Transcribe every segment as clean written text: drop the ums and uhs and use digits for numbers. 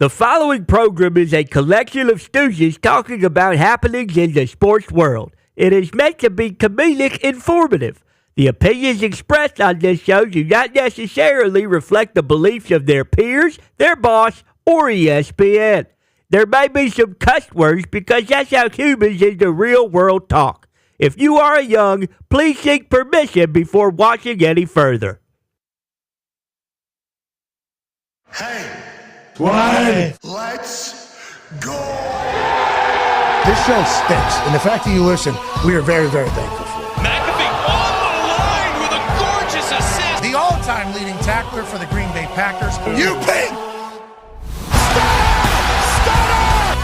The following program is a collection of stooges talking about happenings in the sports world. It is meant to be comedic informative. The opinions expressed on this show do not necessarily reflect the beliefs of their peers, their boss, or ESPN. There may be some cuss words because that's how humans in the real world talk. If you are young, please seek permission before watching any further. Hey. Why? Let's go. This show stinks, and the fact that you listen, we are very, very thankful for. McAfee on the line with a gorgeous assist. The all-time leading tackler for the Green Bay Packers. You pink.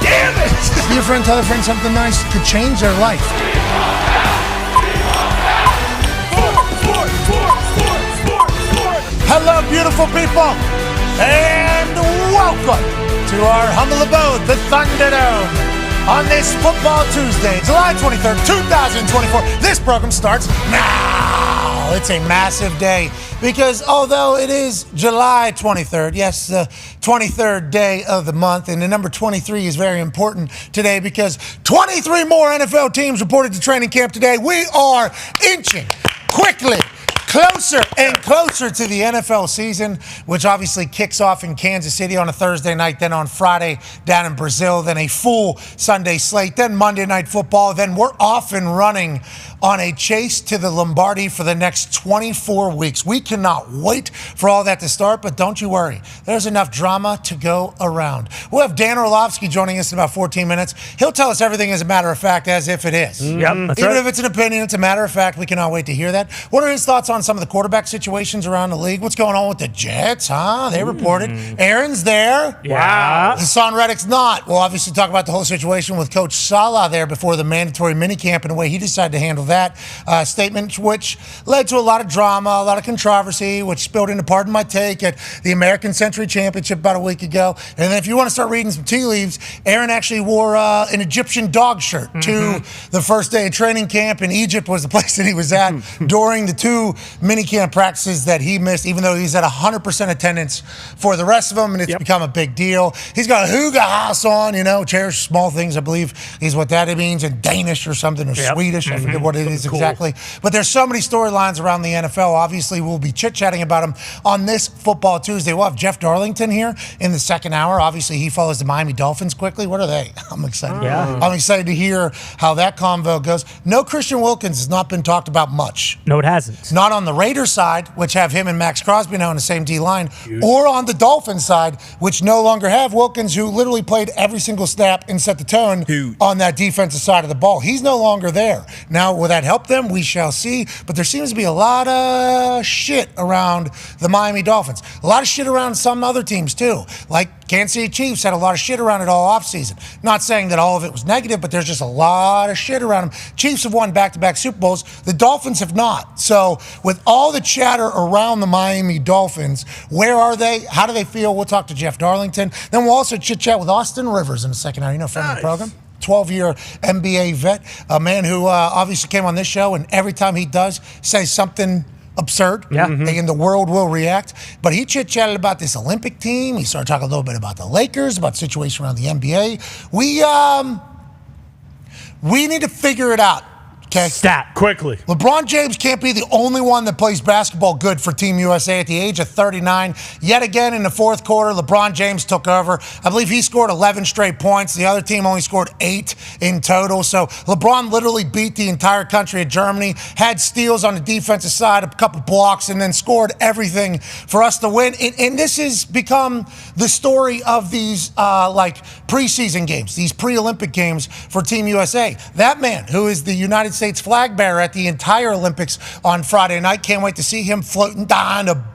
Damn it! Your friend tell a friend something nice could change their life. Hello, beautiful people, and welcome to our humble abode, the Thunderdome. On this Football Tuesday, July 23rd, 2024, this program starts now. It's a massive day because although it is July 23rd, yes, the 23rd day of the month, and the number 23 is very important today because 23 more NFL teams reported to training camp today. We are inching quickly closer and closer to the NFL season, which obviously kicks off in Kansas City on a Thursday night, then on Friday down in Brazil, then a full Sunday slate, then Monday Night Football, then we're off and running on a chase to the Lombardi for the next 24 weeks. We cannot wait for all that to start, but don't you worry. There's enough drama to go around. We'll have Dahn Orlovsky joining us in about 14 minutes. He'll tell us everything as a matter of fact, as if it is. Yep, Even if it's an opinion, it's a matter of fact. We cannot wait to hear that. What are his thoughts on some of the quarterback situations around the league? What's going on with the Jets, huh? They reported. Aaron's there. Yeah. Hassan Reddick's not. We'll obviously talk about the whole situation with Coach Salah there before the mandatory minicamp and the way he decided to handle that statement, which led to a lot of drama, a lot of controversy, which spilled into, pardon my take, at the American Century Championship about a week ago. And then if you want to start reading some tea leaves, Aaron actually wore an Egyptian dog shirt to the first day of training camp, and Egypt was the place that he was at during the two minicamp practices that he missed, even though he's at 100% attendance for the rest of them, and it's become a big deal. He's got a hygge house on, cherish small things, I believe is what that means, in Danish or something, or Swedish, I forget what it is exactly. But there's so many storylines around the NFL. Obviously, we'll be chit-chatting about them on this Football Tuesday. We'll have Jeff Darlington here in the second hour. Obviously, he follows the Miami Dolphins quickly. What are they? I'm excited. Yeah. I'm excited to hear how that convo goes. No, Christian Wilkins has not been talked about much. No, it hasn't. Not on the Raiders side, which have him and Max Crosby now in the same D-line, or on the Dolphins side, which no longer have Wilkins, who literally played every single snap and set the tone on that defensive side of the ball. He's no longer there. Now, will that help them? We shall see. But there seems to be a lot of shit around the Miami Dolphins. A lot of shit around some other teams, too. Like Kansas City Chiefs had a lot of shit around it all offseason. Not saying that all of it was negative, but there's just a lot of shit around them. Chiefs have won back-to-back Super Bowls. The Dolphins have not. So with all the chatter around the Miami Dolphins, where are they? How do they feel? We'll talk to Jeff Darlington. Then we'll also chit-chat with Austin Rivers in a second hour. Friend of the program. 12-year NBA vet, a man who obviously came on this show, and every time he does, says something absurd, and the world will react. But he chit-chatted about this Olympic team. He started talking a little bit about the Lakers, about the situation around the NBA. We need to figure it out. Okay. Stat. Quickly. LeBron James can't be the only one that plays basketball good for Team USA at the age of 39. Yet again, in the fourth quarter, LeBron James took over. I believe he scored 11 straight points. The other team only scored 8 in total. So LeBron literally beat the entire country of Germany, had steals on the defensive side, a couple blocks, and then scored everything for us to win. And this has become the story of these preseason games, these pre-Olympic games for Team USA. That man, who is the United States flag bearer at the entire Olympics on Friday night. Can't wait to see him floating down a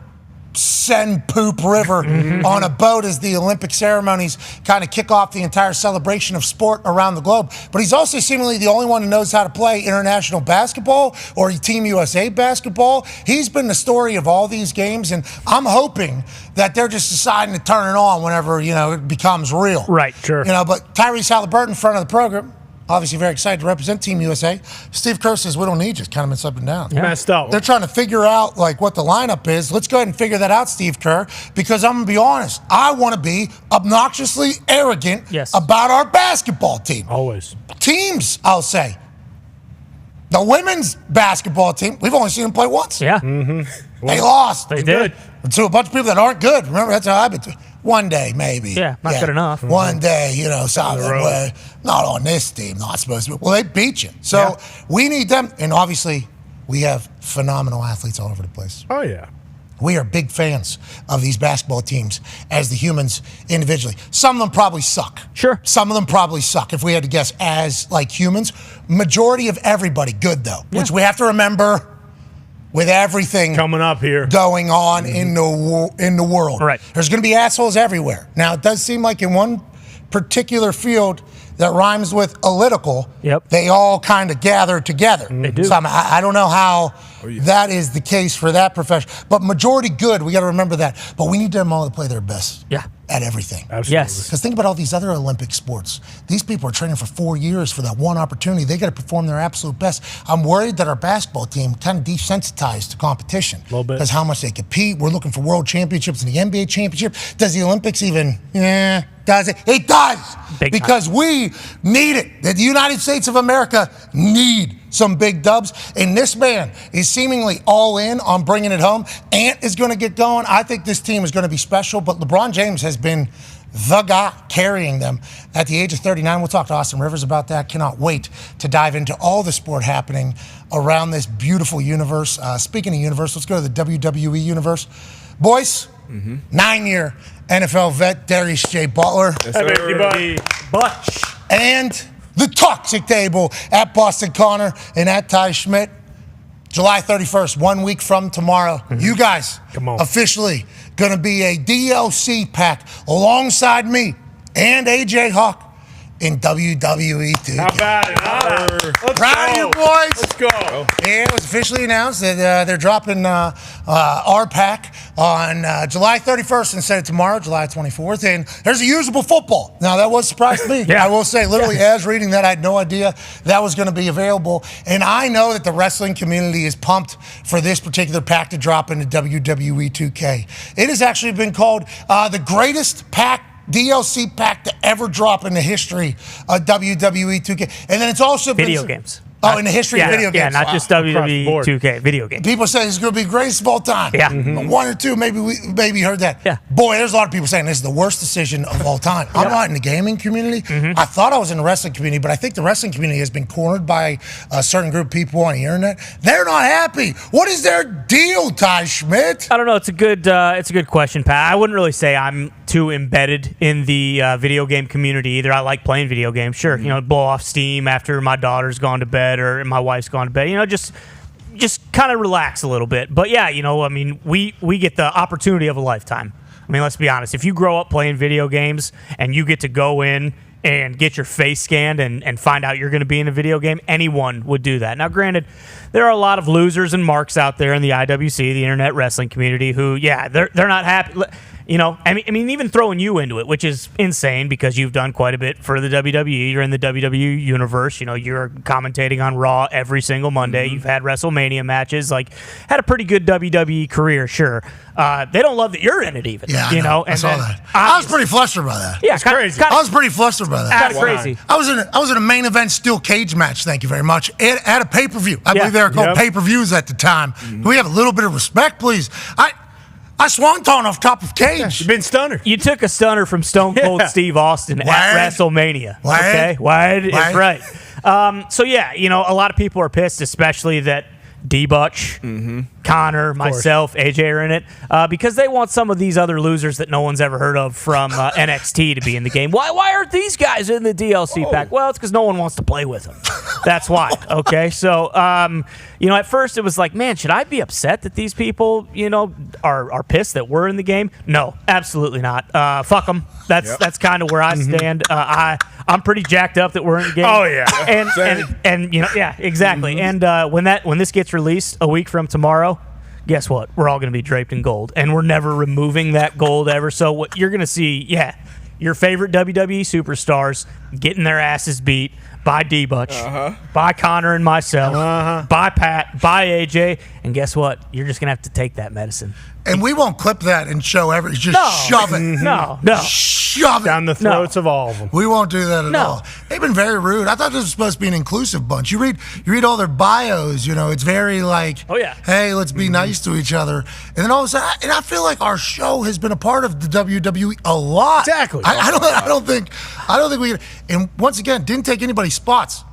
send poop river on a boat as the Olympic ceremonies kind of kick off the entire celebration of sport around the globe. But he's also seemingly the only one who knows how to play international basketball or Team USA basketball. He's been the story of all these games, and I'm hoping that they're just deciding to turn it on whenever, it becomes real. Right, sure. But Tyrese Halliburton, front of the program, obviously very excited to represent Team USA. Steve Kerr says, we don't need you. It's kind of been up and down. Messed up. They're trying to figure out what the lineup is. Let's go ahead and figure that out, Steve Kerr, because I'm going to be honest. I want to be obnoxiously arrogant about our basketball team. Always. Teams, I'll say. The women's basketball team, we've only seen them play once. Yeah. Mm-hmm. They lost. They did. To a bunch of people that aren't good. Remember, that's how I've been. One day, maybe. Yeah, not good enough. One day, something. Not on this team, not supposed to be. Well, they beat you. So we need them. And obviously, we have phenomenal athletes all over the place. Oh, yeah. We are big fans of these basketball teams as the humans individually. Some of them probably suck. Sure. Some of them probably suck, if we had to guess, as humans. Majority of everybody good, though, which we have to remember with everything coming up here going on in the world. Right. There's going to be assholes everywhere. Now, it does seem like in one particular field that rhymes with political, they all kind of gather together. They do. So I don't know how that is the case for that profession. But majority good, we got to remember that. But we need them all to play their best at everything. Absolutely. Yes. Because think about all these other Olympic sports. These people are training for 4 years for that one opportunity. They got to perform their absolute best. I'm worried that our basketball team kind of desensitized to competition. A little bit. Because how much they compete. We're looking for world championships and the NBA championship. Does the Olympics even, does it? It does. Because we need it. The United States of America need some big dubs. And this man is seemingly all in on bringing it home. Ant is going to get going. I think this team is going to be special. But LeBron James has been the guy carrying them at the age of 39. We'll talk to Austin Rivers about that. Cannot wait to dive into all the sport happening around this beautiful universe. Speaking of universe, let's go to the WWE universe. Boys, 9-year NFL vet Darius J. Butler. Yes, sir. Butch. And the Toxic Table at Boston Connor and at Ty Schmidt. July 31st, 1 week from tomorrow. You guys officially going to be a DLC pack alongside me and AJ Hawk in WWE 2K. How about it? Proud of you, boys. Let's go. Yeah, it was officially announced that they're dropping our pack on July 31st instead of tomorrow, July 24th. And there's a usable football. Now, that was a surprise to me. I will say, literally, as reading that, I had no idea that was going to be available. And I know that the wrestling community is pumped for this particular pack to drop into WWE 2K. It has actually been called the greatest pack DLC pack to ever drop in the history of WWE 2K. And then it's also been Video games. Oh, in the history of video games. Yeah, not just WWE 2K, video games. People say it's going to be greatest of all time. Yeah. One or two, maybe you heard that. Yeah. Boy, there's a lot of people saying this is the worst decision of all time. I'm not in the gaming community. I thought I was in the wrestling community, but I think the wrestling community has been cornered by a certain group of people on the internet. They're not happy. What is their deal, Ty Schmidt? I don't know. It's a good question, Pat. I wouldn't really say I'm too embedded in the video game community either. I like playing video games. Sure, blow off steam after my daughter's gone to bed or my wife's gone to bed. Just kind of relax a little bit. But yeah, we get the opportunity of a lifetime. I mean, let's be honest. If you grow up playing video games and you get to go in and get your face scanned and find out you're going to be in a video game, anyone would do that. Now, granted, there are a lot of losers and marks out there in the IWC, the internet wrestling community, who, they're not happy. I mean, even throwing you into it, which is insane because you've done quite a bit for the WWE. You're in the WWE universe. You're commentating on Raw every single Monday. You've had WrestleMania matches. Had a pretty good WWE career, sure. They don't love that you're in it even. Yeah, I saw that. I was pretty flustered by that. Yeah, crazy. I was pretty flustered by that. Kind of crazy. I was in a main event steel cage match. Thank you very much. At a pay-per-view. I believe they were called pay-per-views at the time. Can we have a little bit of respect, please? I swung Tone off top of cage. You've been stunner. You took a stunner from Stone Cold Steve Austin at WrestleMania. Okay, Wide is right. A lot of people are pissed, especially that D-Butch, Connor, myself, AJ are in it, because they want some of these other losers that no one's ever heard of from NXT to be in the game. Why aren't these guys in the DLC pack? Well, it's because no one wants to play with them. That's why. Okay, so at first it was like, man, should I be upset that these people, are pissed that we're in the game? No, absolutely not. Fuck them. That's kind of where I stand. I'm pretty jacked up that we're in the game. Oh yeah, and exactly. And when this gets released a week from tomorrow, guess what? We're all going to be draped in gold, and we're never removing that gold ever. So what you're going to see, your favorite WWE superstars getting their asses beat by D-Butch, by Connor and myself, by Pat, by AJ, and guess what? You're just going to have to take that medicine. And we won't clip that and show just shove it. No. Shove it. Down the throats of all of them. We won't do that at all. They've been very rude. I thought this was supposed to be an inclusive bunch. You read all their bios, it's very like, oh yeah, hey, let's be nice to each other. And then all of a sudden, and I feel like our show has been a part of the WWE a lot. Exactly. I don't think we, and once again, didn't take anybody's spots.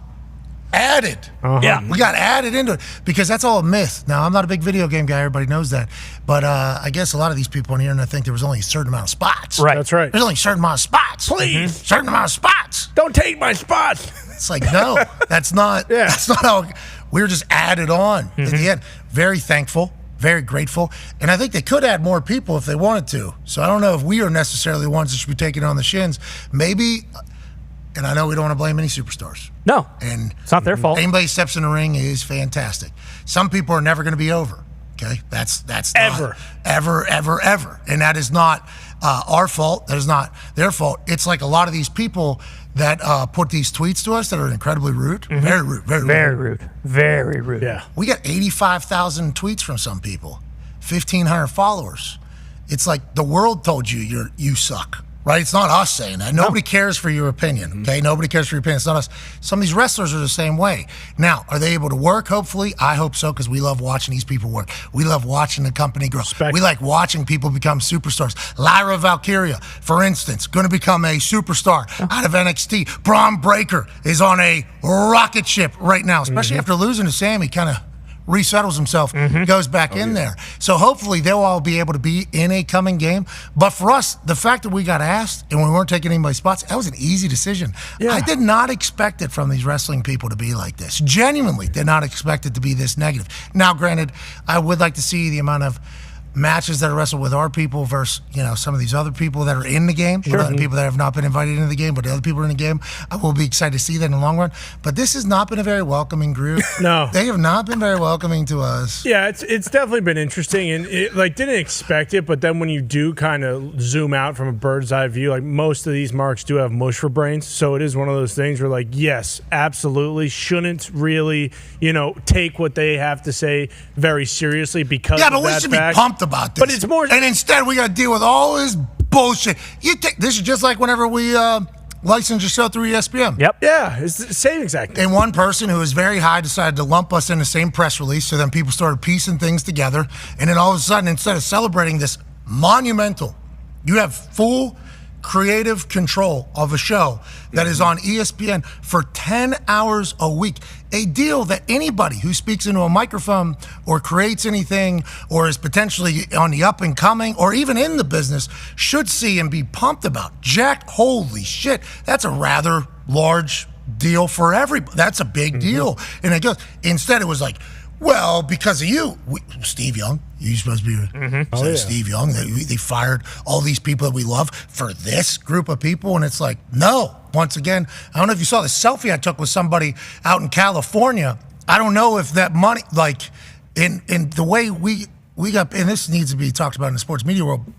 Added. Yeah. We got added into it because that's all a myth. Now, I'm not a big video game guy. Everybody knows that. But I guess a lot of these people on the internet think there was only a certain amount of spots. Right. That's right. There's only a certain amount of spots. Please. Certain amount of spots. Don't take my spots. It's like, no, that's not how we were just added on at the end. Very thankful. Very grateful. And I think they could add more people if they wanted to. So I don't know if we are necessarily the ones that should be taking on the shins. Maybe... And I know we don't want to blame any superstars. No, and it's not their fault. Anybody steps in the ring is fantastic. Some people are never going to be over. Okay, that's ever. And that is not our fault. That is not their fault. It's like a lot of these people that put these tweets to us that are incredibly rude. Very rude. Very rude. Yeah. We got 85,000 tweets from some people, 1,500 followers. It's like the world told you you suck. Right? It's not us saying that. Nobody cares for your opinion, okay? Nobody cares for your opinion. It's not us. Some of these wrestlers are the same way. Now, are they able to work, hopefully? I hope so, because we love watching these people work. We love watching the company grow. We like watching people become superstars. Lyra Valkyria, for instance, going to become a superstar out of NXT. Braun Breaker is on a rocket ship right now, especially after losing to Sammy, kind of resettles himself, goes back in there. So hopefully they'll all be able to be in a coming game. But for us, the fact that we got asked and we weren't taking anybody's spots, that was an easy decision. Yeah. I did not expect it from these wrestling people to be like this. Genuinely did not expect it to be this negative. Now, granted, I would like to see the amount of matches that are wrestled with our people versus, some of these other people that are in the game, people that have not been invited into the game, but the other people are in the game. I will be excited to see that in the long run. But this has not been a very welcoming group. No. They have not been very welcoming to us. Yeah, it's definitely been interesting, and didn't expect it, but then when you do kind of zoom out from a bird's eye view, like most of these marks do have mush for brains, so it is one of those things where yes, absolutely shouldn't really, take what they have to say very seriously because of that fact. Yeah, but we should be pumped about this. But it's more, and instead we got to deal with all this bullshit. This is just like whenever we licensed your show through ESPN. Yep. Yeah, it's the same exact thing. And one person who was very high decided to lump us in the same press release, so then people started piecing things together, and then all of a sudden, instead of celebrating this monumental, you have full creative control of a show that is on ESPN for 10 hours a week. A deal that anybody who speaks into a microphone or creates anything or is potentially on the up and coming or even in the business should see and be pumped about. Jack, holy shit, that's a rather large deal for everybody. That's a big deal. And it goes, instead it was like, well, because of you, Steve Young, you're supposed to be Steve Young. They fired all these people that we love for this group of people. And it's like, no. Once again, I don't know if you saw the selfie I took with somebody out in California. I don't know if that money, in the way we got, and this needs to be talked about in the sports media world,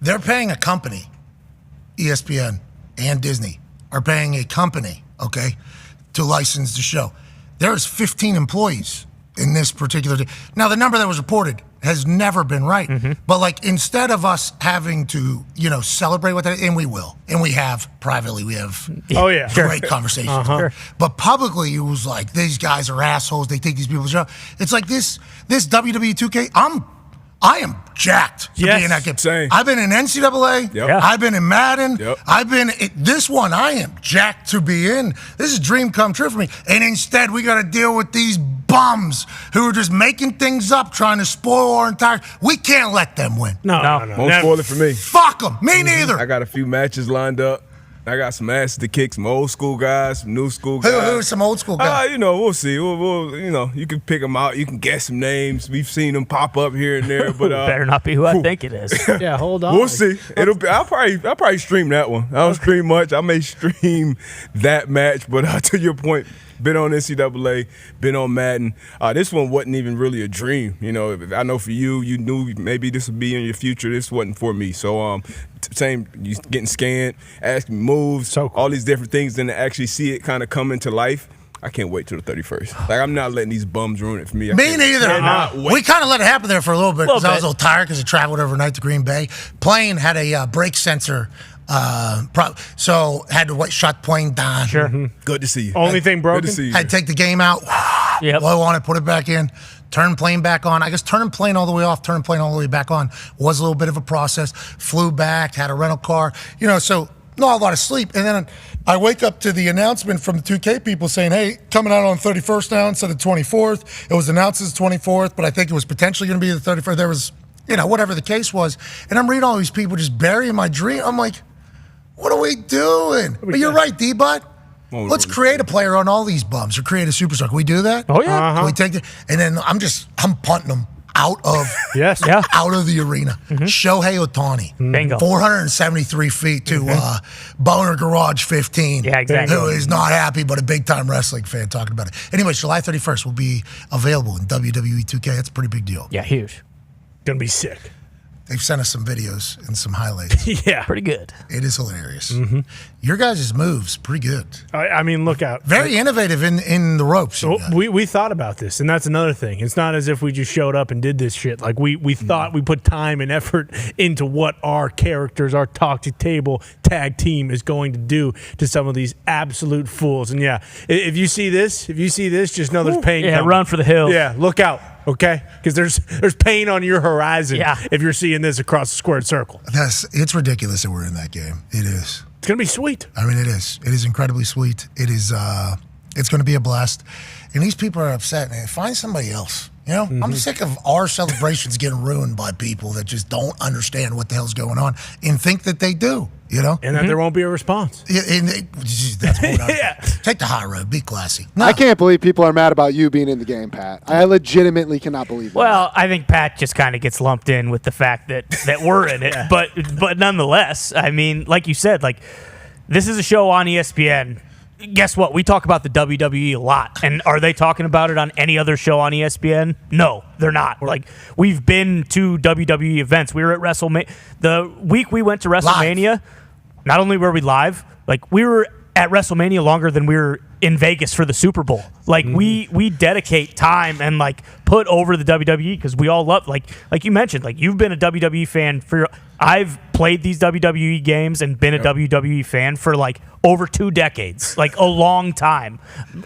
they're paying a company, ESPN and Disney are paying a company, okay, to license the show. There's 15 employees in this particular day. Now, the number that was reported has never been right. But, instead of us having to, celebrate with that, and we will, and we have privately, we have great conversations. But publicly, it was like, these guys are assholes. They take these people's job. It's like this WWE 2K, I am jacked to be in that game. Same. I've been in NCAA. Yep. I've been in Madden. Yep. I've been this one. I am jacked to be in. This is a dream come true for me. And instead, we got to deal with these bums who are just making things up, trying to spoil our entire. We can't let them win. No. Won't spoil it for me. Fuck them. Me neither. I got a few matches lined up. I got some asses to kick, some old school guys, some new school guys. Who are some old school guys? We'll see. We'll you can pick them out. You can guess some names. We've seen them pop up here and there, but better not be who I think it is. Yeah, hold on. We'll see. I'll probably stream that one. I don't stream much. I may stream that match, but to your point, been on NCAA, been on Madden. This one wasn't even really a dream. I know for you, you knew maybe this would be in your future. This wasn't for me. So same. You getting scanned, asking moves, So cool. all these different things, then to actually see it kind of come into life. I can't wait till the 31st. Like, I'm not letting these bums ruin it for me. Me neither. We kind of let it happen there for a little bit because I was a little tired because I traveled overnight to Green Bay. Plane had a brake sensor, so had to shut plane down. Sure. Good to see you. Only thing broken? Good to see you. Had to take the game out, Yep. blow on it, put it back in, turn plane back on. I guess turning plane all the way off, turning plane all the way back on was a little bit of a process. Flew back, had a rental car, so not a lot of sleep. And then I wake up to the announcement from the 2K people saying, hey, coming out on 31st now instead of 24th. It was announced as 24th, but I think it was potentially going to be the 31st. There was, whatever the case was. And I'm reading all these people just burying my dream. I'm like, what are we doing? But you're right, D-Bot. Let's create a player on all these bums or create a superstar. Can we do that? Oh, yeah. Can we take it? And then I'm punting them out of out of the arena. Shohei Ohtani. Bingo. 473 feet to Boner Garage 15. Yeah, exactly. Who is not happy, but a big-time wrestling fan talking about it. Anyway, July 31st will be available in WWE 2K. That's a pretty big deal. Yeah, huge. Gonna be sick. They've sent us some videos and some highlights. Yeah. Pretty good. It is hilarious. Your guys' moves, pretty good. I mean, look out. Very innovative in the ropes. We thought about this, and that's another thing. It's not as if we just showed up and did this shit. Like, we thought we put time and effort into what our characters, our talk table tag team is going to do to some of these absolute fools. And yeah, if you see this, just know there's pain Yeah, coming. run for the hills. Yeah, look out, okay? Because there's pain on your horizon if you're seeing this across the squared circle. It's ridiculous that we're in that game. It is. It's going to be sweet. I mean, it is. It is incredibly sweet. It is. It's going to be a blast. And these people are upset, man. Find somebody else. I'm sick of our celebrations getting ruined by people that just don't understand what the hell's going on and think that they do. And that there won't be a response. That's Take the high road. Be classy. No. I can't believe people are mad about you being in the game, Pat. I legitimately cannot believe that. Well, I think Pat just kind of gets lumped in with the fact that we're in it. But nonetheless, I mean, like you said, this is a show on ESPN. Guess what? We talk about the WWE a lot. And are they talking about it on any other show on ESPN? No, they're not. We've been to WWE events. We were at WrestleMania. The week we went to WrestleMania, not only were we live, we were at WrestleMania longer than we were in Vegas for the Super Bowl. We dedicate time and put over the WWE because we all love, like you mentioned, you've been a WWE fan I've played these WWE games and been a WWE fan for over 2 decades, a long time,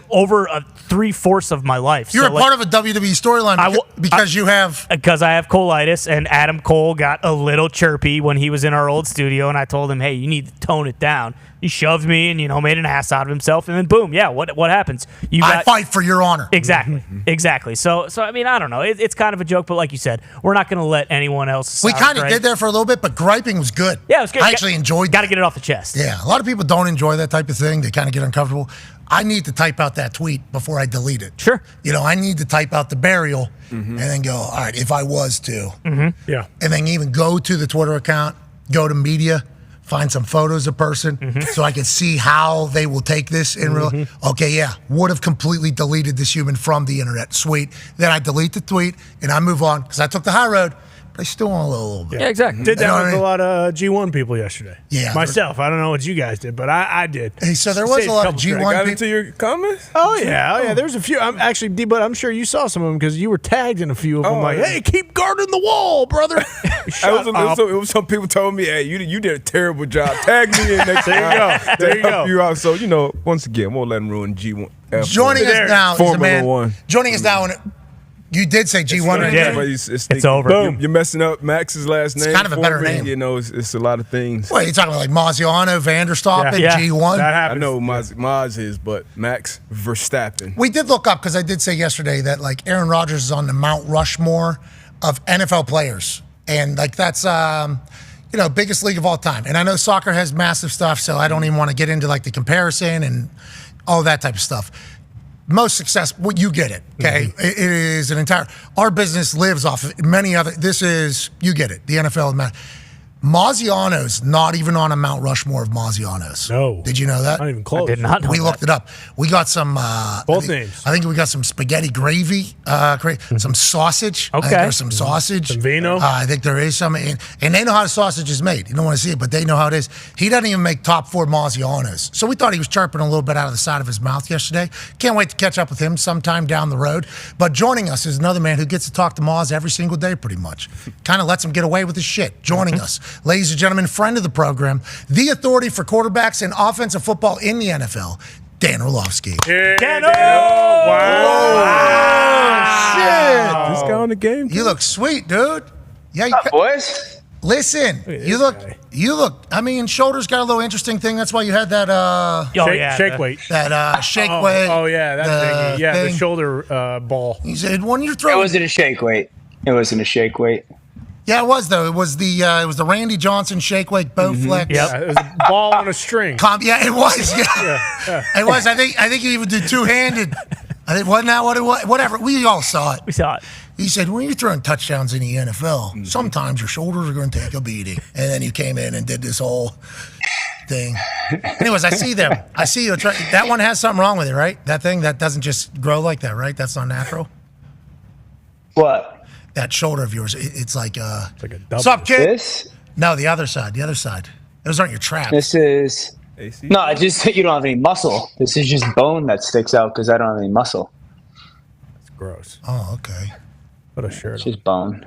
over 3/4 of my life. You're a part of a WWE storyline because you have... Because I have colitis, and Adam Cole got a little chirpy when he was in our old studio, and I told him, hey, you need to tone it down. He shoved me and, made an ass out of himself, and then boom, what happens? I fight for your honor. Exactly. So I mean, I don't know. It's kind of a joke, but like you said, we're not going to let anyone else... We kind of did there for a little bit, but griping was good. Yeah, it was good. I actually enjoyed Got to get it off the chest. Yeah, a lot of people don't enjoy that type of thing. They kind of get uncomfortable. I need to type out that tweet before I delete it. Sure. I need to type out the burial and then go, all right, if I was to. Yeah. And then even go to the Twitter account, go to media, find some photos of person so I can see how they will take this in real. Okay, yeah, would have completely deleted this human from the internet. Sweet. Then I delete the tweet and I move on because I took the high road. But I still want a little bit. Yeah, exactly. Did that with a lot of G1 people yesterday. Yeah. Myself, I don't know what you guys did, but I did. Hey, so there was a lot of G1 Got people. into your comments? Oh yeah. There's a few. I'm actually, but I'm sure you saw some of them because you were tagged in a few of them. Hey, keep guarding the wall, brother. It was some people told me, hey, you did a terrible job. Tag me in next time. There you go. You out. So once again, won't let them ruin G1. Joining us now is a Formula man. One. Joining us now, you did say G1 right Yeah. there. It's over. Boom. You're messing up Max's last name. kind of a better for me. name. It's a lot of things. Wait, you're talking about Maziano, Vanderstappen, Yeah. G1? That I happens. know Maz is, but Max Verstappen. We did look up, because I did say yesterday that Aaron Rodgers is on the Mount Rushmore of NFL players. And that's, biggest league of all time. And I know soccer has massive stuff, so I don't even want to get into the comparison and all that type of stuff. Most successful, you get it, okay? It is our business lives off of many other, you get it, the NFL. Maggiano's not even on a Mount Rushmore of Maggiano's. No. Did you know that? Not even close. I did not know We that. looked it up. We got some. Both names. I think we got some spaghetti gravy, some sausage. I think Okay. there's some sausage. Some vino. I think there is some. And they know how the sausage is made. You don't want to see it, but they know how it is. He doesn't even make top 4 Maggiano's. So we thought he was chirping a little bit out of the side of his mouth yesterday. Can't wait to catch up with him sometime down the road. But joining us is another man who gets to talk to Maz every single day pretty much. Kind of lets him get away with his shit. Joining us, ladies and gentlemen, friend of the program, the authority for quarterbacks and offensive football in the NFL, Dahn Orlovsky. Dano! Wow. This guy on the game. You look sweet, dude. Yeah, you, Boys, listen, you look, I mean, shoulders got a little interesting thing. That's why you had that, Shake weight. that shake weight. Oh, yeah, that thingy. Yeah, thing. the shoulder ball. You said when you're it throwing. wasn't a shake weight. It wasn't a shake weight. Yeah, it was though. It was the Randy Johnson shake weight Bowflex. Yeah, it was a ball on a string. Yeah, it was. Yeah. It was. I think you even did two-handed. I think wasn't that what it was? Whatever. We all saw it. We saw it. He said, when you're throwing touchdowns in the NFL, sometimes your shoulders are going to take a beating. And then you came in and did this whole thing. Anyways, I see them. I see you. That one has something wrong with it, right? That thing that doesn't just grow like that, right? That's not natural. What? That shoulder of yours, it's like It's like a double. What's up, kid? This? No, the other side. The other side. Those aren't your traps. This is. AC? No, I just you don't have any muscle. This is just bone that sticks out because I don't have any muscle. It's gross. Oh, okay. Put a shirt It's on. just bone.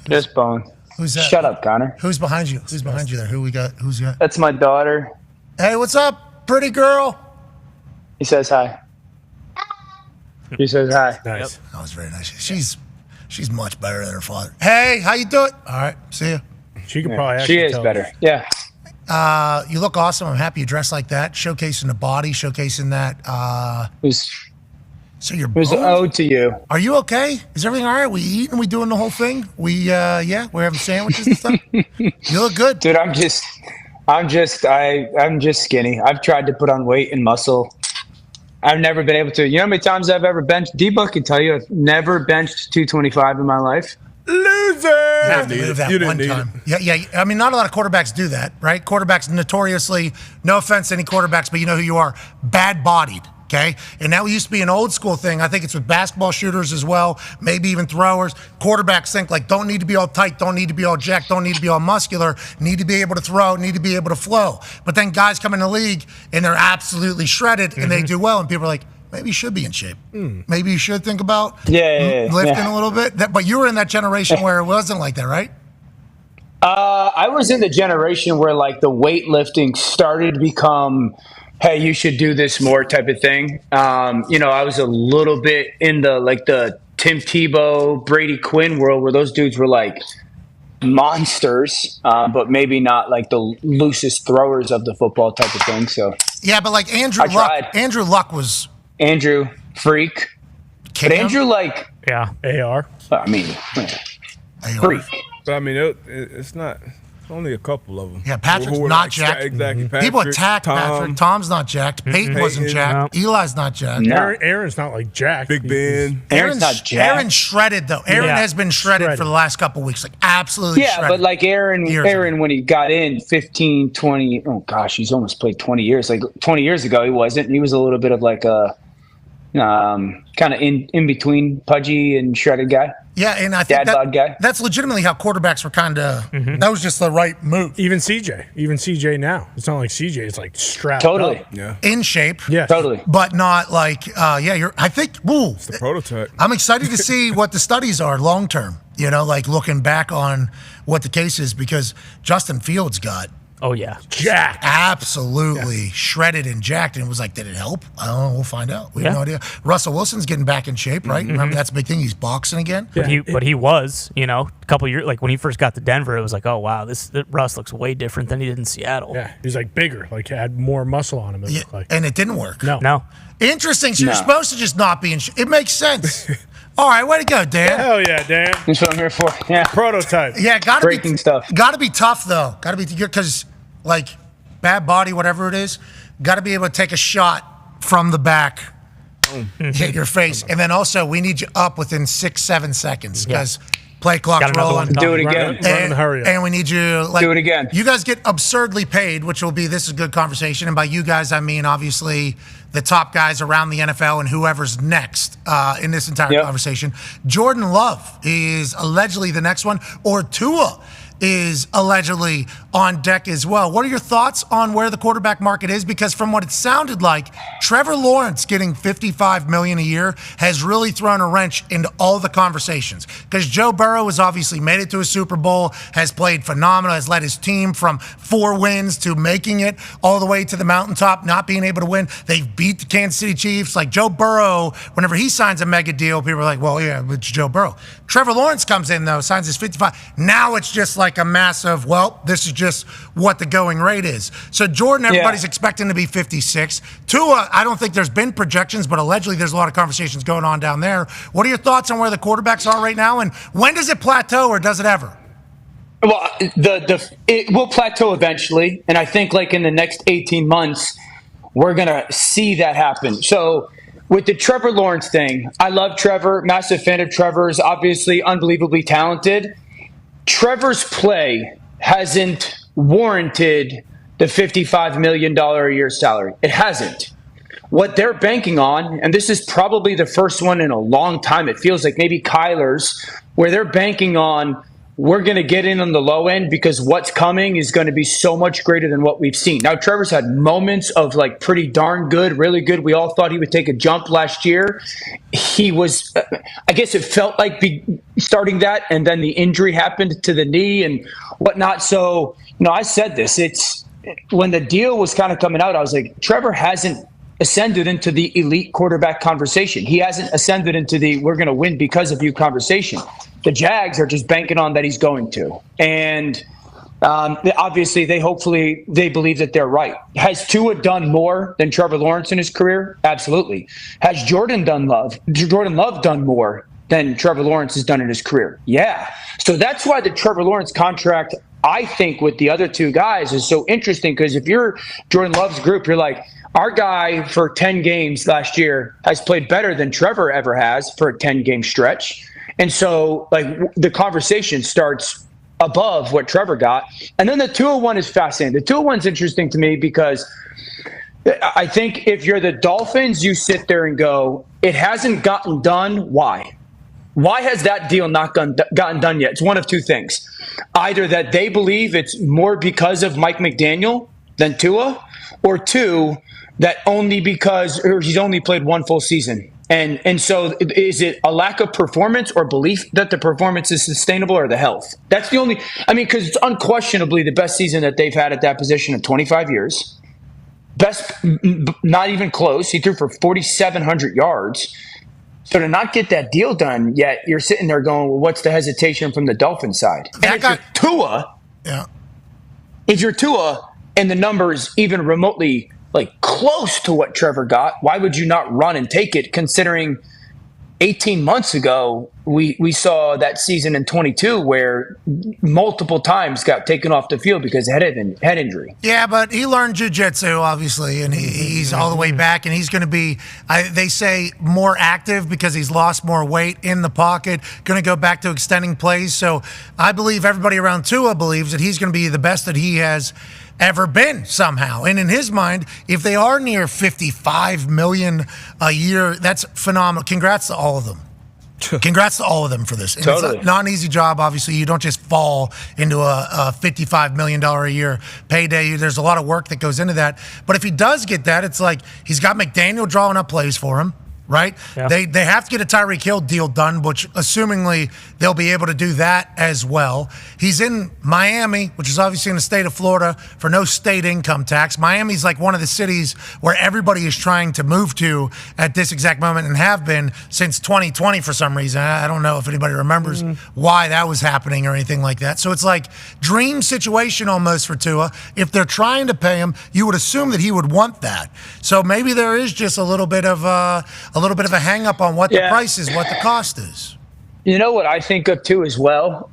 Just bone. Who's that? Shut up, Connor. Who's behind you? Who's behind you there? Who we got? Who's got? That's my daughter. Hey, what's up, pretty girl? He says hi. He says hi. Nice. That was very nice. She's much better than her father. Hey, how you doing? All right, see ya. She could probably actually She is tell better. us. Yeah. You look awesome. I'm happy you dress like that, showcasing the body, showcasing that. It was So you're an boned? ode to you. Are you okay? Is everything all right? We eating? We doing the whole thing? We're having sandwiches and stuff. You look good. Dude, I'm just skinny. I've tried to put on weight and muscle. I've never been able to. You know how many times I've ever benched? D-Buck can tell you I've never benched 225 in my life. Loser. You have to move that You didn't one need time. Yeah. I mean, not a lot of quarterbacks do that, right? Quarterbacks notoriously, no offense to any quarterbacks, but you know who you are, bad-bodied. Okay, and that used to be an old school thing. I think it's with basketball shooters as well, maybe even throwers. Quarterbacks think like don't need to be all tight, don't need to be all jacked, don't need to be all muscular, need to be able to throw, need to be able to flow. But then guys come in the league and they're absolutely shredded and they do well, and people are like, maybe you should be in shape. Maybe you should think about lifting a little bit. But you were in that generation where it wasn't like that, right? I was in the generation where like the weightlifting started to become, hey, you should do this more type of thing. I was a little bit in the Tim Tebow, Brady Quinn world where those dudes were like monsters, but maybe not like the loosest throwers of the football type of thing. So Yeah, but like Andrew I Luck. tried. Andrew Luck was Andrew, freak. But Andrew, like, Yeah. AR. I mean, freak. But I mean, it's not. It's only a couple of them. Yeah, Patrick's Who were not like, jacked. Exactly. People Patrick, attack Tom, Patrick. Tom's not jacked. Peyton wasn't Peyton, jacked. Eli's not jacked. No. Aaron's not like Jack. Big Ben. Aaron's not jacked. Aaron's shredded though. Aaron Yeah. has been shredded for the last couple weeks, like absolutely Yeah, shredded. but like Aaron, Years ago. when he got in 15, 20, oh gosh, he's almost played 20 years. Like 20 years ago, he wasn't. He was a little bit of like a kind of in between pudgy and shredded guy. yeah, and I think Dad bod guy. that's legitimately how quarterbacks were kind of. That was just the right move. Even CJ now. It's not like CJ. It's like strapped Totally. up. Yeah. In shape, Yes. Totally. but not like I think. Ooh, The prototype. I'm excited to see what the studies are long term. Like looking back on what the case is, because Justin Fields got Oh yeah. Jack. absolutely shredded and jacked, and it was like, did it help? I don't know. We'll find out. We have Yeah. no idea. Russell Wilson's getting back in shape, right? Remember that's a big thing. He's boxing again. But he was, a couple years, like when he first got to Denver, it was like, oh wow, this Russ looks way different than he did in Seattle. Yeah. He's like bigger. Like had more muscle on him. It Yeah, looked like. and it didn't work. No. Interesting. So you're No. supposed to just not be in shape. It makes sense. All right, way to go, Dan. Hell yeah, Dan. That's what I'm here for. Yeah. Prototype. Yeah, gotta Breaking be stuff. Gotta be tough though. Gotta be because like bad body, whatever it is. Gotta be able to take a shot from the back, hit your face, and then also we need you up within 6-7 seconds because Play clock's rolling. Do it again. And we need you. Do it again. You guys get absurdly paid, which will be, this is a good conversation. And by you guys, I mean, obviously, the top guys around the NFL and whoever's next in this entire conversation. Jordan Love is allegedly the next one, or Tua is allegedly on deck as well. What are your thoughts on where the quarterback market is? Because from what it sounded like, Trevor Lawrence getting $55 million a year has really thrown a wrench into all the conversations. Because Joe Burrow has obviously made it to a Super Bowl, has played phenomenal, has led his team from 4 wins to making it all the way to the mountaintop, not being able to win. They've beat the Kansas City Chiefs. Like Joe Burrow, whenever he signs a mega deal, people are like, well, yeah, it's Joe Burrow. Trevor Lawrence comes in, though, signs his 55. Now it's just like a massive, well, this is just what the going rate is. So Jordan, everybody's expecting to be 56. Tua, I don't think there's been projections, but allegedly there's a lot of conversations going on down there. What are your thoughts on where the quarterbacks are right now, and when does it plateau, or does it ever? Well, it will plateau eventually, and I think like in the next 18 months, we're going to see that happen. So with the Trevor Lawrence thing, I love Trevor, massive fan of Trevor's, obviously unbelievably talented. Trevor's play hasn't warranted the $55 million a year salary. It hasn't. What they're banking on, and this is probably the first one in a long time, it feels like maybe Kyler's, where they're banking on, we're going to get in on the low end because what's coming is going to be so much greater than what we've seen. Now, Trevor's had moments of like pretty darn good, really good. We all thought he would take a jump last year. He was, I guess it felt like starting that, and then the injury happened to the knee and whatnot. So, I said this, when the deal was kind of coming out, I was like, Trevor hasn't ascended into the elite quarterback conversation. He hasn't ascended into the we're going to win because of you conversation. The Jags are just banking on that he's going to. And obviously they believe that they're right. Has Tua done more than Trevor Lawrence in his career? Absolutely. Has Jordan Love done more than Trevor Lawrence has done in his career? Yeah. So that's why the Trevor Lawrence contract, I think, with the other two guys is so interesting, because if you're Jordan Love's group, you're like, our guy for 10 games last year has played better than Trevor ever has for a 10-game stretch. And so, like, the conversation starts above what Trevor got. And then the 201 is fascinating. The 201's interesting to me because I think if you're the Dolphins, you sit there and go, it hasn't gotten done. Why? Why has that deal not gotten done yet? It's one of two things. Either that they believe it's more because of Mike McDaniel than Tua, or two, that only because he's only played one full season. And so is it a lack of performance or belief that the performance is sustainable, or the health? That's the only – because it's unquestionably the best season that they've had at that position in 25 years. Best – not even close. He threw for 4,700 yards. So to not get that deal done yet, you're sitting there going, well, what's the hesitation from the Dolphins side? And if you're Tua and the numbers even remotely – like close to what Trevor got, why would you not run and take it, considering 18 months ago we saw that season in 22 where multiple times got taken off the field because of head injury. Yeah, but he learned jiu-jitsu, obviously, and he's all the way back, and he's going to be, they say, more active because he's lost more weight in the pocket, going to go back to extending plays. So I believe everybody around Tua believes that he's going to be the best that he has ever been somehow. And in his mind, if they are near $55 million a year, that's phenomenal. Congrats to all of them. Congrats to all of them for this. And totally. It's not an easy job, obviously. You don't just fall into a $55 million a year payday. There's a lot of work that goes into that. But if he does get that, it's like he's got McDaniel drawing up plays for him, right? Yeah. They have to get a Tyreek Hill deal done, which assumingly they'll be able to do that as well. He's in Miami, which is obviously in the state of Florida, for no state income tax. Miami's like one of the cities where everybody is trying to move to at this exact moment, and have been since 2020 for some reason. I don't know if anybody remembers why that was happening or anything like that. So it's like dream situation almost for Tua. If they're trying to pay him, you would assume that he would want that. So maybe there is just a little bit of a hang up on what the price is, what the cost is. You know what I think of too as well?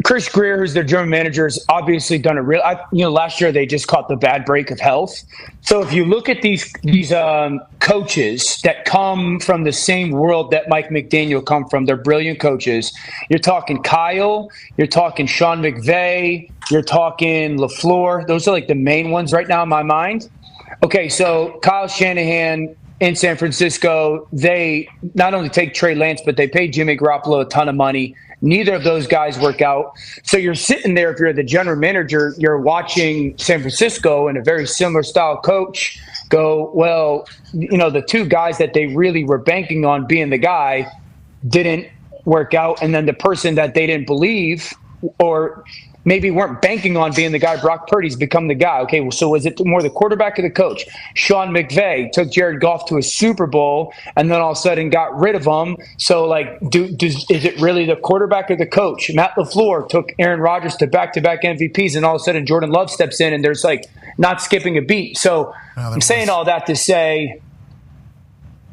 Chris Greer, who's their general manager, has obviously done a real. Last year they just caught the bad break of health. So if you look at these coaches that come from the same world that Mike McDaniel come from, they're brilliant coaches. You're talking Kyle, you're talking Sean McVay, you're talking LaFleur. Those are like the main ones right now in my mind. Okay, so Kyle Shanahan in San Francisco, they not only take Trey Lance, but they pay Jimmy Garoppolo a ton of money. Neither of those guys work out. So you're sitting there, if you're the general manager, you're watching San Francisco and a very similar style coach go, well, the two guys that they really were banking on being the guy didn't work out. And then the person that they didn't believe or maybe weren't banking on being the guy, Brock Purdy's become the guy. Okay, well, so is it more the quarterback or the coach? Sean McVay took Jared Goff to a Super Bowl and then all of a sudden got rid of him. So, is it really the quarterback or the coach? Matt LaFleur took Aaron Rodgers to back-to-back MVPs, and all of a sudden Jordan Love steps in, and there's, not skipping a beat. So I'm saying all that to say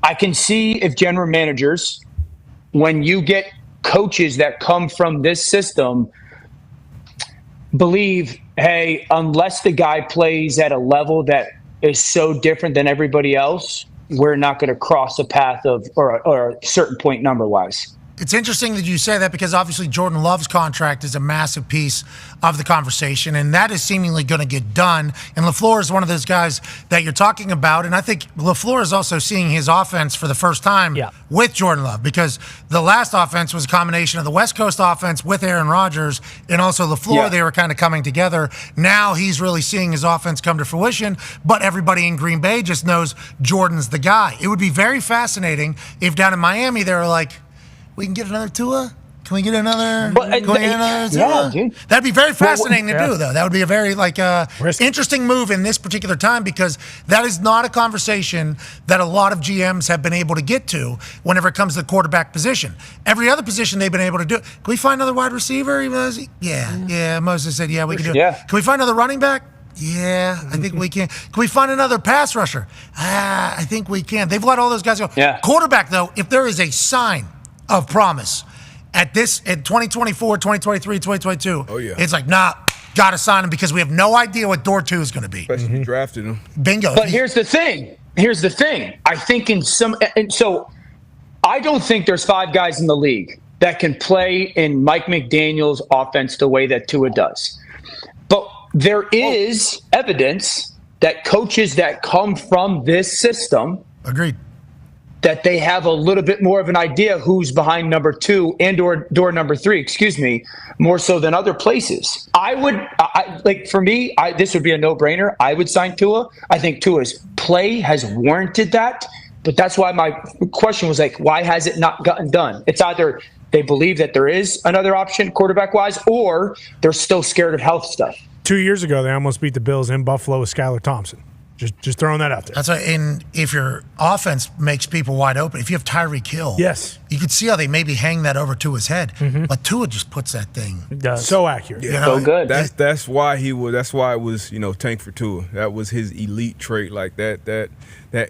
I can see if general managers, when you get coaches that come from this system, believe, hey, unless the guy plays at a level that is so different than everybody else, we're not going to cross a path of or a certain point number-wise. It's interesting that you say that because obviously Jordan Love's contract is a massive piece of the conversation, and that is seemingly going to get done. And LaFleur is one of those guys that you're talking about, and I think LaFleur is also seeing his offense for the first time with Jordan Love, because the last offense was a combination of the West Coast offense with Aaron Rodgers and also LaFleur. They were kind of coming together. Now he's really seeing his offense come to fruition, but everybody in Green Bay just knows Jordan's the guy. It would be very fascinating if down in Miami they were like, we can get another Tua? Can we get another? Yeah, dude. That'd be very fascinating to do, though. That would be a very interesting move in this particular time, because that is not a conversation that a lot of GMs have been able to get to whenever it comes to the quarterback position. Every other position they've been able to do. Can we find another wide receiver? Yeah. Moses said, yeah, we can do it. Yeah. Can we find another running back? Yeah, I think we can. Can we find another pass rusher? I think we can. They've let all those guys go. Yeah. Quarterback, though, if there is a sign of promise at 2024, 2023, 2022. Oh, yeah. It's like, gotta sign him because we have no idea what door 2 is going to be. Especially if you drafted him. Bingo. But here's the thing. I think I don't think there's 5 guys in the league that can play in Mike McDaniel's offense the way that Tua does. But there is evidence that coaches that come from this system, agreed, that they have a little bit more of an idea who's behind number 2 and or door number 3, more so than other places. For me, this would be a no-brainer. I would sign Tua. I think Tua's play has warranted that, but that's why my question was why has it not gotten done? It's either they believe that there is another option quarterback-wise, or they're still scared of health stuff. 2 years ago, they almost beat the Bills in Buffalo with Skylar Thompson. Just throwing that out there. That's right. And if your offense makes people wide open, if you have Tyreek Hill, yes, you could see how they maybe hang that over to his head. Mm-hmm. But Tua just puts that thing. It does. So accurate. Yeah. So good. That's why it was tank for Tua. That was his elite trait, like that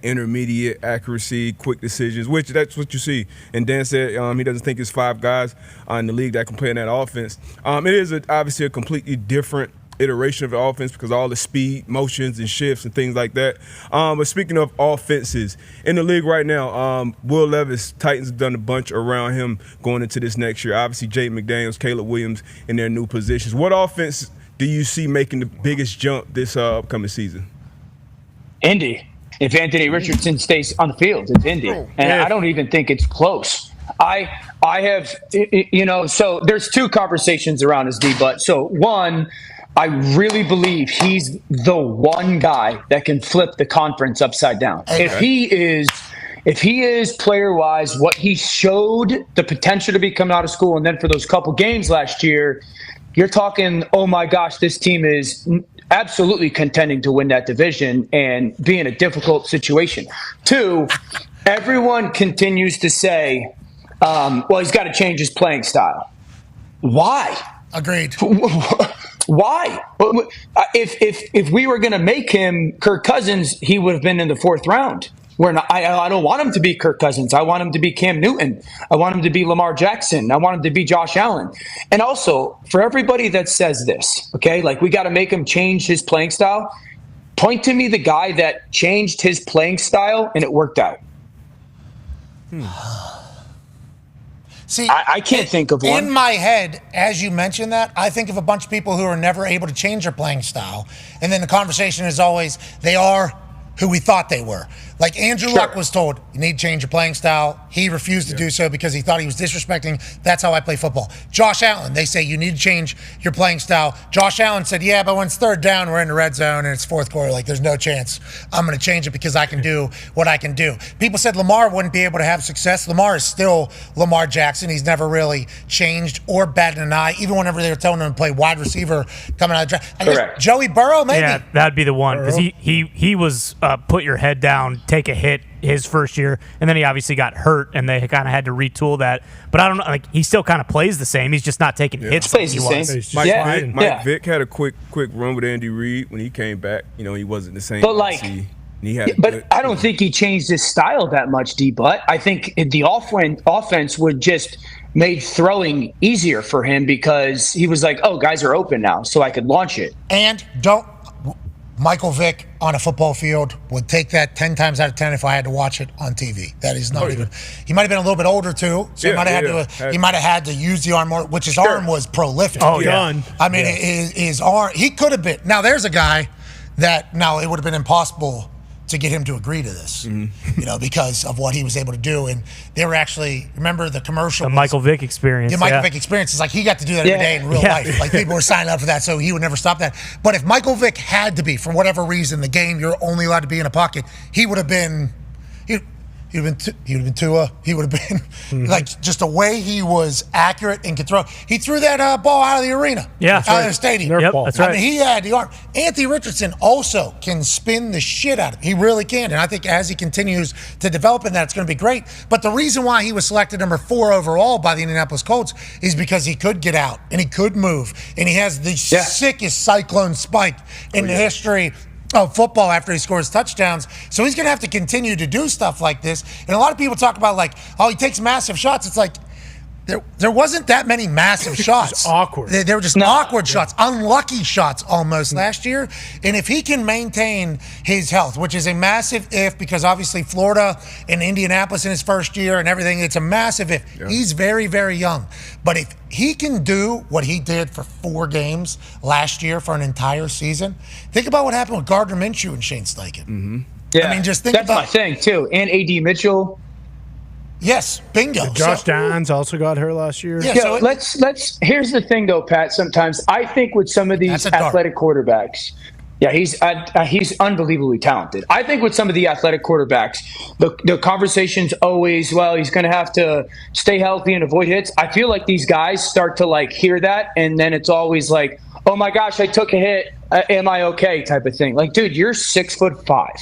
intermediate accuracy, quick decisions, which that's what you see. And Dan said he doesn't think there's 5 guys in the league that can play in that offense. It is obviously a completely different iteration of the offense because all the speed, motions, and shifts and things like that. But speaking of offenses in the league right now, Will Levis, Titans have done a bunch around him going into this next year. Obviously, Jay McDaniels, Caleb Williams in their new positions. What offense do you see making the biggest jump this upcoming season? Indy. If Anthony Richardson stays on the field, it's Indy. And I don't even think it's close. I have, so there's 2 conversations around his D-Butt. So one, I really believe he's the one guy that can flip the conference upside down. Okay. If he is player-wise what he showed the potential to be coming out of school, and then for those couple games last year, you're talking, oh my gosh, this team is absolutely contending to win that division and be in a difficult situation. 2, everyone continues to say, he's got to change his playing style. Why? Agreed. Why? If we were going to make him Kirk Cousins, he would have been in the 4th round. I don't want him to be Kirk Cousins. I want him to be Cam Newton. I want him to be Lamar Jackson. I want him to be Josh Allen. And also, for everybody that says this, okay, like we got to make him change his playing style, point to me the guy that changed his playing style and it worked out. See, I can't think of one. In my head, as you mentioned that, I think of a bunch of people who are never able to change their playing style. And then the conversation is always, they are who we thought they were. Like Andrew Luck was told, you need to change your playing style. He refused to do so because he thought he was disrespecting. That's how I play football. Josh Allen, they say you need to change your playing style. Josh Allen said, yeah, but when it's third down, we're in the red zone and it's fourth quarter. Like, there's no chance I'm going to change it because I can do what I can do. People said Lamar wouldn't be able to have success. Lamar is still Lamar Jackson. He's never really changed or batted an eye, even whenever they were telling him to play wide receiver coming out of the draft. I guess Joey Burrow, maybe. Yeah, that'd be the one because he was put your head down, take a hit his first year, and then he obviously got hurt, and they kind of had to retool that. But I don't know, like he still kind of plays the same. He's just not taking hits. Plays the same. Mike Vick had a quick run with Andy Reid when he came back. You know, he wasn't the same. But like, I don't think he changed his style that much, D-Butt. I think the offense would just made throwing easier for him because he was like, oh, guys are open now, so I could launch it. And Michael Vick on a football field would take that 10 times out of 10 if I had to watch it on TV. That is not even. He might have been a little bit older too, so he might have had to use the arm more, which his arm was prolific. Oh, yeah. I mean, his arm. He could have been. Now there's a guy that it would have been impossible to get him to agree to this, because of what he was able to do. And they were actually, remember the commercial? The Michael Vick experience. The Michael Vick experience is like he got to do that every day in real life. Like people were signing up for that, so he would never stop that. But if Michael Vick had to be, for whatever reason, the game you're only allowed to be in a pocket, he would have been. He would have been Tua. He would have been like just the way he was accurate and could throw. He threw that ball out of the arena, out of the stadium. That's right. I mean, he had the arm. Anthony Richardson also can spin the shit out of it. He really can. And I think as he continues to develop in that, it's going to be great. But the reason why he was selected number 4 overall by the Indianapolis Colts is because he could get out and he could move. And he has the sickest cyclone spike in the history of football after he scores touchdowns. So he's going to have to continue to do stuff like this. And a lot of people talk about like, oh, he takes massive shots. It's like, there wasn't that many massive shots. Just awkward. They were just awkward shots, unlucky shots almost last year. And if he can maintain his health, which is a massive if, because obviously Florida and Indianapolis in his first year and everything, it's a massive if. Yeah. He's very, very young. But if he can do what he did for 4 games last year for an entire season, think about what happened with Gardner Minshew and Shane Steichen. Mm-hmm. Yeah, I mean, just think that's my thing too. And A.D. Mitchell. Yes, bingo. Josh Dahn's also got her last year. Yeah, so let's. Here's the thing, though, Pat. Sometimes I think with some of these athletic quarterbacks, he's unbelievably talented. I think with some of the athletic quarterbacks, the conversation's always, well, he's going to have to stay healthy and avoid hits. I feel like these guys start to like hear that, and then it's always like, oh my gosh, I took a hit. Am I okay? Type of thing. Like, dude, you're 6'5",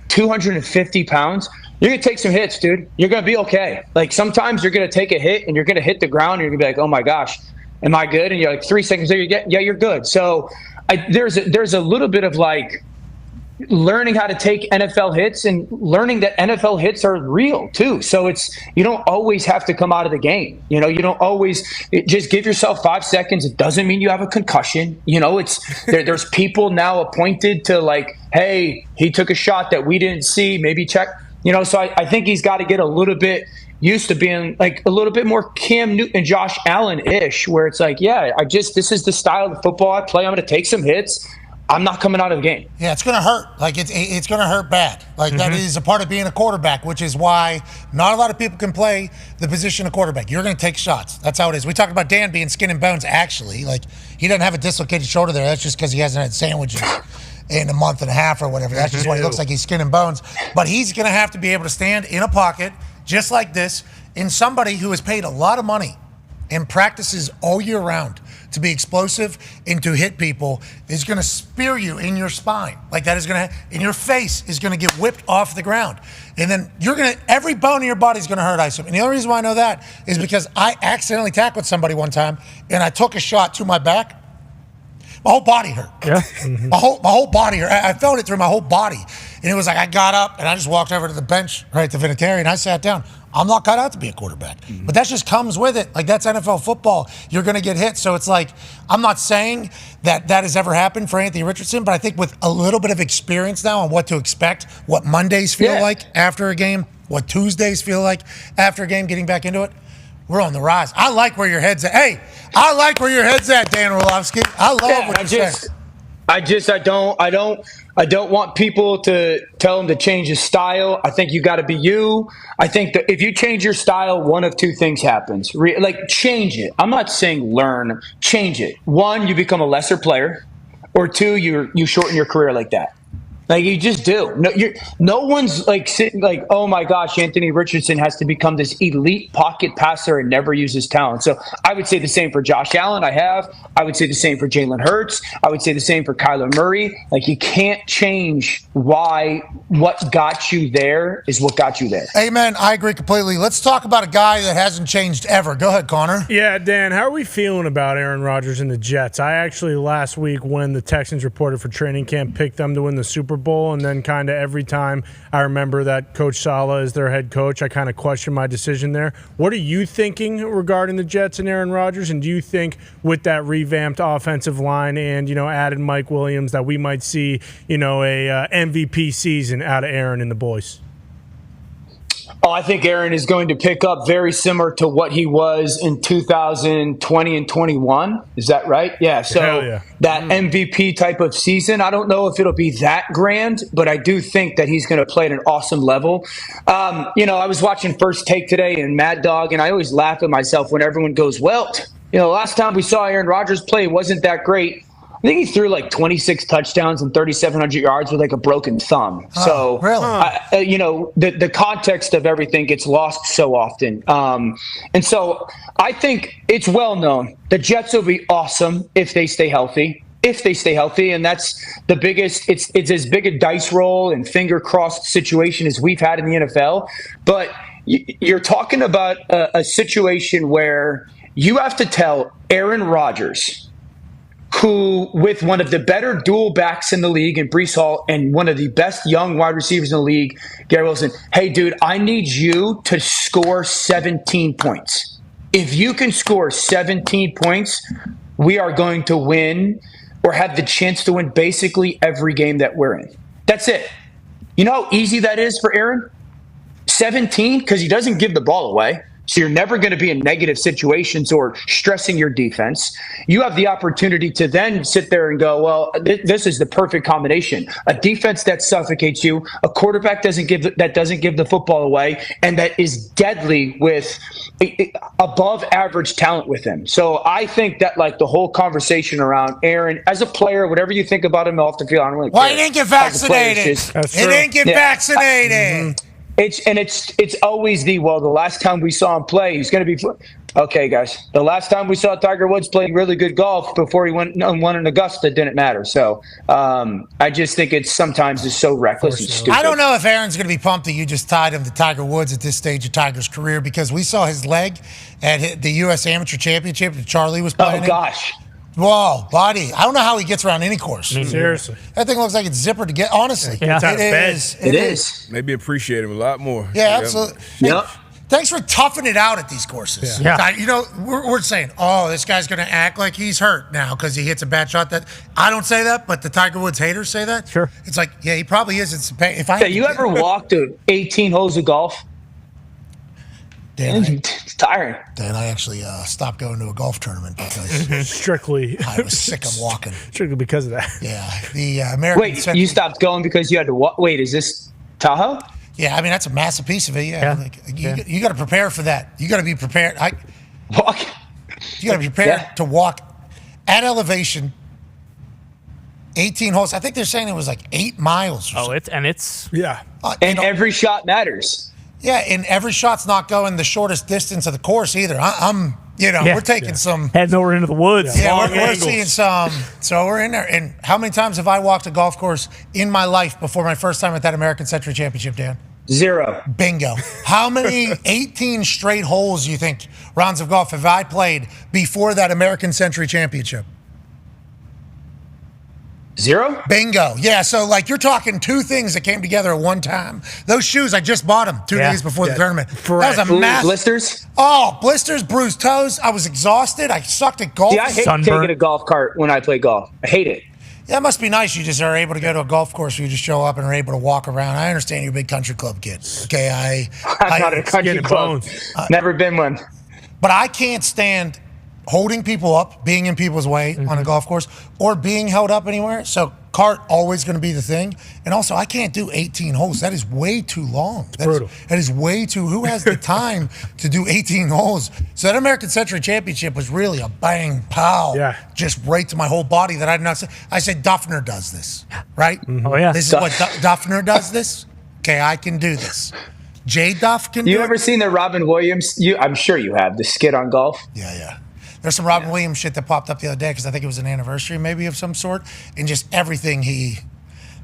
250 pounds. You're going to take some hits, dude. You're going to be okay. Like, sometimes you're going to take a hit and you're going to hit the ground and you're going to be like, oh my gosh, am I good? And you're like 3 seconds later, you're good. So there's a little bit of like learning how to take NFL hits and learning that NFL hits are real too. So you don't always have to come out of the game. You don't always just give yourself 5 seconds. It doesn't mean you have a concussion. There's people now appointed to like, hey, he took a shot that we didn't see. Maybe check. So I think he's got to get a little bit used to being like a little bit more Cam Newton, Josh Allen-ish, where it's like, this is the style of football I play. I'm going to take some hits. I'm not coming out of the game. Yeah, it's going to hurt. Like it's going to hurt bad. Like that is a part of being a quarterback, which is why not a lot of people can play the position of quarterback. You're going to take shots. That's how it is. We talked about Dahn being skin and bones. Actually, like he doesn't have a dislocated shoulder there. That's just because he hasn't had sandwiches in a month and a half or whatever. That's just what he looks like. He's skin and bones. But he's going to have to be able to stand in a pocket just like this in somebody who has paid a lot of money and practices all year round to be explosive and to hit people is going to spear you in your spine. Like that is going to, and your face is going to get whipped off the ground. And then every bone in your body is going to hurt, I assume. And the only reason why I know that is because I accidentally tackled somebody one time and I took a shot to my back. My whole body hurt. Yeah. My whole body hurt. I felt it through my whole body. And it was like I got up and I just walked over to the bench right at the Vinatieri and I sat down. I'm not cut out to be a quarterback. But that just comes with it. Like, that's NFL football. You're going to get hit. So it's like, I'm not saying that has ever happened for Anthony Richardson, but I think with a little bit of experience now on what to expect, what Mondays feel like after a game, what Tuesdays feel like after a game, getting back into it, we're on the rise. I like where your head's at. Hey, I like where your head's at, Dan Orlovsky. I love what you're saying. I don't want people to tell him to change his style. I think you got to be you. I think that if you change your style, one of two things happens. Change it. I'm not saying learn. Change it. One, you become a lesser player, or two, you shorten your career like that. Like, you just do. No one's like sitting like, oh my gosh, Anthony Richardson has to become this elite pocket passer and never use his talent. So I would say the same for Josh Allen. I would say the same for Jalen Hurts. I would say the same for Kyler Murray. Like, you can't change what got you there is what got you there. Amen. I agree completely. Let's talk about a guy that hasn't changed ever. Go ahead, Connor. Yeah, Dan, how are we feeling about Aaron Rodgers and the Jets? I actually, last week when the Texans reported for training camp, picked them to win the Super Bowl, and then kind of every time I remember that Coach Saleh is their head coach, I kind of question my decision there. What are you thinking regarding the Jets and Aaron Rodgers? And do you think with that revamped offensive line and, added Mike Williams that we might see, a MVP season out of Aaron and the boys? Oh, I think Aaron is going to pick up very similar to what he was in 2020 and 21. Is that right? Yeah. So that MVP type of season, I don't know if it'll be that grand, but I do think that he's going to play at an awesome level. I was watching First Take today and Mad Dog, and I always laugh at myself when everyone goes, well, last time we saw Aaron Rodgers play, it wasn't that great. I think he threw like 26 touchdowns and 3,700 yards with like a broken thumb. Oh, really? The context of everything gets lost so often. And so I think it's well known. The Jets will be awesome if they stay healthy. And that's the biggest, it's as big a dice roll and finger crossed situation as we've had in the NFL. But you're talking about a situation where you have to tell Aaron Rodgers, who, with one of the better dual backs in the league in Breece Hall and one of the best young wide receivers in the league, Gary Wilson, hey, dude, I need you to score 17 points. If you can score 17 points, we are going to win or have the chance to win basically every game that we're in. That's it. You know how easy that is for Aaron? 17, because he doesn't give the ball away. So you're never going to be in negative situations or stressing your defense. You have the opportunity to then sit there and go, well, this is the perfect combination. A defense that suffocates you, a quarterback that doesn't give the football away, and that is deadly with above average talent with him. So I think that like the whole conversation around Aaron as a player, whatever you think about him off the field, I don't really care. Why he didn't get vaccinated? He didn't get vaccinated. Mm-hmm. It's always the last time we saw him play, he's going to be okay, guys. The last time we saw Tiger Woods play really good golf before he won in Augusta didn't matter. So I just think it's so reckless and stupid. I don't know if Aaron's going to be pumped that you just tied him to Tiger Woods at this stage of Tiger's career, because we saw his leg at the U.S. Amateur Championship that Charlie was playing. Oh gosh. Whoa, buddy. I don't know how he gets around any course. Seriously. That thing looks like it's zippered to get, honestly. Yeah. It is. Maybe appreciate him a lot more. Yeah, absolutely. Yep. Thanks for toughing it out at these courses. Yeah. We're saying, this guy's going to act like he's hurt now because he hits a bad shot. That I don't say that, but the Tiger Woods haters say that. Sure. It's like, yeah, he probably is. You ever walked 18 holes of golf? Dan, it's tiring. Dan, I actually stopped going to a golf tournament because strictly I was sick of walking. Strictly because of that. Yeah, the American. Wait, you stopped going because you had to walk? Wait, is this Tahoe? Yeah, I mean that's a massive piece of it. Yeah, you got to prepare for that. You got to be prepared. Walk. You got to be prepared to walk at elevation. 18 holes. I think they're saying it was like 8 miles. Or and every shot matters. Yeah, and every shot's not going the shortest distance of the course either. We're taking some heading over into the woods. Yeah, we're seeing some. So we're in there. And how many times have I walked a golf course in my life before my first time at that American Century Championship, Dan? 0. Bingo. How many 18 straight holes, you think, rounds of golf have I played before that American Century Championship? 0? Bingo. Yeah, so like you're talking two things that came together at one time. Those shoes, I just bought them 2 days before the tournament. That was a massive blisters. Oh, blisters, bruised toes. I was exhausted. I sucked at golf. Yeah, I hate taking a golf cart when I play golf. I hate it. Yeah, it must be nice. You just are able to go to a golf course where you just show up and are able to walk around. I understand you're a big country club kid. Okay, I'm not a country club. Never been one. But I can't stand holding people up, being in people's way on a golf course, or being held up anywhere. So cart always going to be the thing. And also, I can't do 18 holes. That is way too long. That is way too. Who has the time to do 18 holes? So that American Century Championship was really a bang, pow, just right to my whole body that I did not say. I said, Duffner does this, right? Oh, yeah. This is what Duffner does this? Okay, I can do this. J. Duff can do it. You ever seen the Robin Williams? I'm sure you have, the skit on golf. Yeah. There's some Robin Williams shit that popped up the other day because I think it was an anniversary maybe of some sort. And just everything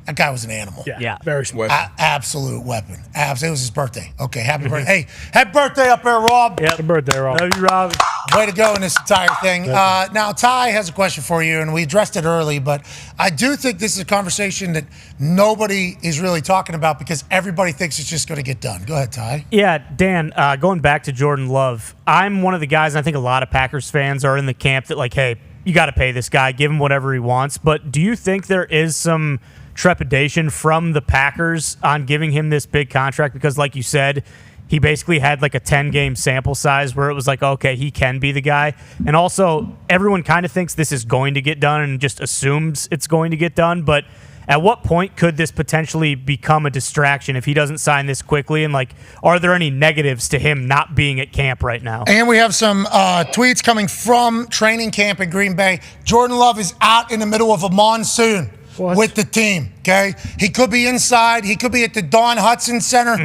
that guy was an animal. Yeah. Very smart. Absolute weapon. It was his birthday. Okay, happy birthday. Hey, happy birthday up there, Rob. Happy birthday, Rob. Love you, Rob. Way to go in this entire thing. Now, Ty has a question for you, and we addressed it early, but I do think this is a conversation that nobody is really talking about because everybody thinks it's just going to get done. Go ahead, Ty. Yeah, Dan, going back to Jordan Love, I'm one of the guys, and I think a lot of Packers fans are in the camp that, like, hey, you got to pay this guy, give him whatever he wants. But do you think there is some trepidation from the Packers on giving him this big contract? Because, like you said, he basically had like a 10-game sample size where it was like, okay, he can be the guy. And also, everyone kind of thinks this is going to get done and just assumes it's going to get done. But at what point could this potentially become a distraction if he doesn't sign this quickly? And, like, are there any negatives to him not being at camp right now? And we have some tweets coming from training camp in Green Bay. Jordan Love is out in the middle of a monsoon with the team, okay? He could be inside. He could be at the Dahn Hudson Center,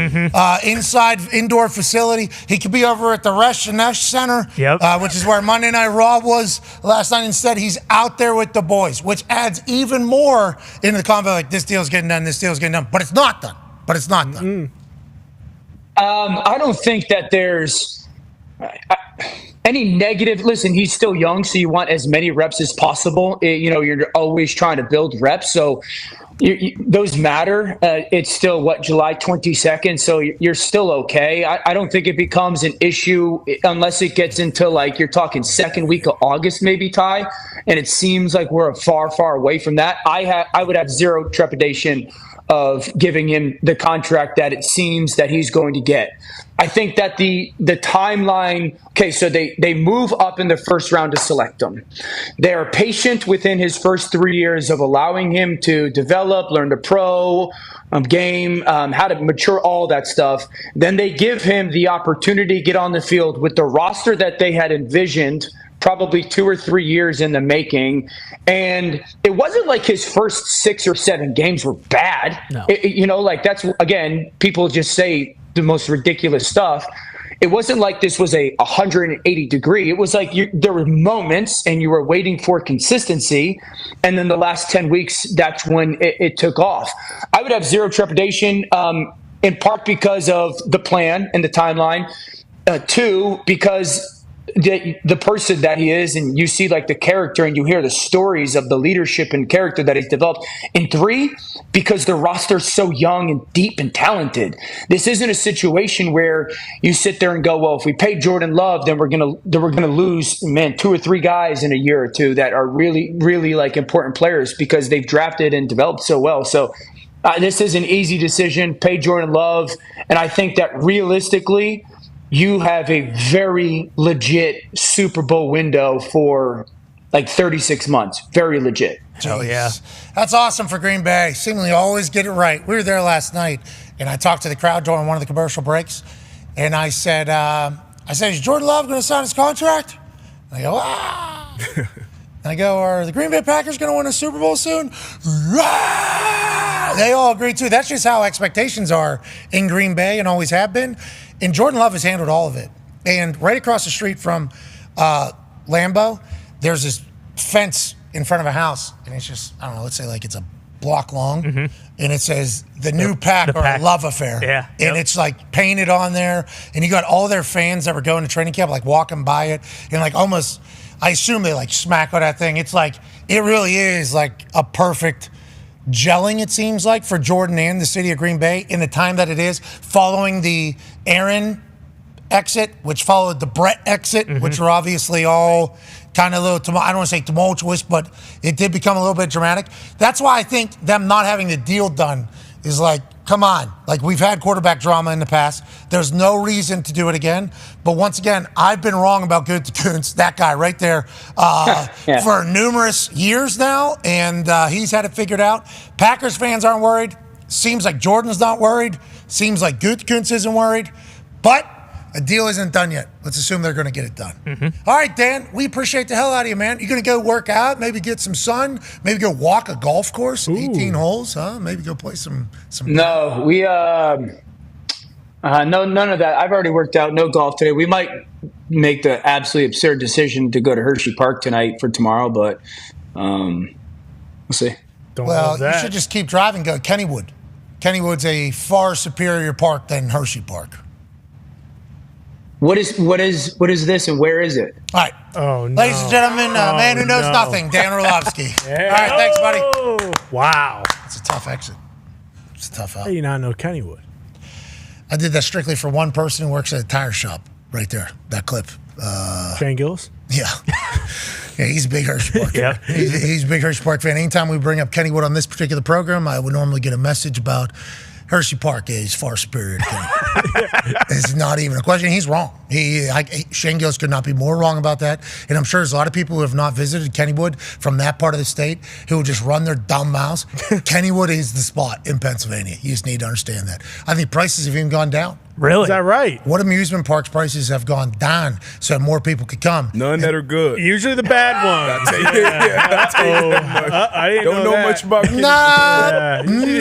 inside indoor facility. He could be over at the Resch Center, which is where Monday Night Raw was last night. Instead, he's out there with the boys, which adds even more into the convo, like, this deal's getting done, this deal's getting done. But it's not done. I don't think that there's any negative. Listen, he's still young, so you want as many reps as possible. You're always trying to build reps, so those matter. It's still July 22nd, so you're still okay. I don't think it becomes an issue unless it gets into, like, you're talking second week of August, maybe, Ty, and it seems like we're far away from that. I would have zero trepidation of giving him the contract that it seems that he's going to get. I think that the timeline, okay, so they move up in the first round to select him. They are patient within his first 3 years of allowing him to develop, learn the pro game, how to mature, all that stuff. Then they give him the opportunity to get on the field with the roster that they had envisioned probably 2 or 3 years in the making. And it wasn't like his first 6 or 7 games were bad. No. That's, again, people just say the most ridiculous stuff. It wasn't like this was a 180 degree. It was like there were moments and you were waiting for consistency. And then the last 10 weeks, that's when it took off. I would have zero trepidation, in part because of the plan and the timeline. 2, because the person that he is, and you see, like, the character and you hear the stories of the leadership and character that he's developed. And 3, because the roster's so young and deep and talented. This isn't a situation where you sit there and go, well, if we pay Jordan Love, then we're gonna lose, 2 or 3 guys in a year or 2 that are really, really, like, important players because they've drafted and developed so well. So this is an easy decision. Pay Jordan Love, and I think that realistically, you have a very legit Super Bowl window for like 36 months. Very legit. Oh, yeah. That's awesome for Green Bay. Seemingly always get it right. We were there last night, and I talked to the crowd during one of the commercial breaks, and I said, is Jordan Love going to sign his contract? And they go, ah. And I go, are the Green Bay Packers going to win a Super Bowl soon? Ah! They all agree, too. That's just how expectations are in Green Bay and always have been. And Jordan Love has handled all of it. And right across the street from Lambeau, there's this fence in front of a house. And it's just, I don't know, let's say like it's a block long. Mm-hmm. And it says, the new Pack or a love affair. Yeah. And it's like painted on there. And you got all their fans that were going to training camp, like walking by it. And like almost I assume they like smack on that thing. It's like, it really is like a perfect gelling, it seems like, for Jordan and the city of Green Bay in the time that it is, following the Aaron exit, which followed the Brett exit, which were obviously all kind of a little, I don't want to say tumultuous, but it did become a little bit dramatic. That's why I think them not having the deal done is like, come on. Like, we've had quarterback drama in the past. There's no reason to do it again. But once again, I've been wrong about Gutekunst, that guy right there, for numerous years now, and he's had it figured out. Packers fans aren't worried. Seems like Jordan's not worried. Seems like Gutekunst isn't worried. But a deal isn't done yet. Let's assume they're going to get it done. All right, Dan, we appreciate the hell out of you, man. You're going to go work out, maybe get some sun, maybe go walk a golf course, 18 holes, huh? Maybe go play some. No, we no, none of that. I've already worked out. No golf today. We might make the absolutely absurd decision to go to Hershey Park tonight for tomorrow, but we'll see. You should just keep driving. Go Kennywood. Kennywood's a far superior park than Hershey Park. What is this and where is it? All right. Oh, no. Ladies and gentlemen, man who knows nothing, Dan Orlovsky. Yeah. All right, thanks, buddy. Wow. It's a tough exit. It's a tough out. How do you not know Kennywood? I did that strictly for one person who works at a tire shop right there, that clip. Shane Gillis? Yeah. Yeah, he's a big Hershey Park fan. He's a big Hershey Park fan. Anytime we bring up Kennywood on this particular program, I would normally get a message about Hershey Park is far superior to Kennywood. It's not even a question. He's wrong. Shane Gillis could not be more wrong about that. And I'm sure there's a lot of people who have not visited Kennywood from that part of the state who will just run their dumb mouths. Kennywood is the spot in Pennsylvania. You just need to understand that. I think prices have even gone down. Really? Is that right? What amusement parks prices have gone down so more people could come? None that are good. Usually the bad ones. I'll tell you that. I didn't Don't know that. much about Usually the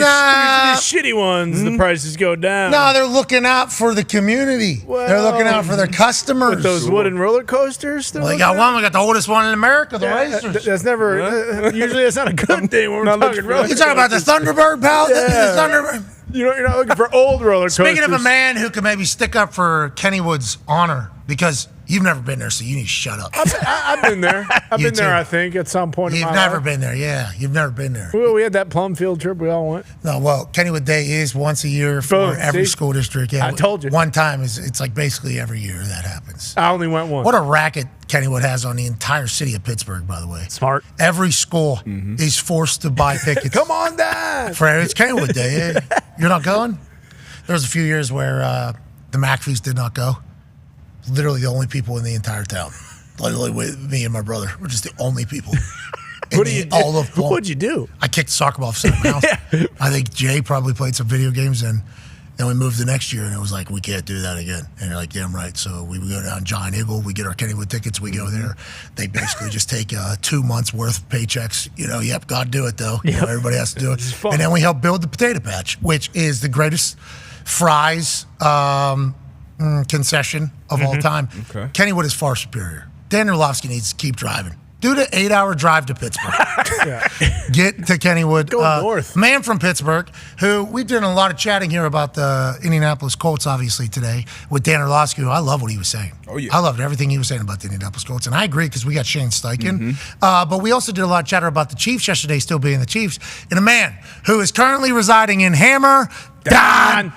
shitty ones, the prices go down. No, they're looking out for the community. They're looking out for their customers. With those wooden roller coasters? Well, they got one. We got the oldest one in America, the racers. That's never, usually that's not a good thing when we're talking roller You talking about the Thunderbird, pal? The Thunderbird. You're not looking for old roller coasters. Speaking of a man who could maybe stick up for Kennywood's honor, because you've never been there, so you need to shut up. I've been there. I've You been there, too. I think, at some point in You've my never life. been there, yeah. You've never been there. Well, we had that plum field trip we all went. No, well, Kennywood Day is once a year for Boom, every see? school district. Yeah, I told you. One time it's like basically every year that happens. I only went once. What a racket Kennywood has on the entire city of Pittsburgh, by the way. Smart. Every school is forced to buy tickets. Come on, Dad. For it's Kennywood Day. Yeah. You're not going? There was a few years where the McAfees did not go. Literally the only people in the entire town. Literally with me and my brother. We're just the only people. What did you do? What'd you do? I kicked the soccer ball outside my house. I think Jay probably played some video games, and then we moved the next year, and it was like, we can't do that again. And you're like, damn right. So we would go down Giant Eagle. We get our Kennywood tickets. We go there. They basically just take 2 months worth of paychecks. Yep, God do it, though. Everybody has to do it. And then we help build the Potato Patch, which is the greatest fries concession of all time. Okay. Kennywood is far superior. Dan Orlovsky needs to keep driving. Do the 8-hour drive to Pittsburgh. Get to Kennywood. Go north. Man from Pittsburgh, who we've done a lot of chatting here about the Indianapolis Colts, obviously, today with Dan Orlovsky, who I love what he was saying. Oh, yeah. I loved everything he was saying about the Indianapolis Colts. And I agree because we got Shane Steichen. But we also did a lot of chatter about the Chiefs yesterday still being the Chiefs. And a man who is currently residing in Hammer, Dahn,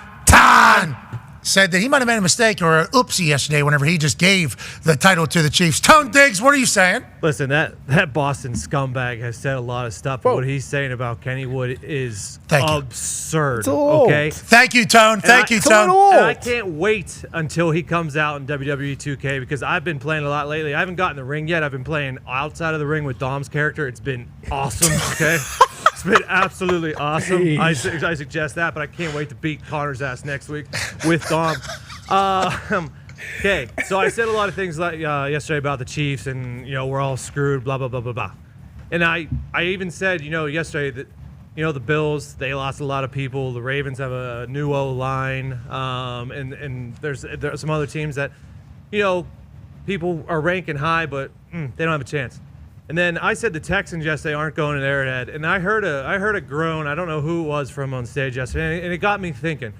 said that he might have made a mistake or an oopsie yesterday whenever he just gave the title to the Chiefs. Tone Diggs, what are you saying? Listen, that Boston scumbag has said a lot of stuff. But what he's saying about Kennywood is absurd. Okay. Thank you, Tone. Thank you, Tone. And I can't wait until he comes out in WWE 2K because I've been playing a lot lately. I haven't gotten the ring yet. I've been playing outside of the ring with Dom's character. It's been awesome. Okay. It's been absolutely awesome. I suggest that, but I can't wait to beat Connor's ass next week with Dom. Okay, so I said a lot of things like yesterday about the Chiefs and, we're all screwed, blah, blah, blah, blah, blah. And I even said, yesterday that, the Bills, they lost a lot of people. The Ravens have a new O-line. And there's some other teams that, people are ranking high, but they don't have a chance. And then I said the Texans yesterday aren't going to Arrowhead, and I heard a groan. I don't know who it was from on stage yesterday, and it got me thinking.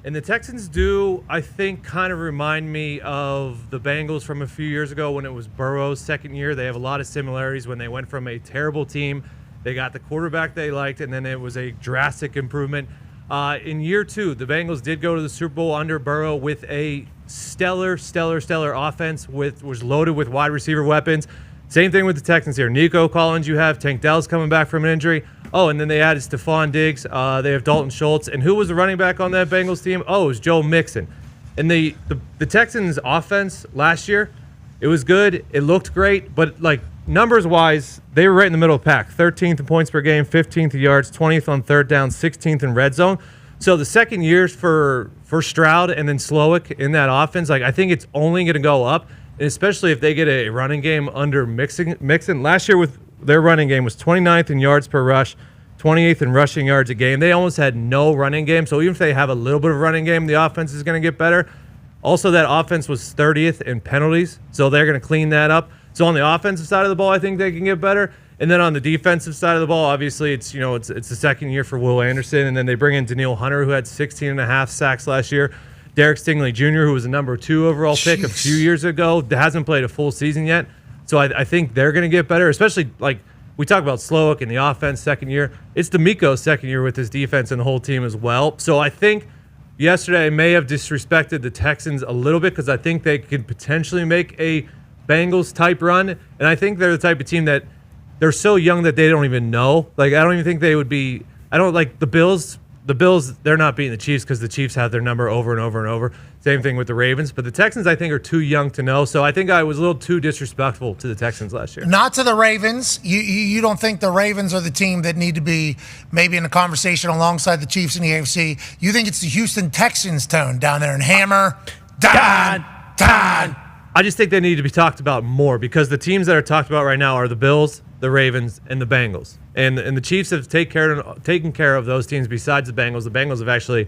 And the Texans do, I think, kind of remind me of the Bengals from a few years ago when it was Burrow's second year. They have a lot of similarities when they went from a terrible team. They got the quarterback they liked, and then it was a drastic improvement. In year 2, the Bengals did go to the Super Bowl under Burrow with a stellar offense, was loaded with wide receiver weapons. Same thing with the Texans here. Nico Collins you have. Tank Dell's coming back from an injury. Oh, and then they added Stephon Diggs. They have Dalton Schultz. And who was the running back on that Bengals team? Oh, it was Joe Mixon. And the Texans' offense last year, it was good. It looked great. But, like, numbers-wise, they were right in the middle of the pack. 13th in points per game, 15th in yards, 20th on third down, 16th in red zone. So the second years for Stroud and then Slowick in that offense, like, I think it's only going to go up. And especially if they get a running game under Mixon. Last year with their running game was 29th in yards per rush, 28th in rushing yards a game. They almost had no running game. So even if they have a little bit of running game, the offense is going to get better. Also, that offense was 30th in penalties. So they're going to clean that up. So on the offensive side of the ball, I think they can get better. And then on the defensive side of the ball, obviously it's the second year for Will Anderson. And then they bring in Daniil Hunter, who had 16.5 sacks last year. Derek Stingley Jr., who was a number 2 overall pick a few years ago, hasn't played a full season yet. So I think they're going to get better, especially like we talk about Slowick and the offense second year. It's D'Amico's second year with his defense and the whole team as well. So I think yesterday I may have disrespected the Texans a little bit because I think they could potentially make a Bengals-type run. And I think they're the type of team that they're so young that they don't even know. Like, I don't even think they would be – I don't like the Bills – the Bills, they're not beating the Chiefs because the Chiefs have their number over and over and over. Same thing with the Ravens. But the Texans, I think, are too young to know. So I think I was a little too disrespectful to the Texans last year. Not to the Ravens. You don't think the Ravens are the team that need to be maybe in the conversation alongside the Chiefs in the AFC. You think it's the Houston Texans tone down there and hammer, Dahn. I just think they need to be talked about more because the teams that are talked about right now are the Bills, the Ravens, and the Bengals. And the Chiefs have taken care of those teams besides the Bengals. The Bengals have actually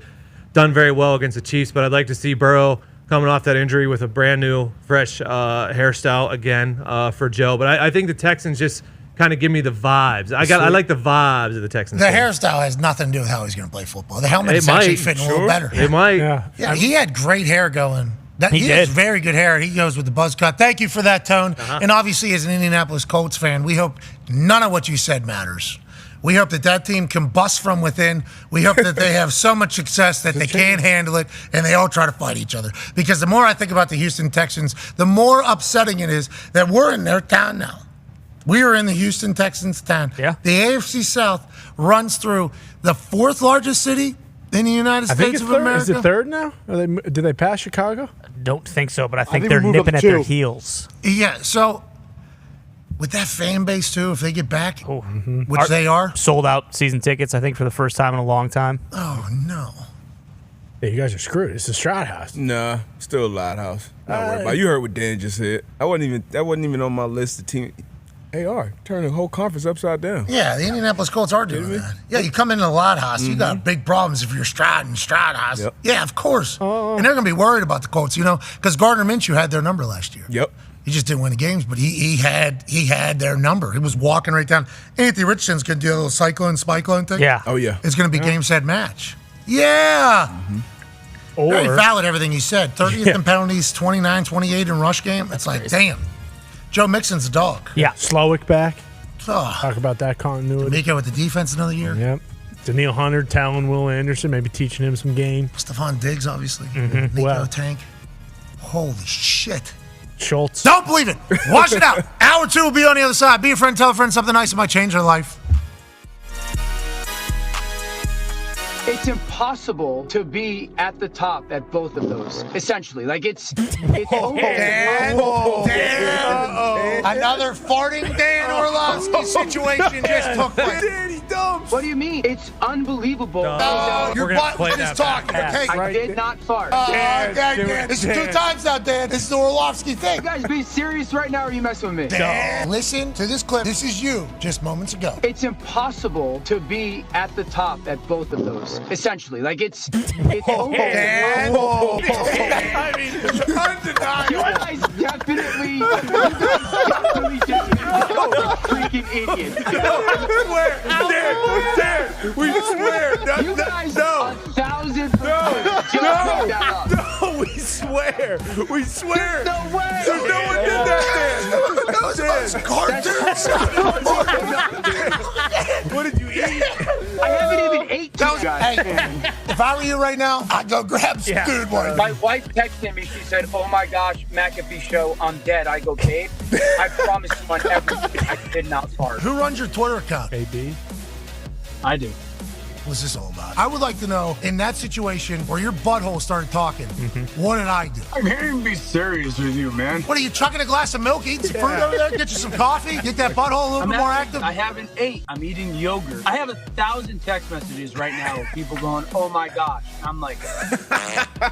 done very well against the Chiefs, but I'd like to see Burrow coming off that injury with a brand new, fresh hairstyle again for Joe. But I think the Texans just kind of give me the vibes. I like the vibes of the Texans. The hairstyle has nothing to do with how he's going to play football. The helmet is actually fitting a little better. It might. Yeah, he had great hair going. He has very good hair. He goes with the buzz cut. Thank you for that, Tone. And obviously, as an Indianapolis Colts fan, we hope none of what you said matters. We hope that team combusts from within. We hope that they have so much success that they can't handle it, and they all try to fight each other. Because the more I think about the Houston Texans, the more upsetting it is that we're in their town now. We are in the Houston Texans town. Yeah. The AFC South runs through the 4th largest city in the United States of America. Is it 3rd now? Did they pass Chicago? Don't think so, but I think they're nipping at their heels. Yeah, so with that fan base too, if they get back, which they are. Sold out season tickets, I think, for the first time in a long time. Oh, no. Yeah, you guys are screwed. It's the Stroud house. Nah, still a loud house. Not worried about it. You heard what Dan just said. That wasn't even on my list of team. They are turning the whole conference upside down. Yeah, the Indianapolis Colts are doing that. Yeah, you come into the Loud House, you got big problems if you're Stroud and Stroud House. Yep. Yeah, of course. And they're going to be worried about the Colts, because Gardner Minshew had their number last year. Yep. He just didn't win the games, but he had their number. He was walking right down. Anthony Richardson's going to do a little cyclone thing. Yeah. Oh, yeah. It's going to be game, set, match. Yeah. Very valid everything he said. 30th in penalties, 29, 28 in rush game. It's like, damn. Joe Mixon's a dog. Yeah. Slowick back. Oh. Talk about that continuity. D'Amico with the defense another year. Yep. Daniil Hunter, Talon Will Anderson, maybe teaching him some game. Stephon Diggs, obviously. Nico Tank. Holy shit. Schultz. Don't believe it. Watch it out. Hour 2 will be on the other side. Be a friend, tell a friend something nice that might change their life. It's impossible to be at the top at both of those, essentially. Like, it's Dan. Another farting Dan Orlovsky situation just took place. Danny Dumps. What do you mean? It's unbelievable. Your butt is talking. Okay. I did not fart. Dan. This is 2 times now, Dan. This is the Orlovsky thing. You guys be serious right now, or are you messing with me? Dan, listen to this clip. This is you just moments ago. It's impossible to be at the top at both of those, essentially. Like, it's undeniable. I mean, undeniable. You guys definitely just freaking idiots. We swear. You guys 1,000%. swear. We swear. No way. No one did that then. What did you eat? I haven't even ate two guys. Hey, if I were you right now, I'd go grab some food. My wife texted me. She said, "Oh my gosh, McAfee Show, I'm dead." I go, "Babe, I promise you on everything, I did not fart." Who runs your Twitter account? AB. I do. What's this all about? I would like to know, in that situation where your butthole started talking, what did I do? I'm here to be serious with you, man. What are you, chucking a glass of milk, eating some fruit over there, get you some coffee, get that butthole a little bit more active? I haven't ate. I'm eating yogurt. I have 1,000 text messages right now of people going, "Oh my gosh." I'm like,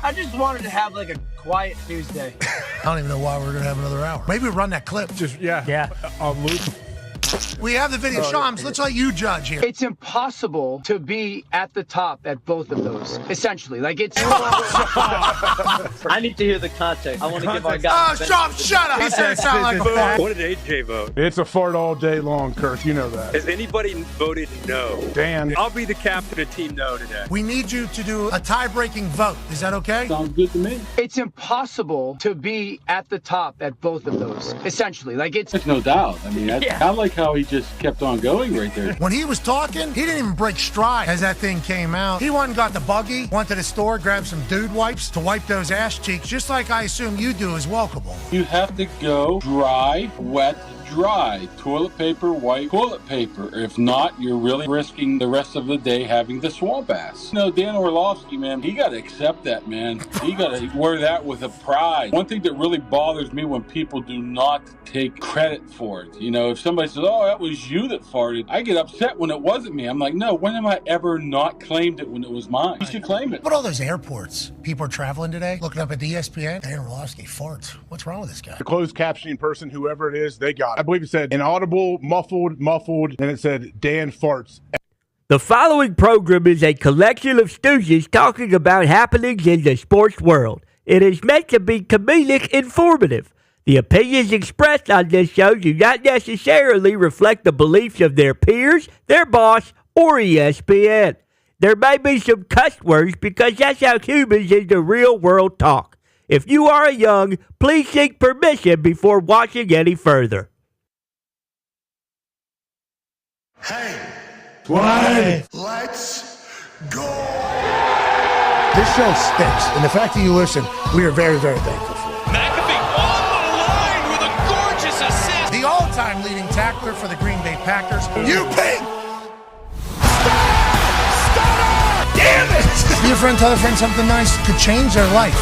I just wanted to have like a quiet Tuesday. I don't even know why we're going to have another hour. Maybe we run that clip. Yeah. On loop. We have the video. Shams, let's let you judge here. It's impossible to be at the top at both of those, essentially. Like, it's... I need to hear the context. I want to give our guy... Shams, shut up! He said it sounded like a fart. What did AJ vote? It's a fart all day long, Kurt. You know that. Has anybody voted no? Dan. I'll be the captain of Team No today. We need you to do a tie-breaking vote. Is that okay? Sounds good to me. It's impossible to be at the top at both of those, essentially. Like, it's... There's no doubt. I mean, I like how he just kept on going right there. When he was talking, he didn't even break stride as that thing came out. He went and got the buggy, went to the store, grabbed some dude wipes to wipe those ass cheeks, just like I assume you do as well, Cabal. You have to go dry, wet, dry. Toilet paper, white toilet paper. If not, you're really risking the rest of the day having the swamp ass. You know, Dan Orlovsky, man, he got to accept that, man. He got to wear that with a pride. One thing that really bothers me when people do not take credit for it. You know, if somebody says, "Oh, that was you that farted," I get upset when it wasn't me. I'm like, no, when have I ever not claimed it when it was mine? You should claim it. But all those airports, people are traveling today, looking up at the ESPN, Dan Orlovsky farts. What's wrong with this guy? The closed captioning person, whoever it is, they got it. I believe it said inaudible, muffled, and it said Dan farts. The following program is a collection of stooges talking about happenings in the sports world. It is meant to be comedic informative. The opinions expressed on this show do not necessarily reflect the beliefs of their peers, their boss, or ESPN. There may be some cuss words because that's how humans in the real world talk. If you are young, please seek permission before watching any further. Hey, Why? let's go. This show stinks, and the fact that you listen, we are very, very thankful for. McAfee on the line with a gorgeous assist. The all-time leading tackler for the Green Bay Packers, you pig! Damn it! Your friend tell a friend something nice could change their life.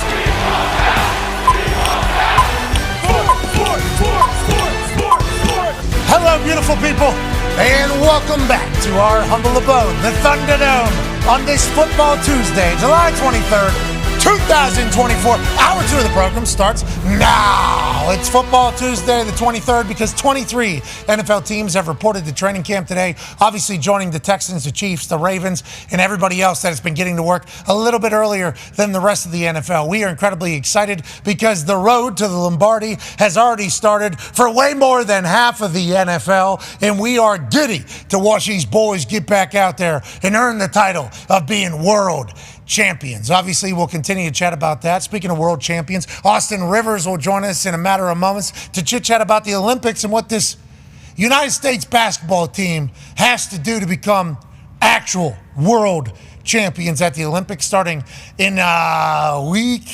Hello, beautiful people, and welcome back to our humble abode, the Thunderdome, on this Football Tuesday, July 23rd, 2024. Hour 2 of the program starts now. It's Football Tuesday, the 23rd, because 23 NFL teams have reported to training camp today, obviously joining the Texans, the Chiefs, the Ravens, and everybody else that has been getting to work a little bit earlier than the rest of the NFL. We are incredibly excited because the road to the Lombardi has already started for way more than half of the NFL, and we are giddy to watch these boys get back out there and earn the title of being world champions. Obviously, we'll continue to chat about that. Speaking of world champions, Austin Rivers will join us in a matter of moments to chit-chat about the Olympics and what this United States basketball team has to do to become actual world champions at the Olympics starting in a week.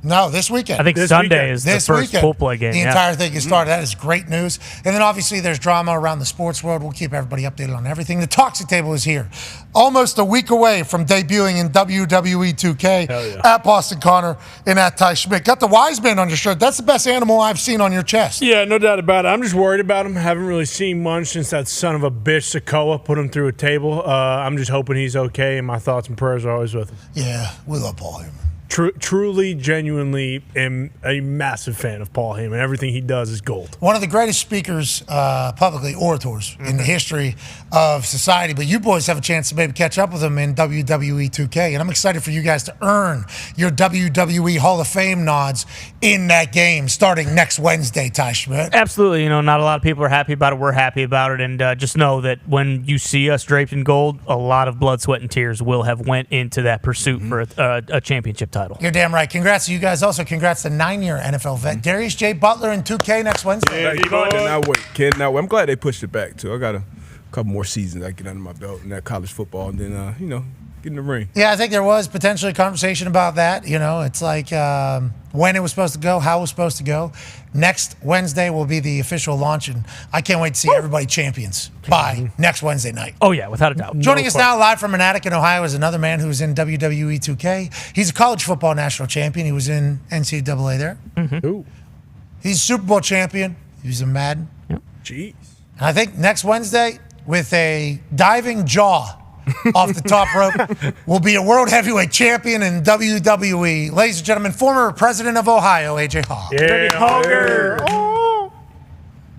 No, this weekend. I think this Sunday weekend. is the first full play game. The entire thing is started. That is great news. And then obviously there's drama around the sports world. We'll keep everybody updated on everything. The Toxic Table is here. Almost a week away from debuting in WWE 2K at Boston Connor and at Ty Schmidt. Got the wise man on your shirt. That's the best animal I've seen on your chest. Yeah, no doubt about it. I'm just worried about him. Haven't really seen much since that son of a bitch, Sokoa, put him through a table. I'm just hoping he's okay, and my thoughts and prayers are always with him. Yeah, we love Paul Heyman. Truly, genuinely am a massive fan of Paul Heyman. Everything he does is gold. One of the greatest speakers, publicly, orators in the history of society. But you boys have a chance to maybe catch up with him in WWE 2K. And I'm excited for you guys to earn your WWE Hall of Fame nods in that game starting next Wednesday, Ty Schmidt. Absolutely. You know, not a lot of people are happy about it. We're happy about it. And just know that when you see us draped in gold, a lot of blood, sweat, and tears will have went into that pursuit for a championship title. title. You're damn right. Congrats to you guys. Also, congrats to 9-year NFL vet Darius J. Butler in 2K next Wednesday. Cannot wait. I'm glad they pushed it back, too. I got a couple more seasons I get under my belt in that college football, and then, get in the ring. Yeah, I think there was potentially a conversation about that. It's like when it was supposed to go, how it was supposed to go. Next Wednesday will be the official launch, and I can't wait to see everybody champions by next Wednesday night. Oh, yeah, without a doubt. Joining us now live from an attic in Ohio is another man who's in WWE 2K. He's a college football national champion. He was in NCAA there. Mm-hmm. He's a Super Bowl champion. He was in Madden. Yep. Jeez. And I think next Wednesday, with a diving jaw off the top rope, will be a world heavyweight champion in WWE. Ladies and gentlemen, former president of Ohio, AJ Hall. Yeah, Hogger. Oh.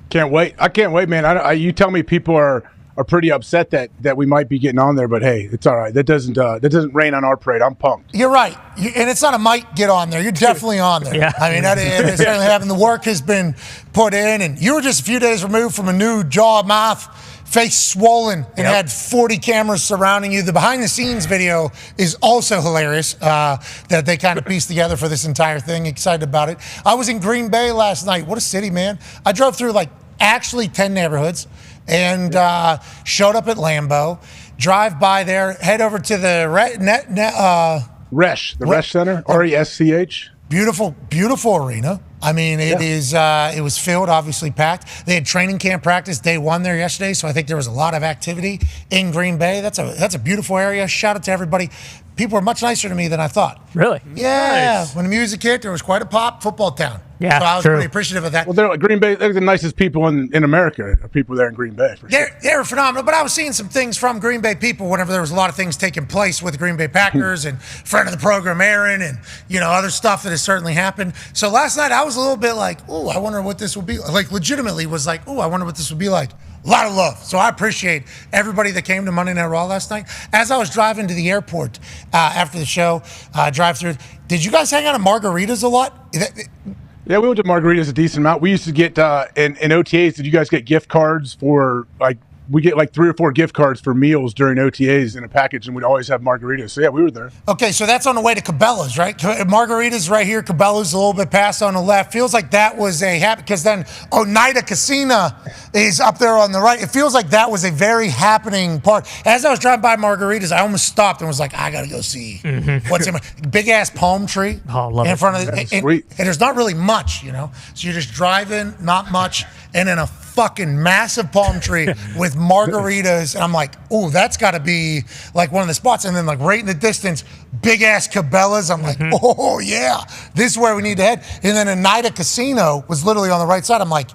Can't wait. I can't wait, man. You tell me people are pretty upset that we might be getting on there, but hey, it's all right. That doesn't rain on our parade. I'm pumped. You're right. And it's not a might get on there. You're definitely on there. Yeah. I mean, that is certainly happening. The work has been put in, and you were just a few days removed from a new jaw, mouth, face swollen, and had 40 cameras surrounding you. The behind-the-scenes video is also hilarious that they kind of pieced together for this entire thing. Excited about it. I was in Green Bay last night. What a city, man. I drove through, actually 10 neighborhoods and showed up at Lambeau, drive by there, head over to the Resch Center, RESCH. Beautiful, beautiful arena. I mean, it was filled, obviously packed. They had training camp practice day one there yesterday, so I think there was a lot of activity in Green Bay. That's a beautiful area. Shout out to everybody. People were much nicer to me than I thought. Really? Yeah. Nice. When the music hit, there was quite a pop. Football town. Yeah, so I was true. pretty appreciative of that. Well, they're Green Bay. They're the nicest people in America. People there in Green Bay. For sure. They were phenomenal, but I was seeing some things from Green Bay people whenever there was a lot of things taking place with the Green Bay Packers and friend of the program, Aaron, and other stuff that has certainly happened. So last night I was a little bit like, oh, I wonder what this will be like. Legitimately was like, oh, I wonder what this will be like. A lot of love. So I appreciate everybody that came to Monday Night Raw last night. As I was driving to the airport after the show, drive through, did you guys hang out at Margaritas a lot? Yeah, we went to Margaritas a decent amount. We used to get in OTAs. Did you guys get gift cards for we get 3 or 4 gift cards for meals during OTAs in a package, and we'd always have margaritas. So yeah, we were there. Okay, so that's on the way to Cabela's, right? Margaritas right here, Cabela's a little bit past on the left. Feels like that was a happy, because then Oneida Casino is up there on the right. It feels like that was a very happening part. As I was driving by Margaritas, I almost stopped and was like, I gotta go see what's in my big ass palm tree in front of the. Sweet. And there's not really much, So you're just driving, not much, and then a fucking massive palm tree with margaritas, and I'm like, oh, that's got to be one of the spots. And then right in the distance, big ass Cabela's. I'm like, oh yeah, this is where we need to head. And then Oneida Casino was literally on the right side. I'm like,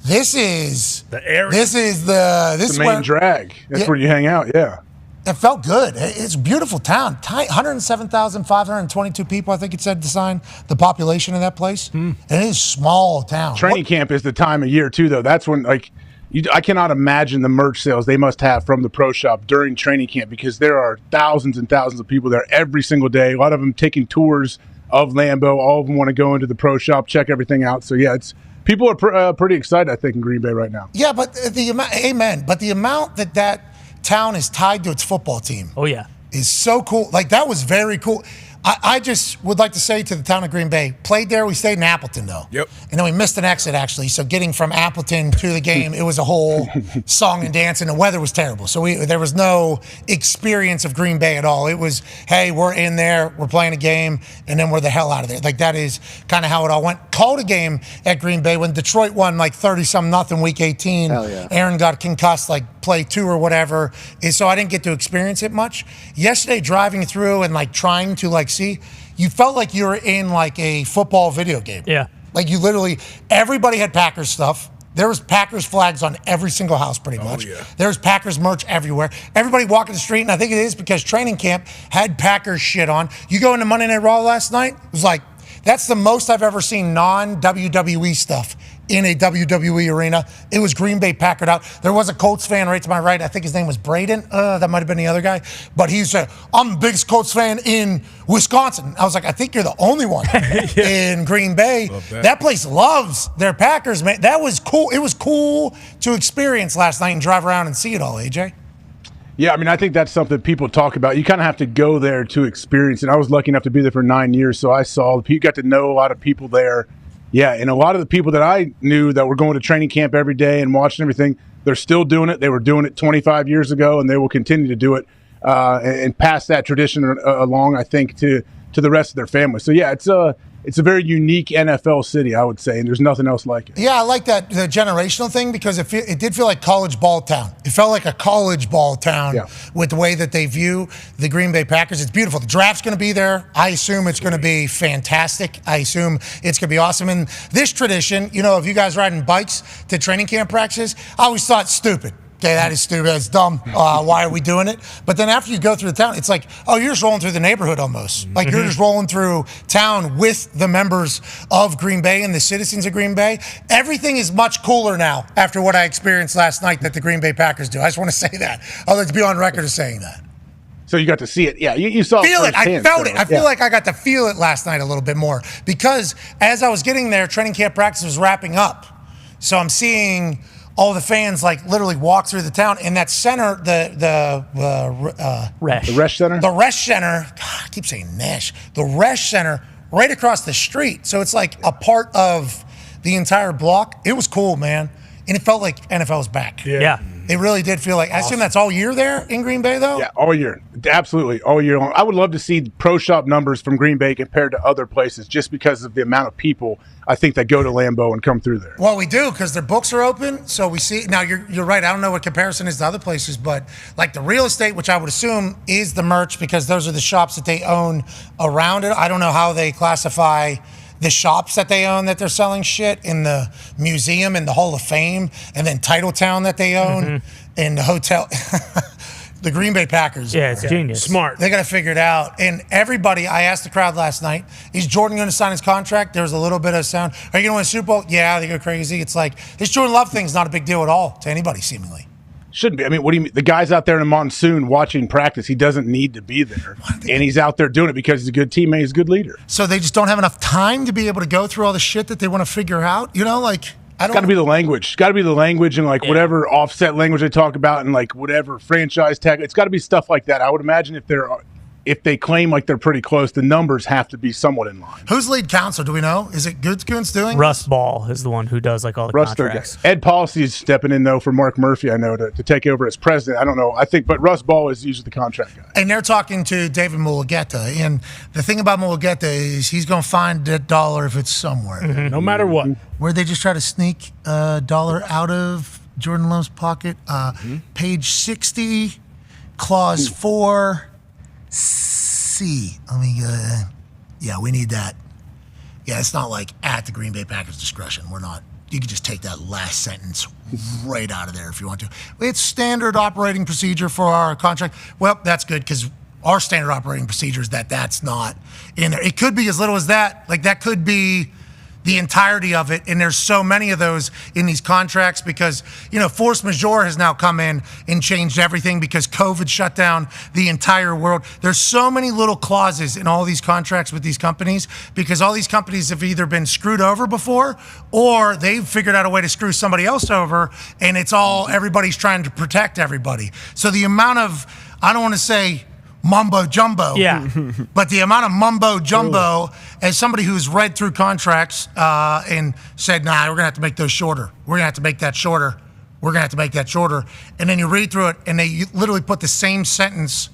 this is the area. This is the main drag. That's where you hang out. Yeah. It felt good. It's a beautiful town. 107,522 people, I think it said to sign the population in that place. And it is a small town. Training camp is the time of year, too, though. That's when, I cannot imagine the merch sales they must have from the pro shop during training camp, because there are thousands and thousands of people there every single day. A lot of them taking tours of Lambeau. All of them want to go into the pro shop, check everything out. So, yeah, people are pretty excited, I think, in Green Bay right now. Yeah, but the amount that town is tied to its football team. Oh, yeah. Is so cool. That was very cool. I just would like to say to the town of Green Bay, played there. We stayed in Appleton, though. Yep. And then we missed an exit, actually. So getting from Appleton to the game, it was a whole song and dance, and the weather was terrible. So there was no experience of Green Bay at all. It was, hey, we're in there, we're playing a game, and then we're the hell out of there. That is kind of how it all went. Called a game at Green Bay when Detroit won 30-something week 18. Hell yeah. Aaron got concussed play 2 or whatever. And so I didn't get to experience it much. Yesterday, driving through and trying to see, you felt like you were in a football video game. Yeah. You literally, everybody had Packers stuff. There was Packers flags on every single house pretty much. Yeah. There was Packers merch everywhere. Everybody walking the street, and I think it is because training camp had Packers shit on. You go into Monday Night Raw last night, it was that's the most I've ever seen non-WWE stuff in a WWE arena. It was Green Bay Packered out. There was a Colts fan right to my right. I think his name was Braden. That might have been the other guy. But he said, I'm the biggest Colts fan in Wisconsin. I was like, I think you're the only one in Green Bay. That place loves their Packers, man. That was cool. It was cool to experience last night and drive around and see it all, AJ. Yeah, I mean, I think that's something people talk about. You kind of have to go there to experience it. I was lucky enough to be there for 9 years, so I got to know a lot of people there. Yeah, and a lot of the people that I knew that were going to training camp every day and watching everything, they're still doing it. They were doing it 25 years ago, and they will continue to do it and pass that tradition along, I think, to the rest of their family. So, yeah, it's a very unique NFL city, I would say, and there's nothing else like it. Yeah, I like that the generational thing because it did feel like college ball town. It felt like a college ball town with the way that they view the Green Bay Packers. It's beautiful. The draft's going to be there. I assume it's going to be fantastic. I assume it's going to be awesome. And this tradition, you know, of you guys riding bikes to training camp practices, I always thought stupid. Okay, that is stupid. That's dumb. Why are we doing it? But then after you go through the town, it's like, oh, you're just rolling through the neighborhood almost. Like you're just rolling through town with the members of Green Bay and the citizens of Green Bay. Everything is much cooler now after what I experienced last night that the Green Bay Packers do. I just want to say that. I'd like to be on record as saying that. So you got to see it. Yeah, you saw feel it. I felt it. I feel yeah. like I got to feel it last night a little bit more because as I was getting there, training camp practice was wrapping up. So I'm seeing all the fans like literally walk through the town, and that center, the Resch Center. The Resch Center. God, I keep saying Nash. The Resch Center, right across the street. So it's like a part of the entire block. It was cool, man, and it felt like NFL was back. Yeah. It really did feel like. I assume that's all year there in Green Bay, though. Yeah, all year, absolutely, all year long. I would love to see pro shop numbers from Green Bay compared to other places, just because of the amount of people I think that go to Lambeau and come through there. Well, we do because their books are open, so we see. Now you're right. I don't know what comparison is to other places, but like the real estate, which I would assume is the merch, because those are the shops that they own around it. I don't know how they classify the shops that they own that they're selling shit in the museum and the Hall of Fame, and then Titletown that they own, and the hotel. The Green Bay Packers. Yeah, it's genius. Smart. They got to figure it out. And everybody, I asked the crowd last night, is Jordan going to sign his contract? There was a little bit of sound. Are you going to win a Super Bowl? Yeah, they go crazy. It's like, this Jordan Love thing is not a big deal at all to anybody, seemingly. Shouldn't be. I mean, what do you mean? The guy's out there in a monsoon watching practice. He doesn't need to be there. And he's out there doing it because he's a good teammate. He's a good leader. So they just don't have enough time to be able to go through all the shit that they want to figure out? You know, like, I don't. It's got to be the language. It's got to be the language and like whatever offset language they talk about and like whatever franchise tag. It's got to be stuff like that. I would imagine if they claim like they're pretty close, the numbers have to be somewhat in line. Who's lead counsel? Do we know? Is it Goods doing? Russ Ball is the one who does like all the contracts. Ed Policy is stepping in though for Mark Murphy, I know, to take over as president. I don't know. I think, but Russ Ball is usually the contract guy. And they're talking to David Mulugeta. And the thing about Mulugeta is he's going to find that dollar if it's somewhere. No matter what. Where they just try to sneak a dollar out of Jordan Love's pocket. Page 60, clause 4. C. Let me yeah, we need that. Yeah, it's not like at the Green Bay Packers' discretion. We're not. You can just take that last sentence right out of there if you want to. It's standard operating procedure for our contract. Well, that's good because our standard operating procedure is that's not in there. It could be as little as that. Like that could be the entirety of it, and there's so many of those in these contracts because, you know, force majeure has now come in and changed everything because COVID shut down the entire world. There's so many little clauses in all these contracts with these companies because all these companies have either been screwed over before or they've figured out a way to screw somebody else over, and it's all everybody's trying to protect everybody. So the amount of, I don't want to say mumbo jumbo. Yeah. But the amount of mumbo jumbo, as somebody who's read through contracts and said, nah, we're going to have to make those shorter. We're going to have to make that shorter. We're going to have to make that shorter. And then you read through it and they literally put the same sentence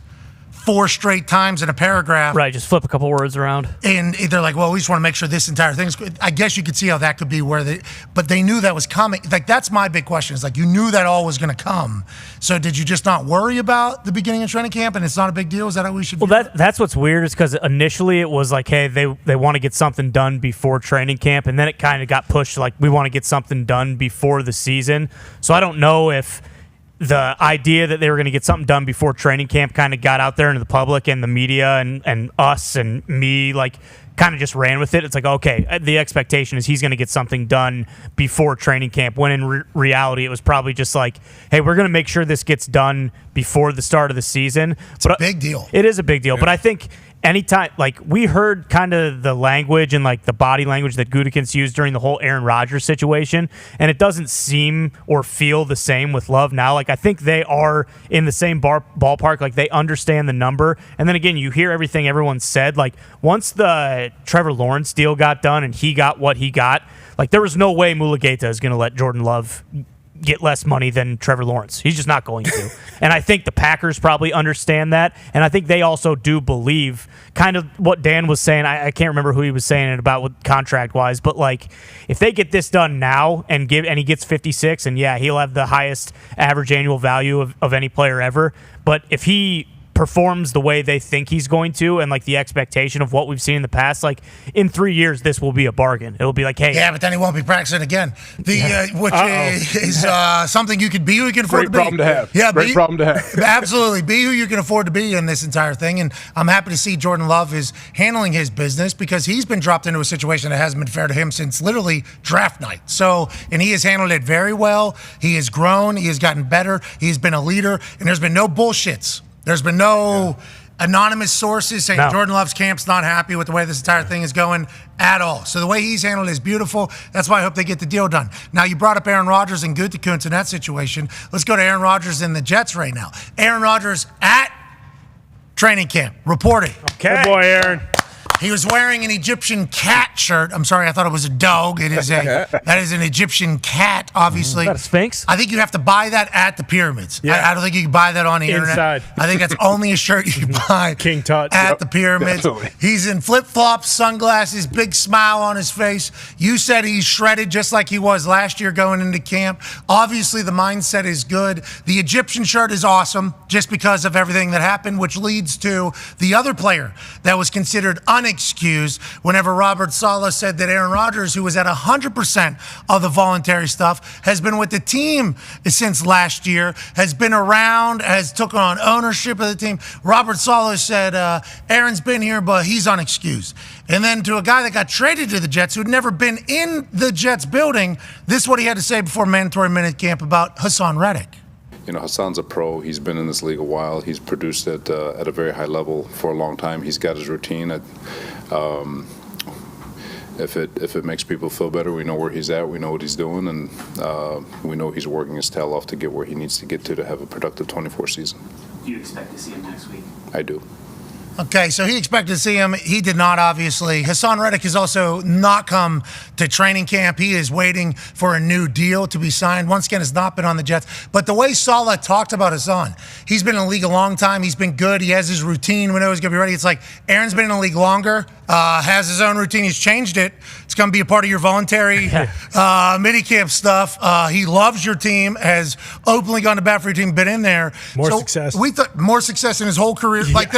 4 straight times in a paragraph. Right, just flip a couple words around. And they're like, well, we just want to make sure this entire thing's good. I guess you could see how that could be but they knew that was coming. Like, that's my big question. Is like, you knew that all was going to come. So did you just not worry about the beginning of training camp and it's not a big deal? Is that how we should do it? That's what's weird is because initially it was like, hey, they want to get something done before training camp. And then it kind of got pushed like, we want to get something done before the season. So I don't know if the idea that they were going to get something done before training camp kind of got out there into the public and the media and us and me, like, kind of just ran with it. It's like, okay, the expectation is he's going to get something done before training camp, when in reality it was probably just like, hey, we're going to make sure this gets done before the start of the season. It's a big deal. It is a big deal. Yeah. But I think anytime, like, we heard kind of the language and, like, the body language that Gutekunst used during the whole Aaron Rodgers situation, and it doesn't seem or feel the same with Love now. Like, I think they are in the same ballpark. Like, they understand the number. And then, again, you hear everything everyone said. Like, once the Trevor Lawrence deal got done and he got what he got, like, there was no way Mulugeta is going to let Jordan Love get less money than Trevor Lawrence. He's just not going to. And I think the Packers probably understand that. And I think they also do believe kind of what Dan was saying. I can't remember who he was saying it about with contract-wise, but, like, if they get this done now and he gets 56, and, yeah, he'll have the highest average annual value of any player ever. But if he performs the way they think he's going to and, like, the expectation of what we've seen in the past, like, in 3 years this will be a bargain. It'll be like, hey, yeah, but then he won't be practicing again, which is something you can be who you can afford to be. Great problem to have. Yeah, great problem to have. Absolutely, be who you can afford to be in this entire thing. And I'm happy to see Jordan Love is handling his business, because he's been dropped into a situation that hasn't been fair to him since literally draft night. So, and he has handled it very well. He has grown, he has gotten better, he's been a leader, and there's been no bullshits. There's been no anonymous sources saying Jordan Love's camp's not happy with the way this entire thing is going at all. So the way he's handled it is beautiful. That's why I hope they get the deal done. Now, you brought up Aaron Rodgers and Gutekunst in that situation. Let's go to Aaron Rodgers and the Jets right now. Aaron Rodgers at training camp reporting. Okay. Good boy, Aaron. He was wearing an Egyptian cat shirt. I'm sorry, I thought it was a dog. It is that is an Egyptian cat, obviously. Is that a Sphinx? I think you have to buy that at the pyramids. Yeah. I don't think you can buy that on the internet. I think that's only a shirt you can buy King Tut. at the pyramids. Definitely. He's in flip-flops, sunglasses, big smile on his face. You said he's shredded just like he was last year going into camp. Obviously, the mindset is good. The Egyptian shirt is awesome just because of everything that happened, which leads to the other player that was considered unexcused whenever Robert Saleh said that Aaron Rodgers, who was at 100% of the voluntary stuff, has been with the team since last year, has been around, has taken on ownership of the team. Robert Saleh said, Aaron's been here, but he's unexcused. And then to a guy that got traded to the Jets, who'd never been in the Jets building, this is what he had to say before mandatory minute camp about Hassan Reddick. You know, Hassan's a pro. He's been in this league a while. He's produced at a very high level for a long time. He's got his routine. If it makes people feel better, we know where he's at. We know what he's doing, and we know he's working his tail off to get where he needs to get to have a productive 24 season. Do you expect to see him next week? I do. Okay, so he expected to see him. He did not, obviously. Hassan Reddick has also not come to training camp. He is waiting for a new deal to be signed. Once again, has not been on the Jets. But the way Saleh talked about Hassan, he's been in the league a long time. He's been good. He has his routine. We know he's going to be ready. It's like Aaron's been in the league longer, has his own routine. He's changed it. It's going to be a part of your voluntary minicamp stuff. He loves your team, has openly gone to bat for your team, been in there. More success. We thought more success in his whole career. Yeah. Like,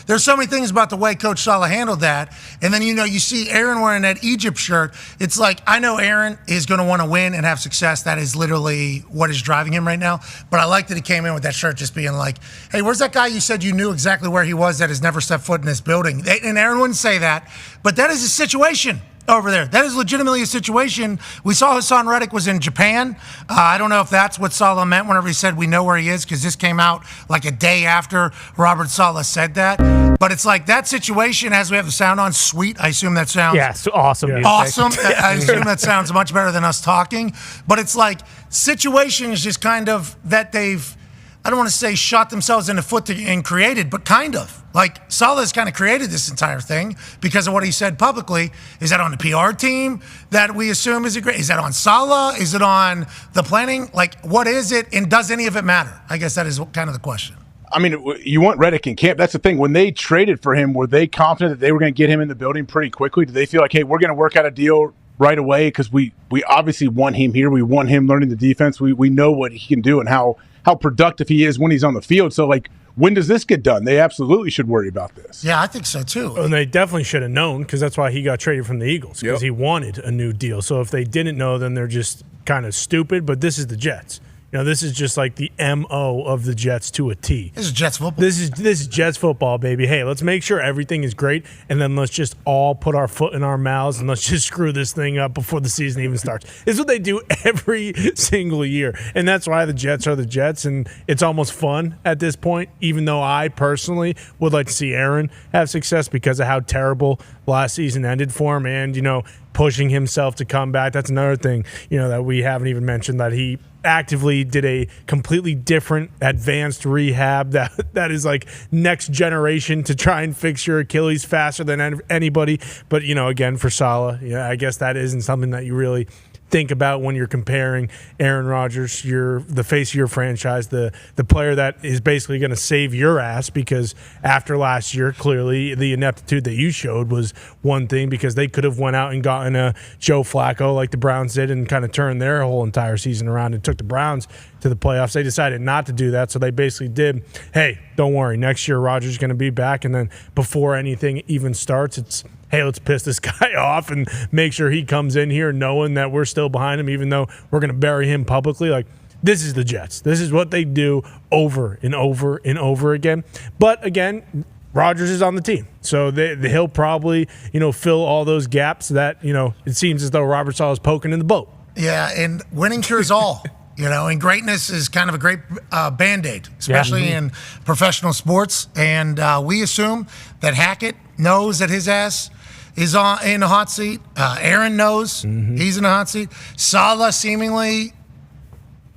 there's so many things about the way Coach Saleh handled that. And then, you see Aaron wearing that Egypt shirt. It's like, I know Aaron is going to want to win and have success. That is literally what is driving him right now. But I like that he came in with that shirt just being like, hey, where's that guy you said you knew exactly where he was that has never stepped foot in this building? And Aaron wouldn't say that. But that is a situation over there. That is legitimately a situation. We saw Hassan Reddick was in Japan. I don't know if that's what Saleh meant whenever he said we know where he is, because this came out like a day after Robert Saleh said that. But it's like that situation, as we have the sound on, sweet. I assume that sounds awesome. Yeah. Awesome. I assume that sounds much better than us talking. But it's like situations just kind of that they've, I don't want to say shot themselves in the foot and created, but kind of. Like, Saleh's kind of created this entire thing because of what he said publicly. Is that on the PR team that we assume is is that on Saleh? Is it on the planning? Like, what is it? And does any of it matter? I guess that is kind of the question. I mean, you want Reddick in camp. That's the thing. When they traded for him, were they confident that they were going to get him in the building pretty quickly? Did they feel like, hey, we're going to work out a deal right away because we obviously want him here. We want him learning the defense. We know what he can do and how productive he is when he's on the field. So, like, when does this get done? They absolutely should worry about this. Yeah, I think so, too. And they definitely should have known, because that's why he got traded from the Eagles, because he wanted a new deal. So if they didn't know, then they're just kind of stupid. But this is the Jets. this is just like the MO of the Jets to a T. This is Jets football. This is Jets football, baby. Hey, let's make sure everything is great, and then let's just all put our foot in our mouths and let's just screw this thing up before the season even starts. It's what they do every single year, and that's why the Jets are the Jets, and it's almost fun at this point, even though I personally would like to see Aaron have success because of how terrible last season ended for him and, pushing himself to come back. That's another thing, that we haven't even mentioned, that he actively did a completely different advanced rehab that is like next generation to try and fix your Achilles faster than anybody. But, again, for Saleh, I guess that isn't something that you really think about when you're comparing Aaron Rodgers, the face of your franchise, the player that is basically going to save your ass, because after last year, clearly the ineptitude that you showed was one thing, because they could have went out and gotten a Joe Flacco like the Browns did and kind of turned their whole entire season around and took the Browns to the playoffs. They decided not to do that, so they basically did, hey, don't worry, next year Rodgers is going to be back, and then before anything even starts, it's, hey, let's piss this guy off and make sure he comes in here knowing that we're still behind him, even though we're going to bury him publicly. Like, this is the Jets. This is what they do over and over and over again. But, again, Rodgers is on the team. So he'll probably, fill all those gaps that, it seems as though Robert Saleh is poking in the boat. Yeah, and winning cures all. And greatness is kind of a great Band-Aid, especially in professional sports. And we assume that Hackett knows that his ass is in the hot seat. Aaron knows he's in the hot seat. Saleh seemingly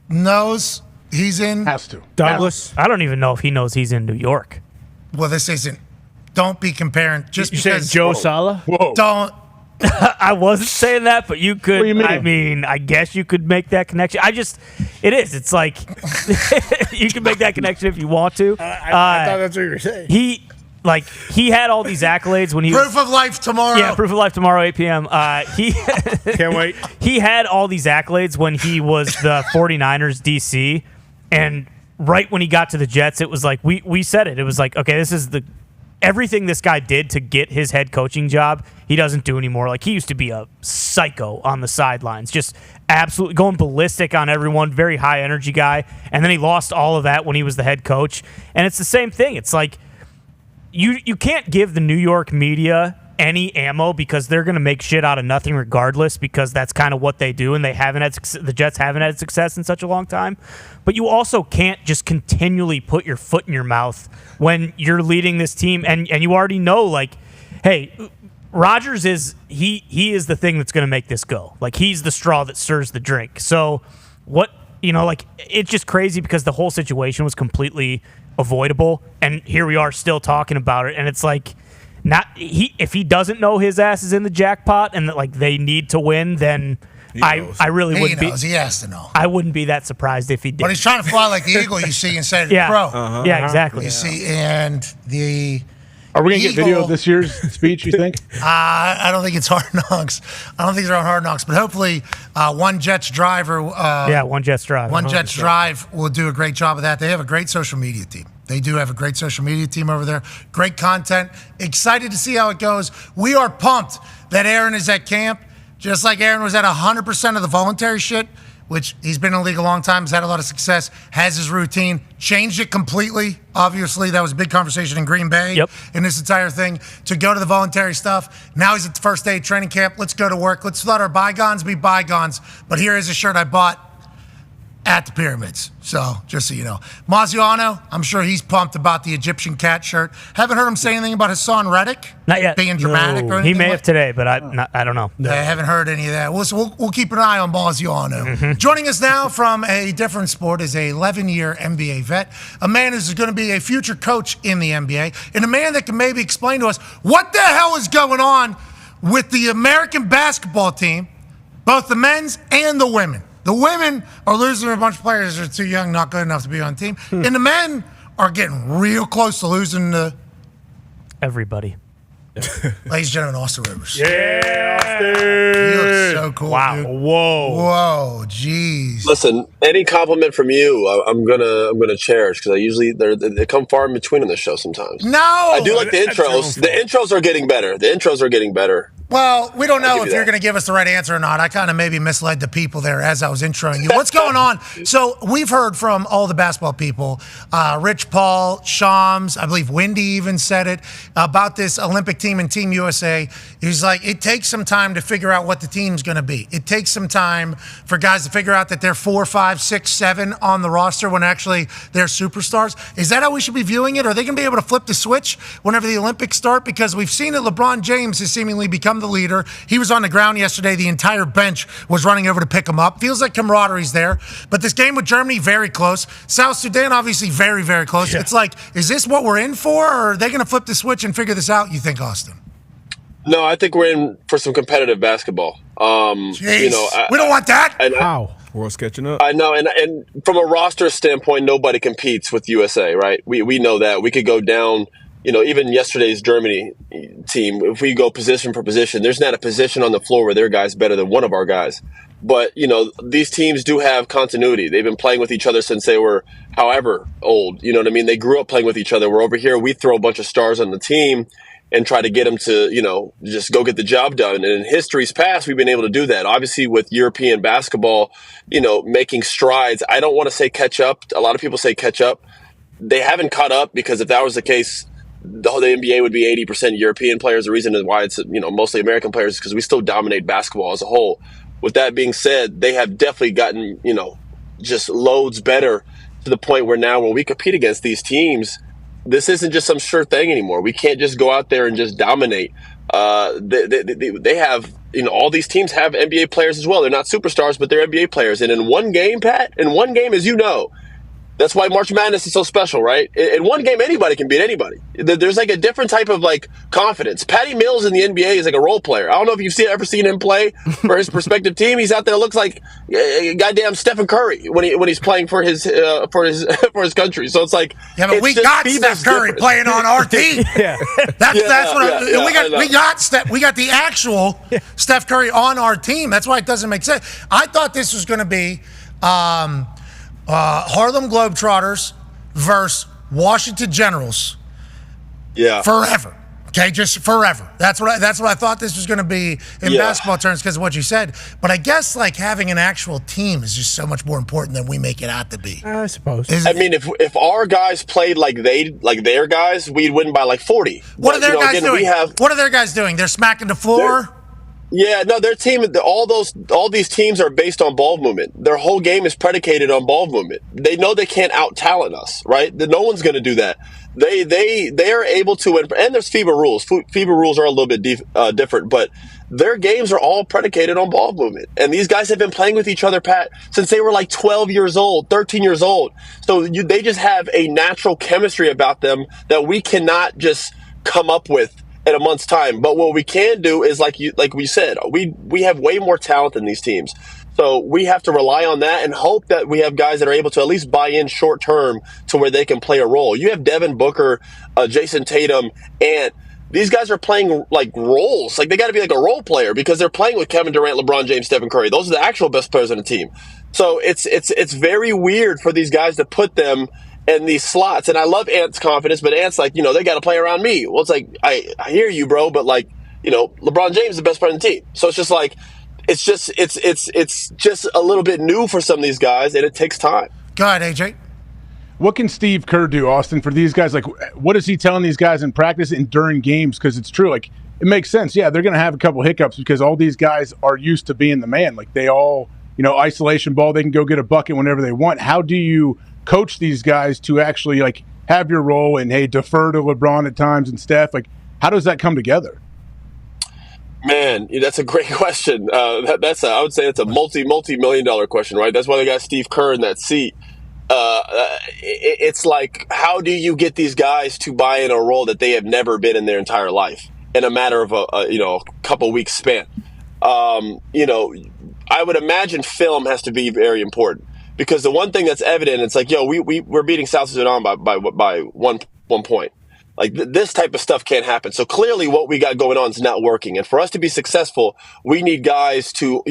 knows he's in. Has to. Douglas? I don't even know if he knows he's in New York. Well, this isn't. Don't be comparing. Just you because. Saying Joe Saleh? Whoa. Don't. I wasn't saying that, but you could. What do you mean? I mean, I guess you could make that connection. It is. It's like you can make that connection if you want to. I thought that's what you were saying. He had all these accolades when he Proof of life tomorrow. Yeah, Proof of Life tomorrow, 8 p.m. He Can't wait. He had all these accolades when he was the 49ers DC, and right when he got to the Jets, it was like we said it. It was like, okay, this is everything this guy did to get his head coaching job, he doesn't do anymore. Like, he used to be a psycho on the sidelines, just absolutely going ballistic on everyone, very high energy guy, and then he lost all of that when he was the head coach. And it's the same thing. It's like you can't give the New York media any ammo because they're going to make shit out of nothing regardless, because that's kind of what they do, and the Jets haven't had success in such a long time. But you also can't just continually put your foot in your mouth when you're leading this team, and you already know, like, hey, Rodgers is he is the thing that's going to make this go. Like, he's the straw that stirs the drink. So what, it's just crazy because the whole situation was completely avoidable, and here we are still talking about it, and it's like, if he doesn't know his ass is in the jackpot and that, like, they need to win, then I really wouldn't be. He has to know. I wouldn't be that surprised if he did. But he's trying to fly like the eagle you see inside yeah. the pro. Yeah, exactly. You see, and the. Are we going to get video of this year's speech, you think? I don't think it's Hard Knocks. I don't think it's on Hard Knocks, but hopefully One Jets Drive One Jets Drive. One Jets Drive will do a great job of that. They have a great social media team. They do have a great social media team over there. Great content. Excited to see how it goes. We are pumped that Aaron is at camp, just like Aaron was at 100% of the voluntary shit, which he's been in the league a long time, has had a lot of success, has his routine, changed it completely. Obviously, that was a big conversation in Green Bay in this entire thing, to go to the voluntary stuff. Now he's at the first day of training camp. Let's go to work. Let's let our bygones be bygones. But here is a shirt I bought at the Pyramids. So, just so you know. Maziano, I'm sure he's pumped about the Egyptian cat shirt. Haven't heard him say anything about Hassan Reddick Not yet. being dramatic or anything. He may have today, but I don't know. I haven't heard any of that. We'll keep an eye on Maziano. Joining us now from a different sport is a 11-year NBA vet, a man who's going to be a future coach in the NBA, and a man that can maybe explain to us what the hell is going on with the American basketball team, both the men's and the women. The women are losing a bunch of players that are too young, not good enough to be on the team. And the men are getting real close to losing to everybody. Ladies and gentlemen, Austin Rivers. Yeah, Austin. He looks so cool. Wow. Dude. Whoa, jeez. Listen, any compliment from you, I'm gonna cherish, because I usually they come far in between on the show sometimes. No, I do like the intros. The intros are getting better. Well, we don't know give if you you're that. going to give us the right answer or not. I kind of maybe misled the people there as I was introing you. What's going on? So we've heard from all the basketball people, Rich Paul, Shams, I believe Wendy even said it, about this Olympic team and Team USA. He's like, it takes some time to figure out what the team's going to be. It takes some time for guys to figure out that they're 4, 5, 6, 7 on the roster when actually they're superstars. Is that how we should be viewing it? Are they going to be able to flip the switch whenever the Olympics start? Because we've seen that LeBron James has seemingly become the leader. He was on the ground yesterday. The entire bench was running over to pick him up. Feels like camaraderie's there. But this game with Germany, very close. South Sudan, obviously very, very close. Yeah. It's like, is this what we're in for, or are they going to flip the switch and figure this out, you think, Austin? No, I think we're in for some competitive basketball. Jeez. We don't want that. Wow. World's catching up. I know, and from a roster standpoint, nobody competes with USA, right? We know that. We could go down, even yesterday's Germany team, if we go position for position, there's not a position on the floor where their guy's better than one of our guys. But, these teams do have continuity. They've been playing with each other since they were however old. You know what I mean? They grew up playing with each other. We're over here, we throw a bunch of stars on the team and try to get them to, just go get the job done. And in history's past, we've been able to do that. Obviously, with European basketball, making strides. I don't want to say catch up. A lot of people say catch up. They haven't caught up, because if that was the case, the NBA would be 80% European players. The reason why it's, mostly American players is because we still dominate basketball as a whole. With that being said, they have definitely gotten, just loads better to the point where now when we compete against these teams, this isn't just some sure thing anymore. We can't just go out there and just dominate. They have, all these teams have NBA players as well. They're not superstars, but they're NBA players. And in one game, Pat, as you know, that's why March Madness is so special, right? In one game, anybody can beat anybody. There's like a different type of confidence. Patty Mills in the NBA is like a role player. I don't know if you've ever seen him play for his prospective team. He's out there, looks like goddamn Stephen Curry when he's playing for his country. So it's like, yeah, but we got Steph Curry playing on our team. Yeah, that's what we got the actual Steph Curry on our team. That's why it doesn't make sense. I thought this was going to be. Harlem Globetrotters versus Washington Generals. Yeah. Forever. Okay, just forever. That's what I thought this was going to be in basketball terms because of what you said. But I guess having an actual team is just so much more important than we make it out to be. I suppose. If our guys played like their guys, we'd win by 40. What are their guys doing? What are their guys doing? They're smacking the floor. Yeah, no, their team, all these teams are based on ball movement. Their whole game is predicated on ball movement. They know they can't out-talent us, right? No one's going to do that. They are able to, and there's FIBA rules. FIBA rules are a little bit different, but their games are all predicated on ball movement. And these guys have been playing with each other, Pat, since they were 12 years old, 13 years old. So they just have a natural chemistry about them that we cannot just come up with in a month's time. But what we can do is, like we said, we have way more talent than these teams. So we have to rely on that and hope that we have guys that are able to at least buy in short term to where they can play a role. You have Devin Booker, Jason Tatum, and these guys are playing roles. They got to be a role player because they're playing with Kevin Durant, LeBron James, Stephen Curry. Those are the actual best players on the team. So it's very weird for these guys to put them in these slots. And I love Ant's confidence, but Ant's they got to play around me. Well, it's I hear you, bro, but LeBron James is the best player on the team. So it's just it's just a little bit new for some of these guys, and it takes time. Go ahead, AJ. What can Steve Kerr do, Austin, for these guys? What is he telling these guys in practice and during games? Because it's true. It makes sense. Yeah, they're going to have a couple hiccups because all these guys are used to being the man. They all, isolation ball, they can go get a bucket whenever they want. How do you coach these guys to actually have your role and defer to LeBron at times and Steph? How does that come together? Man, that's a great question. I would say it's a multi-million-dollar question, right? That's why they got Steve Kerr in that seat. It's how do you get these guys to buy in a role that they have never been in their entire life in a matter of a couple weeks span? I would imagine film has to be very important. Because the one thing that's evident, it's we're beating South Sudan by 1 point. This type of stuff can't happen. So clearly what we got going on is not working. And for us to be successful, we need guys to,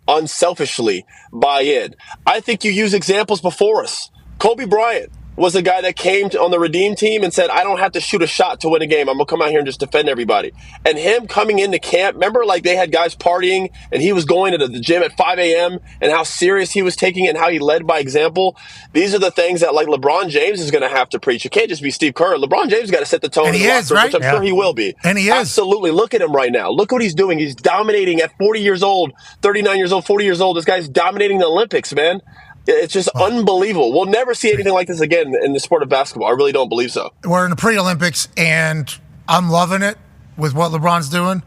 unselfishly buy in. I think you use examples before us. Kobe Bryant. was a guy that came on the Redeem team and said, I don't have to shoot a shot to win a game. I'm going to come out here and just defend everybody. And him coming into camp, remember like they had guys partying and he was going to the gym at 5 a.m. and how serious he was taking it and how he led by example. These are the things that like LeBron James is going to have to preach. It can't just be Steve Kerr. LeBron James got to set the tone. And he is, room, right? which I'm sure he will be. And he is. Absolutely. Look at him right now. Look what he's doing. He's dominating at 40 years old, 39 years old, 40 years old. This guy's dominating the Olympics, man. It's just unbelievable. We'll never see anything like this again in the sport of basketball. I really don't believe so. We're in the pre-Olympics, and I'm loving it with what LeBron's doing.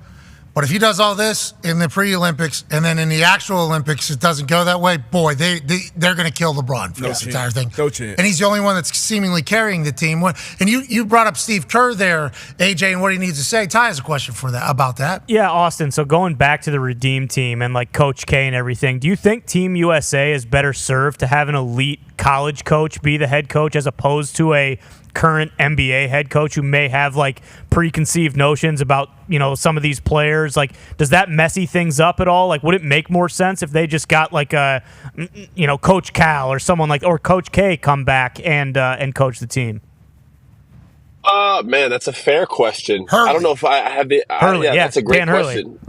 But if he does all this in the pre-Olympics and then in the actual Olympics it doesn't go that way, boy, they're going to kill LeBron for this entire thing. No chance. And he's the only one that's seemingly carrying the team. And you brought up Steve Kerr there, AJ, and what he needs to say. Ty has a question about that. Yeah, Austin, so going back to the Redeem team and like Coach K and everything, do you think Team USA is better served to have an elite college coach be the head coach as opposed to a current NBA head coach who may have like preconceived notions about, some of these players? Like, does that messy things up at all? Like, would it make more sense if they just got like a, Coach Cal or someone like, or Coach K come back and coach the team? Man, that's a fair question. Hurley. I don't know if I have the. Hurley, yeah, that's a great Dan question.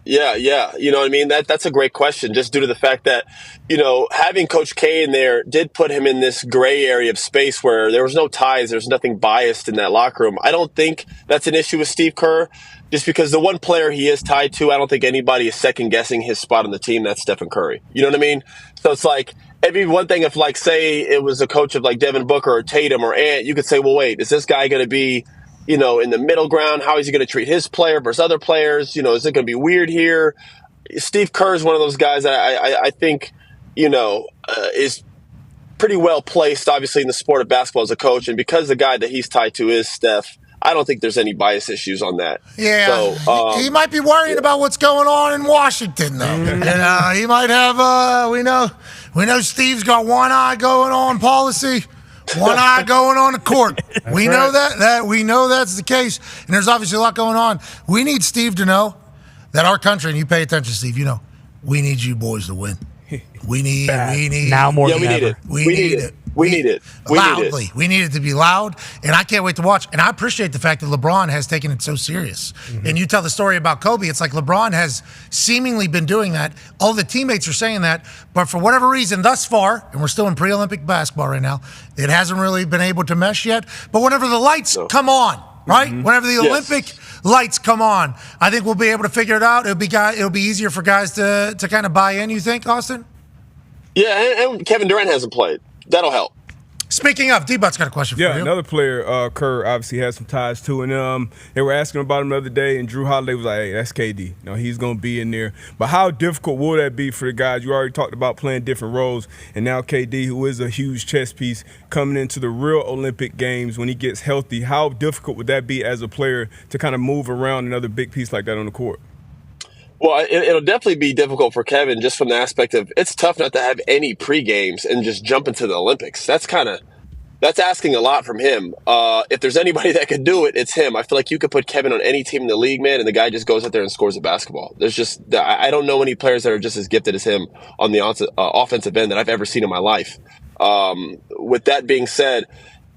Yeah. You know what I mean? That's a great question, just due to the fact that, having Coach K in there did put him in this gray area of space where there was no ties, there's nothing biased in that locker room. I don't think that's an issue with Steve Kerr, just because the one player he is tied to, I don't think anybody is second guessing his spot on the team. That's Stephen Curry. You know what I mean? So it's like, it'd be one thing if, like, say it was a coach of like Devin Booker or Tatum or Ant, you could say, well, wait, is this guy going to be, in the middle ground? How is he going to treat his player versus other players? Is it going to be weird here? Steve Kerr is one of those guys that I think, is pretty well placed, obviously, in the sport of basketball as a coach. And because the guy that he's tied to is Steph, I don't think there's any bias issues on that. Yeah, so, he might be worried about what's going on in Washington, though. He might have. We know Steve's got one eye going on policy, one eye going on the court. We know that we know that's the case, and there's obviously a lot going on. We need Steve to know that our country, and you pay attention, Steve. We need you boys to win. We need now more than ever. We need it. We need it. Loudly. We need it to be loud, and I can't wait to watch. And I appreciate the fact that LeBron has taken it so serious. Mm-hmm. And you tell the story about Kobe, it's like LeBron has seemingly been doing that. All the teammates are saying that, but for whatever reason, thus far, and we're still in pre-Olympic basketball right now, it hasn't really been able to mesh yet. But whenever the lights come on, right? Mm-hmm. Whenever the Olympic lights come on, I think we'll be able to figure it out. It'll be easier for guys to kind of buy in, you think, Austin? Yeah, and Kevin Durant hasn't played. That'll help. Speaking of, D-But's got a question for you. Yeah, another player, Kerr, obviously has some ties to. And they were asking about him the other day, and Drew Holiday was like, hey, that's KD. He's going to be in there. But how difficult will that be for the guys? You already talked about playing different roles. And now KD, who is a huge chess piece, coming into the real Olympic Games when he gets healthy. How difficult would that be as a player to kind of move around another big piece like that on the court? Well, it'll definitely be difficult for Kevin just from the aspect of it's tough not to have any pre-games and just jump into the Olympics. That's asking a lot from him. If there's anybody that could do it, it's him. I feel like you could put Kevin on any team in the league, man, and the guy just goes out there and scores a basketball. I don't know any players that are just as gifted as him on the offensive end that I've ever seen in my life. With that being said,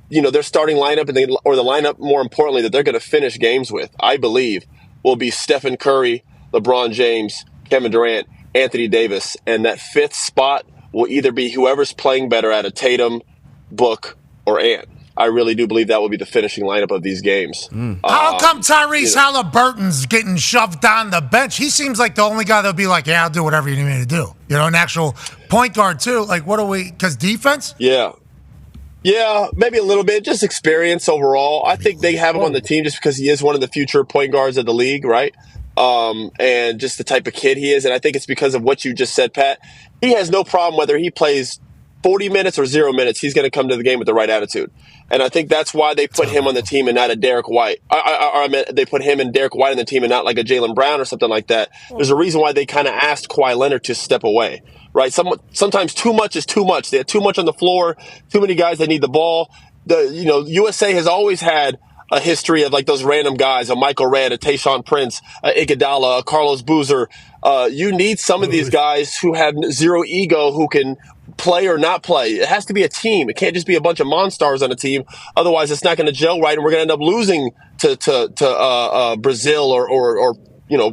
their starting lineup or the lineup, more importantly, that they're going to finish games with, I believe, will be Stephen Curry, LeBron James, Kevin Durant, Anthony Davis, and that fifth spot will either be whoever's playing better out of Tatum, Book, or Ant. I really do believe that will be the finishing lineup of these games. How come Tyrese Halliburton's getting shoved down the bench? He seems like the only guy that'll be like, yeah, I'll do whatever you need me to do. An actual point guard, too. Like, what are we – because defense? Yeah, maybe a little bit. Just experience overall. I think they have him on the team just because he is one of the future point guards of the league, right? And just the type of kid he is. And I think it's because of what you just said, Pat. He has no problem whether he plays 40 minutes or 0 minutes. He's going to come to the game with the right attitude. And I think that's why they put him on the team and not a Derek White. I meant they put him and Derek White on the team and not like a Jaylen Brown or something like that. There's a reason why they kind of asked Kawhi Leonard to step away, right? Sometimes too much is too much. They have too much on the floor, too many guys that need the ball. USA has always had a history of like those random guys, a Michael Redd, a Tayshaun Prince, a Iguodala, a Carlos Boozer. You need some of these guys who have zero ego, who can play or not play. It has to be a team. It can't just be a bunch of monsters on a team. Otherwise, it's not going to gel right, and we're going to end up losing to Brazil or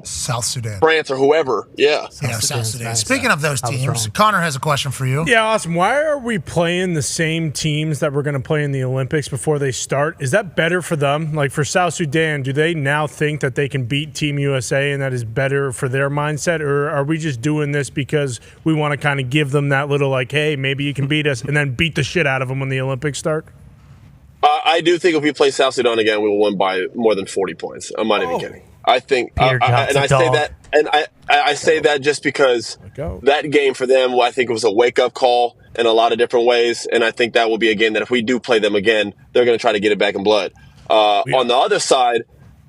South Sudan, France, or whoever. Yeah, South Sudan. Speaking of those teams, Connor has a question for you. Yeah, awesome. Why are we playing the same teams that we're going to play in the Olympics before they start? Is that better for them? Like for South Sudan, do they now think that they can beat Team USA and that is better for their mindset? Or are we just doing this because we want to kind of give them that little like, hey, maybe you can beat us, and then beat the shit out of them when the Olympics start? I do think if we play South Sudan again, we will win by more than 40 points. I'm not even kidding. I think, I say that just because that game for them, I think it was a wake-up call in a lot of different ways, and I think that will be a game that if we do play them again, they're going to try to get it back in blood. On the other side,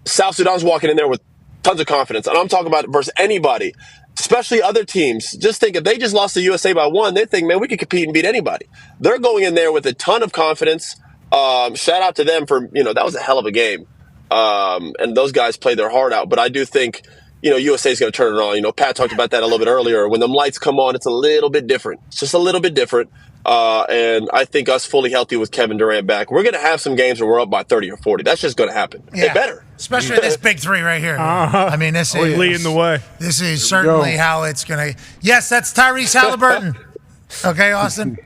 South Sudan's walking in there with tons of confidence, and I'm talking about versus anybody, especially other teams. Just think if they just lost to USA by 1, they think, man, we could compete and beat anybody. They're going in there with a ton of confidence. Shout out to them for, that was a hell of a game. And those guys played their heart out. But I do think, USA is going to turn it on. Pat talked about that a little bit earlier. When them lights come on, it's a little bit different. It's just a little bit different. And I think us fully healthy with Kevin Durant back, we're going to have some games where we're up by 30 or 40. That's just going to happen. Yeah. It better. Especially this big three right here. I mean, this is leading the way. This is certainly how it's going to. Yes, that's Tyrese Halliburton. Okay, Austin.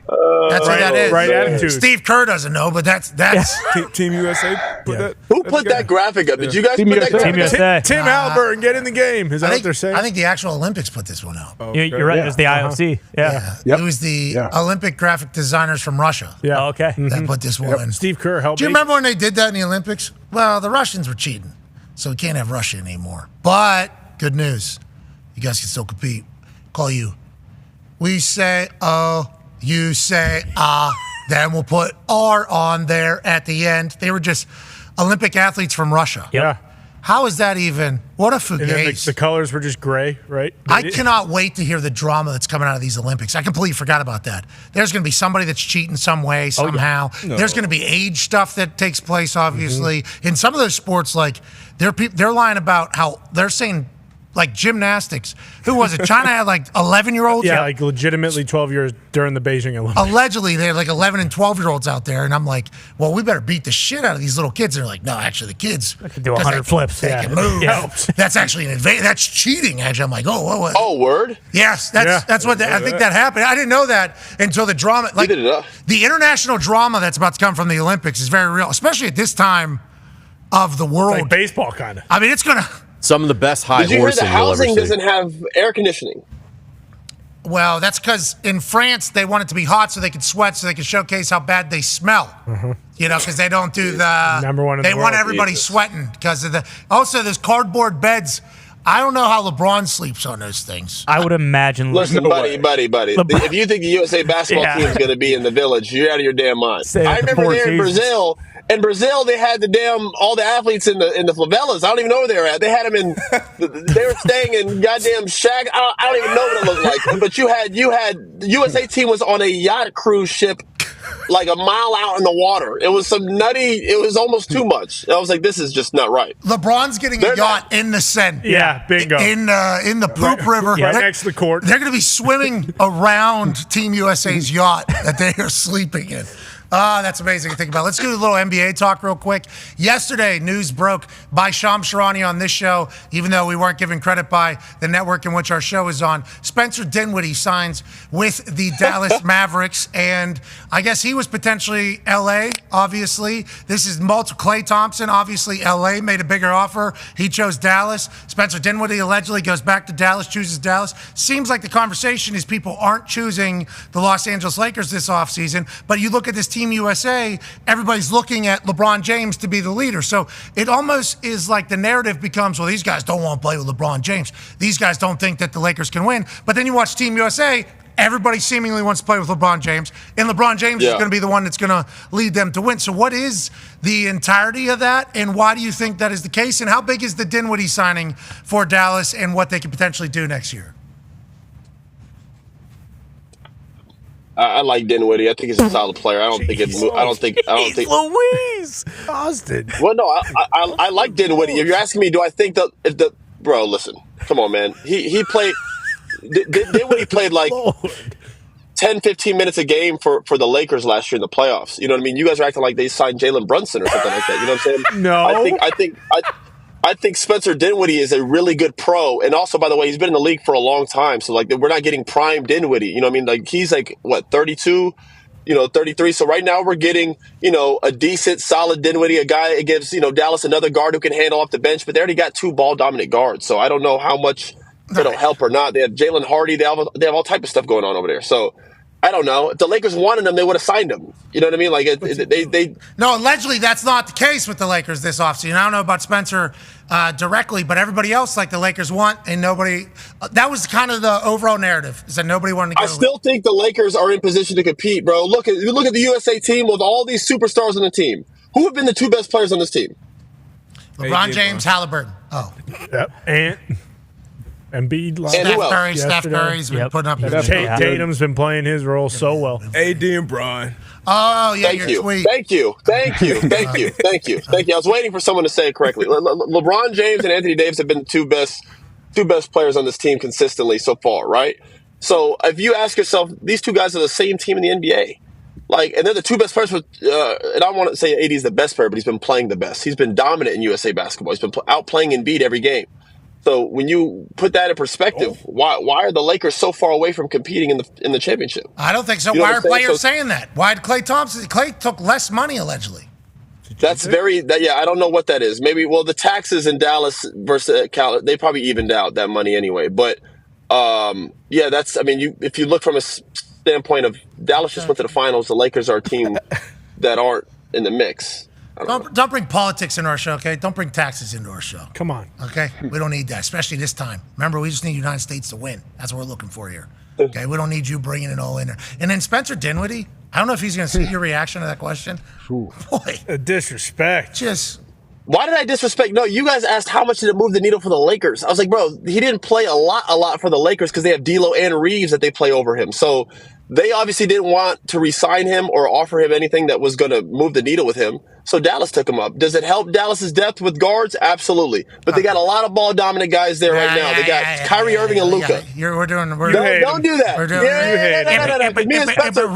That's what that is. Right attitude. Steve Kerr doesn't know, but that's Team USA. Who put that graphic up? Did you guys put that graphic Team USA. Tim Halliburton, get in the game. Is that what they're saying? I think the actual Olympics put this one out. You're right. It was the IOC. Yeah. It was the Olympic graphic designers from Russia. Yeah. Okay. That put this one in. Steve Kerr helped. Do you remember when they did that in the Olympics? Well, the Russians were cheating, so we can't have Russia anymore. But good news, you guys can still compete. Call you. We say you say then we'll put R on there at the end. They were just Olympic athletes from Russia. Yeah. How is that even? What a fugazi. And then the colors were just gray, right? I cannot wait to hear the drama that's coming out of these Olympics. I completely forgot about that. There's going to be somebody that's cheating some way, somehow. No. There's going to be age stuff that takes place, obviously. In some of those sports, like, they're lying about how they're saying, like gymnastics. Who was it? China had like 11-year-olds? Yeah, like legitimately 12 years during the Beijing Olympics. Allegedly, they had like 11 and 12-year-olds out there. And I'm like, well, we better beat the shit out of these little kids. And they're like, no, actually, the kids can do 100 flips. They can move. That's actually an advantage. That's cheating, actually. I'm like, what? Oh, word? Yes, that's what I think that happened. I didn't know that until the drama. Like, the international drama that's about to come from the Olympics is very real, especially at this time of the world. Like baseball, kind of. I mean, it's going to. Some of the best high Did you hear the horsing you'll ever housing see. doesn't have air conditioning? Well, that's because in France they want it to be hot so they can sweat, so they can showcase how bad they smell. Because they don't do the number one. They want everybody sweating because of the. Also, there's cardboard beds. I don't know how LeBron sleeps on those things. I would imagine. Listen, buddy. If you think the USA basketball team is going to be in the village, you're out of your damn mind. I remember there in Brazil. In Brazil, they had all the athletes in the favelas. I don't even know where they were at. They had them in. They were staying in goddamn shack. I don't even know what it looked like. But you had the USA team was on a yacht cruise ship, like a mile out in the water. It was some nutty. It was almost too much. I was like, this is just not right. LeBron's getting a yacht in the Seine. Yeah, bingo. In the poop river, right next to the court. They're going to be swimming around Team USA's yacht that they are sleeping in. That's amazing to think about. Let's do a little NBA talk real quick. Yesterday, news broke by Shams Charania on this show, even though we weren't given credit by the network in which our show is on. Spencer Dinwiddie signs with the Dallas Mavericks, and I guess he was potentially L.A., obviously. This is Klay Thompson, obviously L.A. made a bigger offer. He chose Dallas. Spencer Dinwiddie allegedly goes back to Dallas, chooses Dallas. Seems like the conversation is people aren't choosing the Los Angeles Lakers this offseason, but you look at this Team USA, everybody's looking at LeBron James to be the leader. So it almost is like the narrative becomes, well, these guys don't want to play with LeBron James. These guys don't think that the Lakers can win. But then you watch Team USA, everybody seemingly wants to play with LeBron James, and LeBron James is going to be the one that's going to lead them to win. So what is the entirety of that, and why do you think that is the case? And how big is the Dinwiddie signing for Dallas and what they could potentially do next year? I like Dinwiddie. I think he's a solid player. I don't think. Louise Austin. Well, no, I like Dinwiddie. If you're asking me, do I think that bro? Listen, come on, man. He played. Dinwiddie played like 10, 15 minutes a game for the Lakers last year in the playoffs. You know what I mean? You guys are acting like they signed Jalen Brunson or something like that. You know what I'm saying? No. I think Spencer Dinwiddie is a really good pro. And also, by the way, he's been in the league for a long time. So, like, we're not getting prime Dinwiddie. You know what I mean? Like, he's like, 32? 33. So right now we're getting, a decent, solid Dinwiddie, a guy that gives, Dallas another guard who can handle off the bench. But they already got 2 ball-dominant guards. So I don't know how much it'll help or not. They have Jalen Hardy. They have all type of stuff going on over there. So I don't know. If the Lakers wanted him, they would have signed him. You know what I mean? Like, they No, allegedly that's not the case with the Lakers this offseason. I don't know about Spencer directly, but everybody else, like the Lakers want, and nobody. That was kind of the overall narrative, is that nobody wanted to go. I still think the Lakers are in position to compete, bro. Look at the USA team with all these superstars on the team. Who have been the 2 best players on this team? LeBron James, Halliburton. Oh. Yep. And Embiid. Steph Curry's been putting up his Tatum's been playing his role so well. AD and Bron. Oh, yeah, your tweet. Thank you. I was waiting for someone to say it correctly. LeBron James and Anthony Davis have been the two best players on this team consistently so far, right? So if you ask yourself, these 2 guys are the same team in the NBA. Like, and they're the 2 best players. And I don't want to say AD is the best player, but he's been playing the best. He's been dominant in USA basketball. He's been outplaying Embiid every game. So when you put that in perspective, why are the Lakers so far away from competing in the championship? I don't think so. Why are players saying that? Why did Klay Thompson? Klay took less money allegedly. I don't know what that is. Maybe the taxes in Dallas versus Cal, they probably evened out that money anyway. But if you look from a standpoint of Dallas just went to the finals, the Lakers are a team that aren't in the mix. Don't bring politics into our show, okay? Don't bring taxes into our show. Come on. Okay? We don't need that, especially this time. Remember, we just need the United States to win. That's what we're looking for here. Okay? We don't need you bringing it all in there. And then Spencer Dinwiddie, I don't know if he's going to see your reaction to that question. Boy. A disrespect. Why did I disrespect? No, you guys asked how much did it move the needle for the Lakers. I was like, bro, he didn't play a lot for the Lakers because they have D'Lo and Reeves that they play over him. So they obviously didn't want to re-sign him or offer him anything that was going to move the needle with him. So Dallas took him up. Does it help Dallas's depth with guards? Absolutely. But they got a lot of ball-dominant guys there right now. They got Kyrie Irving and Luka. Don't do that. Me and Spencer.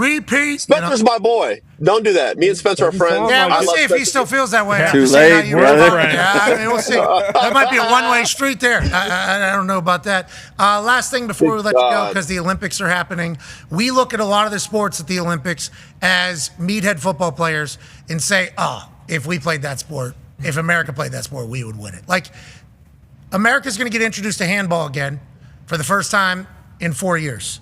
Spencer's my boy. Don't do that. Me and Spencer are friends. Yeah, we'll see if he still feels that way. Too late, brother. Yeah, I mean, we'll see. That might be a one-way street there. I don't know about that. Last thing before we let you go, because the Olympics are happening, we look at a lot of the sports at the Olympics as meathead football players and say, if we played that sport, if America played that sport, we would win it. Like, America's going to get introduced to handball again for the first time in 4 years.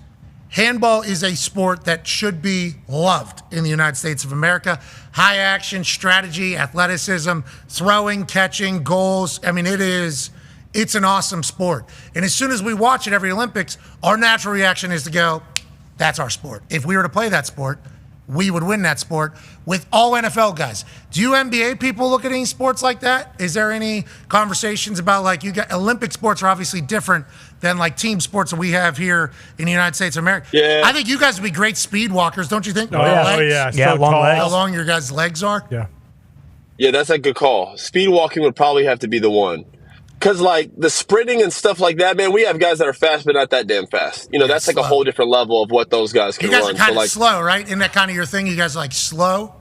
Handball is a sport that should be loved in the United States of America. High action, strategy, athleticism, throwing, catching, goals. I mean, it's an awesome sport. And as soon as we watch it every Olympics, our natural reaction is to go, that's our sport. If we were to play that sport, we would win that sport with all NFL guys. Do you NBA people look at any sports like that? Is there any conversations about, like, you got Olympic sports are obviously different than like team sports that we have here in the United States of America. Yeah. I think you guys would be great speed walkers, don't you think? Oh, yeah. Yeah, long legs. How long your guys' legs are? Yeah. Yeah, that's a good call. Speed walking would probably have to be the one. Because, like, the sprinting and stuff like that, man, we have guys that are fast, but not that damn fast. That's like a whole different level of what those guys can run. You guys are kind of slow, right? Isn't that kind of your thing? You guys are, like, slow?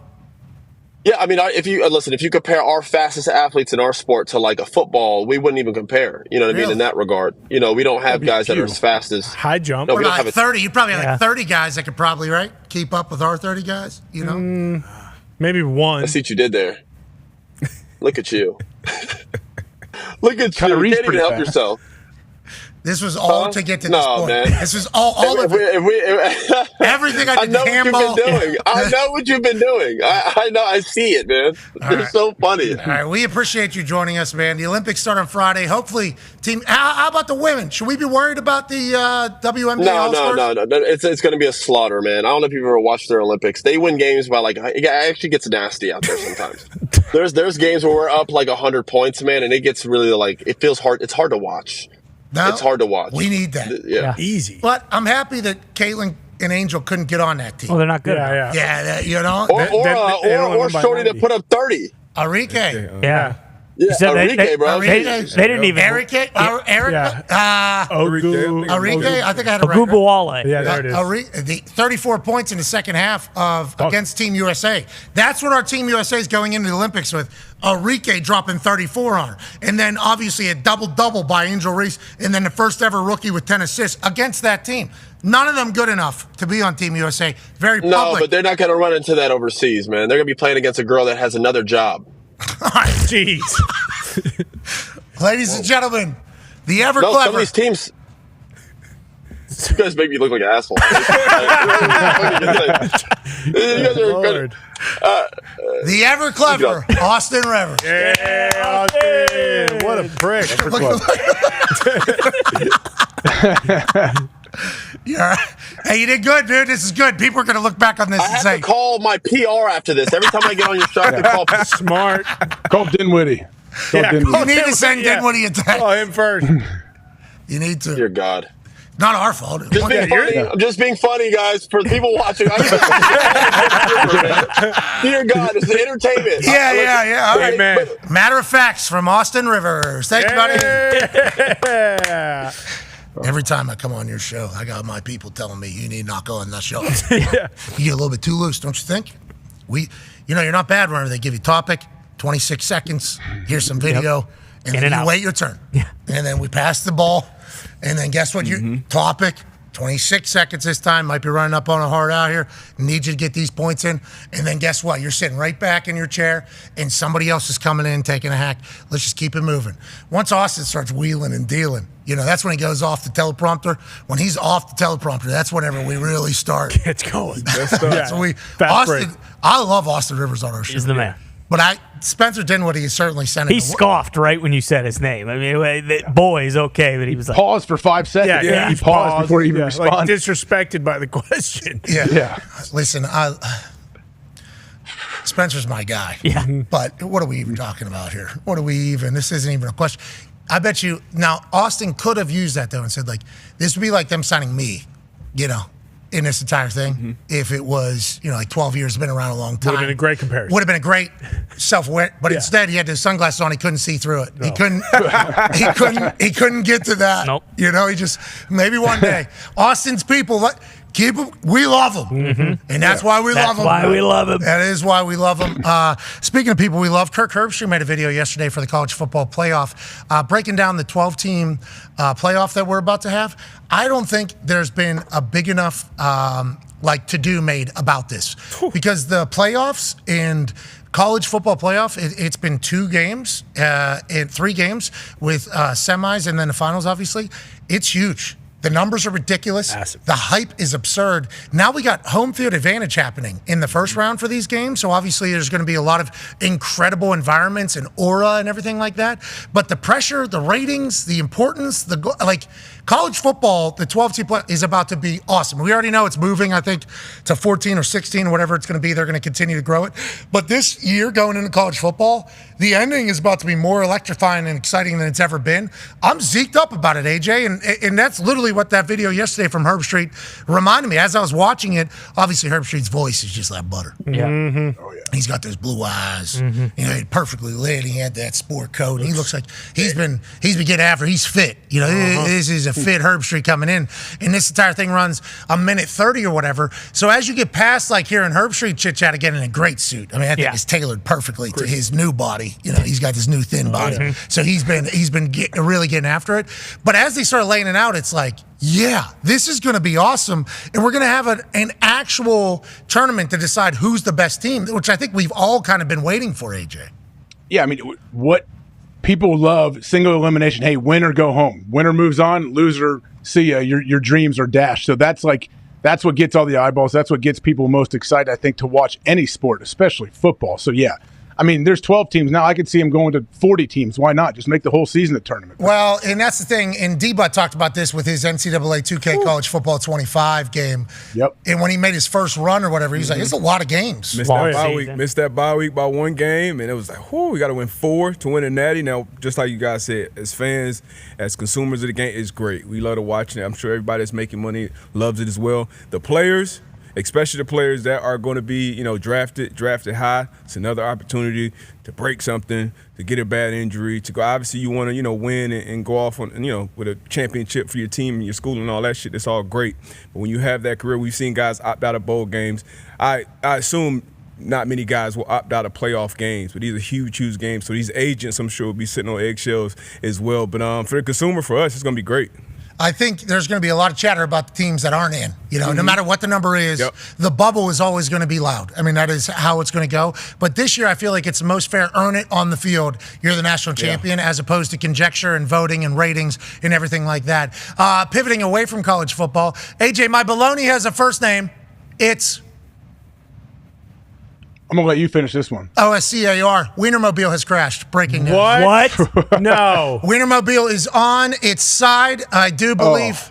Yeah, I mean, if you compare our fastest athletes in our sport to, like, a football, we wouldn't even compare. You know what I mean? In that regard. We don't have guys that are as fast as... High jump. No, we don't have 30. You probably have, like, 30 guys that could probably, right, keep up with our 30 guys, Maybe one. I see what you did there. Look at you. Look at you. You can't even help yourself. This was all to get to this point. Man. This was all of it. Everything I did. I know what you've been doing. I know. I see it, man. It's so funny. All right, we appreciate you joining us, man. The Olympics start on Friday. Hopefully, team. How about the women? Should we be worried about the WNBA? No. It's going to be a slaughter, man. I don't know if you've ever watched their Olympics. They win games by it actually gets nasty out there sometimes. There's games where we're up like 100 points, man, and it gets really it feels hard. It's hard to watch. No, it's hard to watch. We need that. Yeah. Easy. But I'm happy that Caitlin and Angel couldn't get on that team. Oh, they're not good. Yeah, Or Shorty that put up 30. Enrique. Yeah. Yeah, said Enrique, bro. They didn't even. Enrique? Enrique? I think I had it right. Ogunbowale. Yeah, there it is. The 34 points in the second half against Team USA. That's what our Team USA is going into the Olympics with. Enrique dropping 34 on her. And then obviously a double-double by Angel Reese, and then the first ever rookie with 10 assists against that team. None of them good enough to be on Team USA. Very public. No, but they're not going to run into that overseas, man. They're going to be playing against a girl that has another job. Jeez. Ladies and gentlemen, the ever No, clever. some of these teams. You guys make me look like an asshole. You guys are good. The ever clever Austin Rivers. Yeah, Austin. What a prick. Yeah. Hey, you did good, dude. This is good. People are going to look back on this I and have say, to call my PR after this. Every time I get on your show, I have to call. Smart. Call Dinwiddie. you need to send Dinwiddie a text. Oh, him first. You need to. Dear God. Not our fault. Just being funny. I'm just being funny, guys, for the people watching. Dear God, it's entertainment. Yeah. All right. Amen. Matter of facts from Austin Rivers. Thank you, buddy. Yeah. Every time I come on your show, I got my people telling me you need not go on that show. You get a little bit too loose, don't you think? You're not bad whenever they give you topic, 26 seconds, here's some video, and then you wait your turn. Yeah. And then we pass the ball, and then guess what? Your topic, 26 seconds this time, might be running up on a hard out here, need you to get these points in, and then guess what? You're sitting right back in your chair, and somebody else is coming in taking a hack. Let's just keep it moving. Once Austin starts wheeling and dealing, that's when he goes off the teleprompter. When he's off the teleprompter, that's whenever we really start. It's going. That's when Austin. I love Austin Rivers on our show. He's the man. But Spencer Dinwiddie is certainly sending. He scoffed right when you said his name. I mean, boy is okay, but he was like, paused for 5 seconds. Yeah. He paused before he even responded. Like disrespected by the question. Yeah. Listen, Spencer's my guy. Yeah. But what are we even talking about here? This isn't even a question. I bet you, now, Austin could have used that, though, and said, this would be like them signing me, in this entire thing. If it was, 12 years, been around a long time. Would have been a great comparison. Would have been a great self-aware. But instead, he had his sunglasses on. He couldn't see through it. No. He couldn't get to that. Nope. He just, maybe one day. Austin's people, we love them. And that's why we love them. That's why we love them. That is why we love them. Speaking of people we love, Kirk Herbstreit made a video yesterday for the college football playoff, breaking down the 12-team playoff that we're about to have. I don't think there's been a big enough to-do made about this. Because the playoffs and college football playoff, it's been 2 games, 3 games with semis and then the finals, obviously. It's huge. The numbers are ridiculous. Massive. The hype is absurd. Now we got home field advantage happening in the first round for these games. So obviously there's going to be a lot of incredible environments and aura and everything like that. But the pressure, the ratings, the importance, college football, the 12-team play is about to be awesome. We already know it's moving, I think, to 14 or 16, whatever it's going to be. They're going to continue to grow it. But this year going into college football, the ending is about to be more electrifying and exciting than it's ever been. I'm zeked up about it, AJ, and that's literally what that video yesterday from Herbstreit reminded me. As I was watching it, obviously Herbstreit's voice is just like butter. Yeah. Oh, yeah. He's got those blue eyes. He's perfectly lit. He had that sport coat. And he looks like he's been getting after. He's fit. This is a fit Herbstreit coming in. And this entire thing runs a minute 30 or whatever. So as you get past hearing Herbstreit chit-chat again in a great suit, I think it's tailored perfectly to his new body. He's got this new thin body. So he's been really getting after it. But as they start laying it out, it's like, yeah, this is going to be awesome. And we're going to have an actual tournament to decide who's the best team, which I think we've all kind of been waiting for, AJ. Yeah, what people love, single elimination. Hey, winner, go home. Winner moves on, loser, see ya. Your dreams are dashed. So that's what gets all the eyeballs. That's what gets people most excited, I think, to watch any sport, especially football. So, yeah. There's 12 teams now. I could see them going to 40 teams. Why not? Just make the whole season a tournament. Well, and that's the thing. And D-Butt talked about this with his NCAA 2K College Football 25 game. Yep. And when he made his first run or whatever, he's like, it's a lot of games. Missed that bye week by 1 game, and it was like, we got to win 4 to win a natty. Now, just like you guys said, as fans, as consumers of the game, it's great. We love to watch it. I'm sure everybody that's making money loves it as well. The players, especially the players that are going to be, drafted high. It's another opportunity to break something, to get a bad injury, to go. Obviously, you want to, win and go off on, with a championship for your team and your school and all that shit. That's all great. But when you have that career, we've seen guys opt out of bowl games. I assume not many guys will opt out of playoff games, but these are huge games. So these agents, I'm sure, will be sitting on eggshells as well. But for the consumer, for us, it's going to be great. I think there's going to be a lot of chatter about the teams that aren't in. No matter what the number is, the bubble is always going to be loud. I mean, that is how it's going to go. But this year, I feel like it's the most fair. Earn it on the field. You're the national champion, as opposed to conjecture and voting and ratings and everything like that. Pivoting away from college football, AJ, my baloney has a first name. It's... I'm going to let you finish this one. OSCAR. Wienermobile has crashed. Breaking news. What? No. Wienermobile is on its side, I do believe,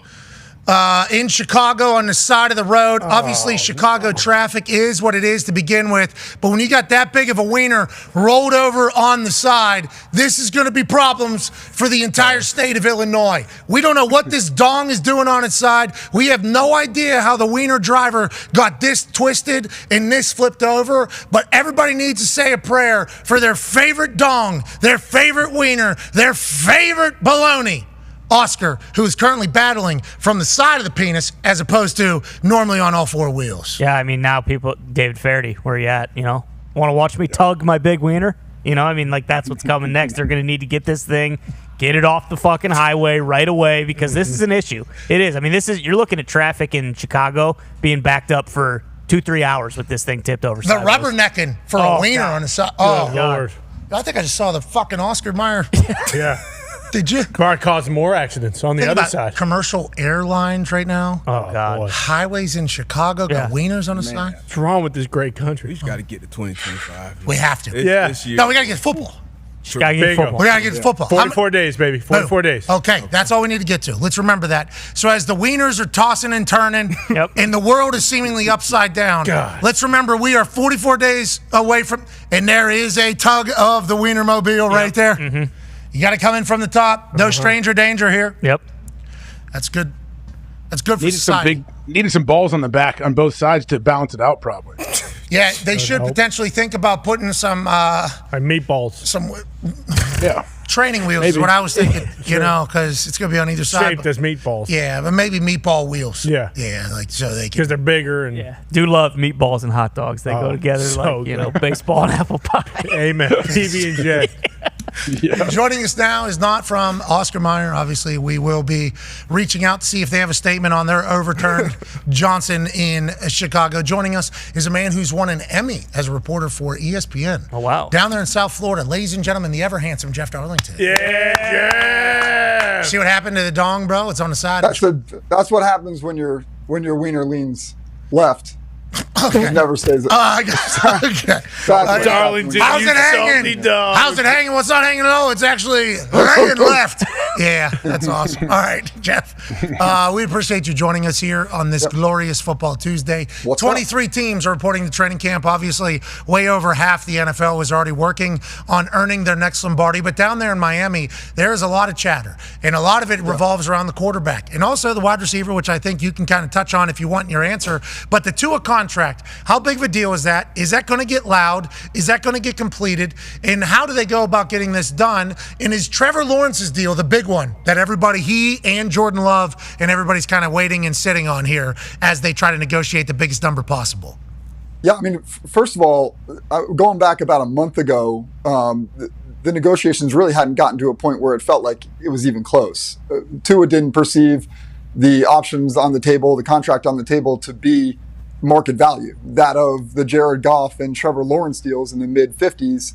in Chicago on the side of the road. Obviously, Chicago traffic is what it is to begin with. But when you got that big of a wiener rolled over on the side, this is going to be problems for the entire state of Illinois. We don't know what this dong is doing on its side. We have no idea how the wiener driver got this twisted and this flipped over. But everybody needs to say a prayer for their favorite dong, their favorite wiener, their favorite bologna. Oscar, who is currently battling from the side of the penis as opposed to normally on all four wheels. Yeah, I mean, now people, David Faraday, where you at, Want to watch me tug my big wiener? That's what's coming next. They're going to need to get this thing, get it off the fucking highway right away, because this is an issue. It is. I mean, you're looking at traffic in Chicago being backed up for 2-3 hours with this thing tipped over. The rubbernecking for a wiener on the side. Oh, Lord. I think I just saw the fucking Oscar Mayer. Yeah. Did you? Car causing more accidents on the other side. Commercial airlines right now. Oh, God. Boy. Highways in Chicago got wieners on the side. What's wrong with this great country? We just got to get to 2025. We have to. This year. No, we got to get football. Gotta get football. We got to get football. 44 days, baby. 44 days. Okay, that's all we need to get to. Let's remember that. So as the wieners are tossing and turning, and the world is seemingly upside down, let's remember we are 44 days away from, and there is a tug of the Wienermobile right there. Mm-hmm. You got to come in from the top. No stranger danger here. Yep. That's good. That's good for society. Needed some balls on the back on both sides to balance it out, probably. Yeah, they should potentially think about putting some meatballs. Some yeah. Training wheels is what I was thinking, because it's going to be on either side. Shaped as meatballs. Yeah, but maybe meatball wheels. Yeah. Yeah, so they can. Because they're bigger. And do love meatballs and hot dogs. They go together baseball and apple pie. Amen. PB&J. Joining us now is not from Oscar Mayer. Obviously, we will be reaching out to see if they have a statement on their overturned Johnson in Chicago. Joining us is a man who's won an Emmy as a reporter for ESPN. Oh, wow. Down there in South Florida. Ladies and gentlemen, the ever-handsome Jeff Darlington. Yeah. See what happened to the dong, bro? It's on the side. That's what happens when your wiener leans left. It never stays. Okay. Darlington, how's it hanging? How's it hanging? What's not hanging at all? It's actually hanging left. Yeah, that's awesome. All right, Jeff. We appreciate you joining us here on this glorious Football Tuesday. 23 teams are reporting to training camp. Obviously, way over half the NFL was already working on earning their next Lombardi. But down there in Miami, there is a lot of chatter, and a lot of it revolves around the quarterback and also the wide receiver, which I think you can kind of touch on if you want in your answer. But the Tua contract, how big of a deal is that? Is that going to get loud? Is that going to get completed? And how do they go about getting this done? And is Trevor Lawrence's deal the big one that he and Jordan Love and everybody's kind of waiting and sitting on here as they try to negotiate the biggest number possible? Yeah, I mean, first of all, going back about a month ago, the negotiations really hadn't gotten to a point where it felt like it was even close. Tua didn't perceive the options on the table, the contract on the table, to be market value, that of the Jared Goff and Trevor Lawrence deals in the mid-50s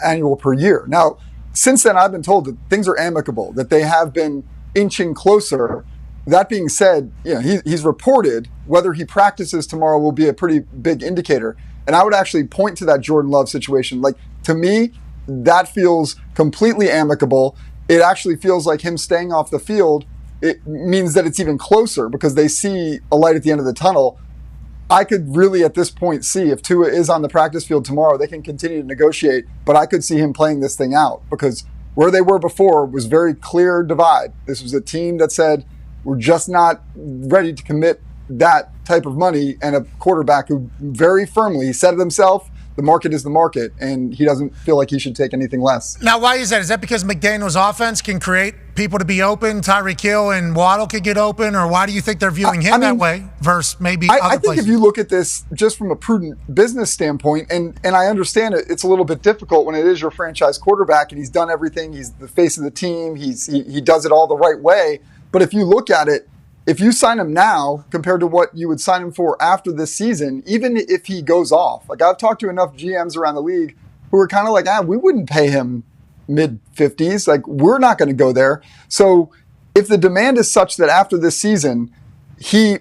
annual per year. Now, since then, I've been told that things are amicable, that they have been inching closer. That being said, he's reported. Whether he practices tomorrow will be a pretty big indicator. And I would actually point to that Jordan Love situation. Like, to me, that feels completely amicable. It actually feels like him staying off the field, it means that it's even closer because they see a light at the end of the tunnel. I could really, at this point, see if Tua is on the practice field tomorrow, they can continue to negotiate, but I could see him playing this thing out because where they were before was very clear divide. This was a team that said, we're just not ready to commit that type of money and a quarterback who very firmly, he said it himself, the market is the market, and he doesn't feel like he should take anything less. Now, why is that? Is that because McDaniel's offense can create people to be open, Tyreek Hill and Waddle could get open, or why do you think they're viewing him that way versus maybe other I think places? if you look at this just from a prudent business standpoint, and I understand it's a little bit difficult when it is your franchise quarterback and he's done everything, he's the face of the team, he does it all the right way. But if you look at it, if you sign him now compared to what you would sign him for after this season, even if he goes off, like I've talked to enough GMs around the league who are kind of like, we wouldn't pay him mid-50s. Like, we're not going to go there. So if the demand is such that after this season, he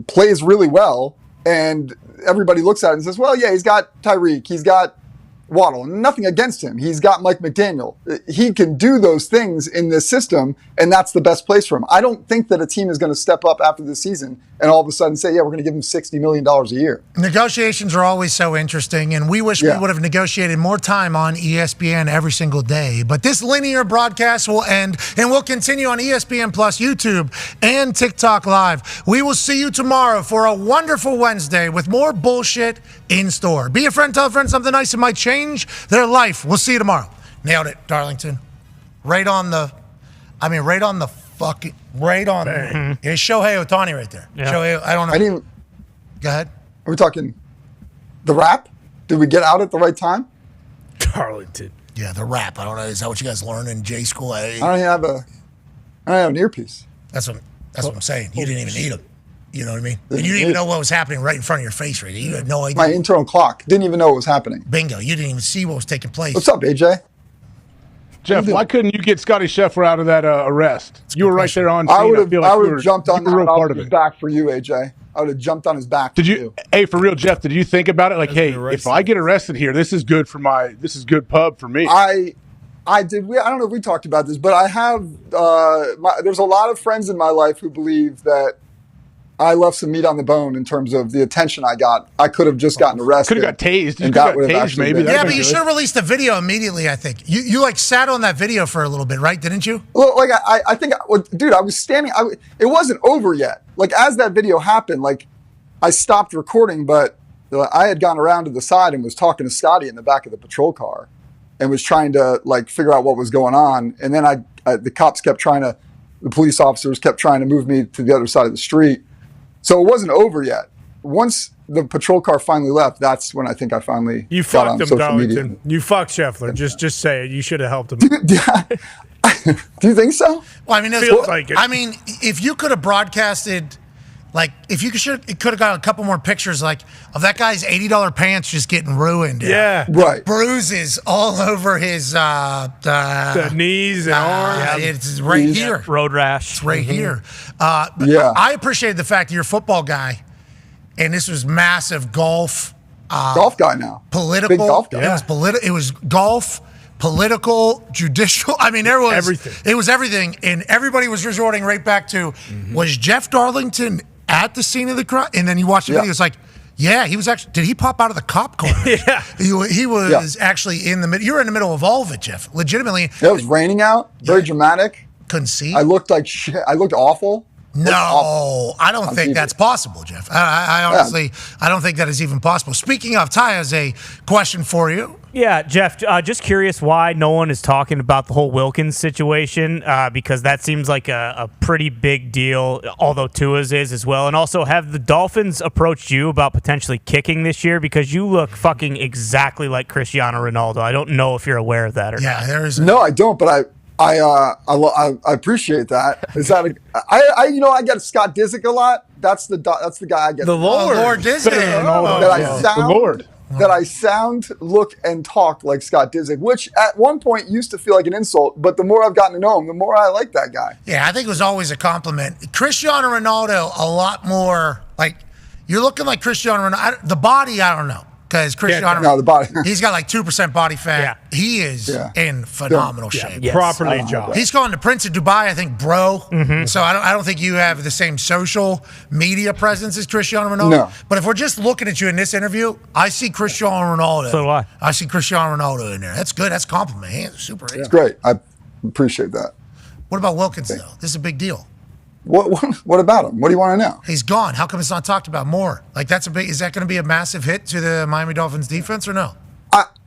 plays really well and everybody looks at it and says, well, yeah, he's got Tyreek, he's got Waddle, nothing against him. He's got Mike McDaniel. He can do those things in this system, and that's the best place for him. I don't think that a team is going to step up after this season and all of a sudden say, yeah, we're going to give him $60 million a year. Negotiations are always so interesting, and we wish we would have negotiated more time on ESPN every single day. But this linear broadcast will end, and we'll continue on ESPN Plus, YouTube, and TikTok Live. We will see you tomorrow for a wonderful Wednesday with more bullshit in store. Be a friend, tell a friend something nice that might change their life. We'll see you tomorrow. Nailed it, Darlington. Right on the fucking, It's Shohei Ohtani right there. Yeah. Shohei, I don't know. Go ahead. Are we talking the rap? Did we get out at the right time? Darlington. Yeah, the rap. I don't know. Is that what you guys learn in J school? I don't have an earpiece. That's what I'm saying. You didn't even need them. You know what I mean? And you didn't even know what was happening right in front of your face right there. You had no idea. My internal clock. Didn't even know what was happening. Bingo. You didn't even see what was taking place. What's up, AJ? Jeff, why couldn't you get Scotty Scheffler out of that arrest? You were right there on scene. I would have like jumped on a real part of his it. back for you, AJ. I would have jumped on his back. Did you? Hey, for real, Jeff, did you think about it? Like, hey, if I get arrested here, this is good pub for me. I did. I don't know if we talked about this, but I have. There's a lot of friends in my life who believe that I left some meat on the bone in terms of the attention I got. I could have just gotten arrested. Could have got tased. And that would have actually been. Yeah, but you should have released the video immediately, I think. You like sat on that video for a little bit, right? Didn't you? Well, like I think, dude, I was standing. It wasn't over yet. Like as that video happened, like I stopped recording, but I had gone around to the side and was talking to Scotty in the back of the patrol car, and was trying to like figure out what was going on. And then the police officers kept trying to move me to the other side of the street. So it wasn't over yet. Once the patrol car finally left, that's when I think I finally You got on fucked him, social Darlington. media. You fucked Scheffler. Just say it. You should have helped him. Do you think so? Well, I mean, Feels like it. I mean, if you could have broadcasted, like, if you it could have got a couple more pictures, like, of that guy's $80 pants just getting ruined. Yeah. Right. Bruises all over his the knees and arms. Yeah, it's right here. Road rash. It's right here. Yeah. I appreciated the fact that you're a football guy, and this was massive golf. Golf guy now. Political. Big golf guy. It was It was golf, political, judicial. I mean, there was everything. It was everything, and everybody was resorting right back to was Jeff Darlington at the scene of the crime? And then you watch the video. It's like, yeah, he was actually. Did he pop out of the cop car? Yeah, he was actually in the middle. You were in the middle of all of it, Jeff. Legitimately, It was raining out. Very dramatic. couldn't see. I looked like shit. I looked awful. No, I don't think that's possible, Jeff. I honestly, I don't think that is even possible. Speaking of, Ty has a question for you. Yeah, Jeff, just curious why no one is talking about the whole Wilkins situation, because that seems like a pretty big deal, although Tua's is as well. And also, have the Dolphins approached you about potentially kicking this year? Because you look fucking exactly like Cristiano Ronaldo. I don't know if you're aware of that or not. There is. No, I don't, but I appreciate that. Is that I get Scott Disick a lot. That's the guy I get. The Lord, Lord Disick. That I sound, look, and talk like Scott Disick, which at one point used to feel like an insult, but the more I've gotten to know him, the more I like that guy. Yeah, I think it was always a compliment. Cristiano Ronaldo, a lot more like you're looking like Cristiano Ronaldo. The body, I don't know. Because Cristiano, the body. he's got like 2% body fat. Yeah. He is in phenomenal shape. Yes. Properly job. He's going to Prince of Dubai, I think, bro. Mm-hmm. So I don't think you have the same social media presence as Cristiano Ronaldo. No. But if we're just looking at you in this interview, I see Cristiano Ronaldo. So do I. I see Cristiano Ronaldo in there. That's good. That's a compliment. He's super. It's great. I appreciate that. What about Wilkins, though? This is a big deal. What about him? What do you want to know? He's gone. How come it's not talked about more? Like is that going to be a massive hit to the Miami Dolphins defense or no?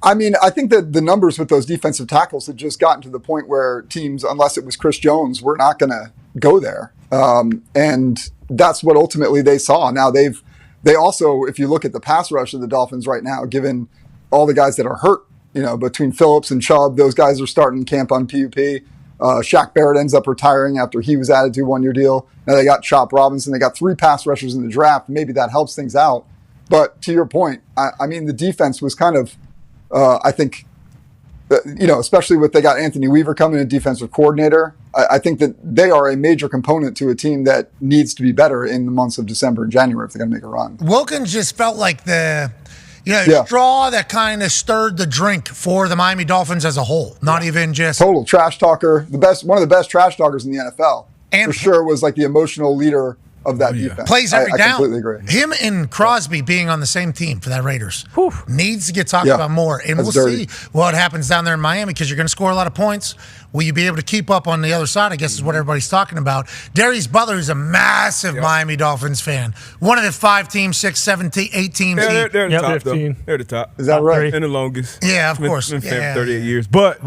I mean, I think that the numbers with those defensive tackles had just gotten to the point where teams, unless it was Chris Jones, were not going to go there. And that's what ultimately they saw. Now they also, if you look at the pass rush of the Dolphins right now, given all the guys that are hurt, between Phillips and Chubb, those guys are starting camp on PUP. Shaq Barrett ends up retiring after he was added to a 1-year deal. Now they got Chop Robinson. They got 3 pass rushers in the draft. Maybe that helps things out. But to your point, I mean, the defense was kind of, I think, especially with they got Anthony Weaver coming in defensive coordinator. I think that they are a major component to a team that needs to be better in the months of December and January if they're going to make a run. Wilkins just felt like the straw that kind of stirred the drink for the Miami Dolphins as a whole. Not even just total trash talker. One of the best trash talkers in the NFL. And for sure was like the emotional leader of that defense. Plays every down. I completely agree. Him and Crosby being on the same team for that Raiders needs to get talked about more. And we'll see what happens down there in Miami because you're going to score a lot of points. Will you be able to keep up on the other side, I guess is what everybody's talking about. Darius Butler is a massive Miami Dolphins fan. One of the 5 teams, 6, 7, 8 teams. They're the top, 15. Though. They're the top. Is that right? And the longest. Yeah, of course. Been 38 years. But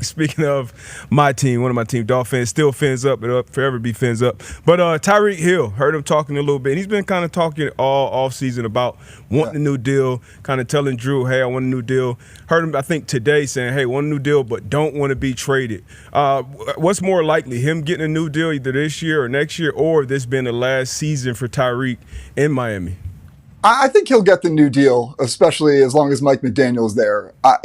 speaking of my team, one of my team, Dolphins, still fins up. It'll forever be fins up. But Tyreek Hill, heard him talking a little bit. He's been kind of talking all offseason about wanting a new deal, kind of telling Drew, hey, I want a new deal. Heard him, I think, today saying, hey, want a new deal, but don't want to be traded. What's more likely, him getting a new deal either this year or next year, or this being the last season for Tyreek in Miami? I think he'll get the new deal, especially as long as Mike McDaniel's there. I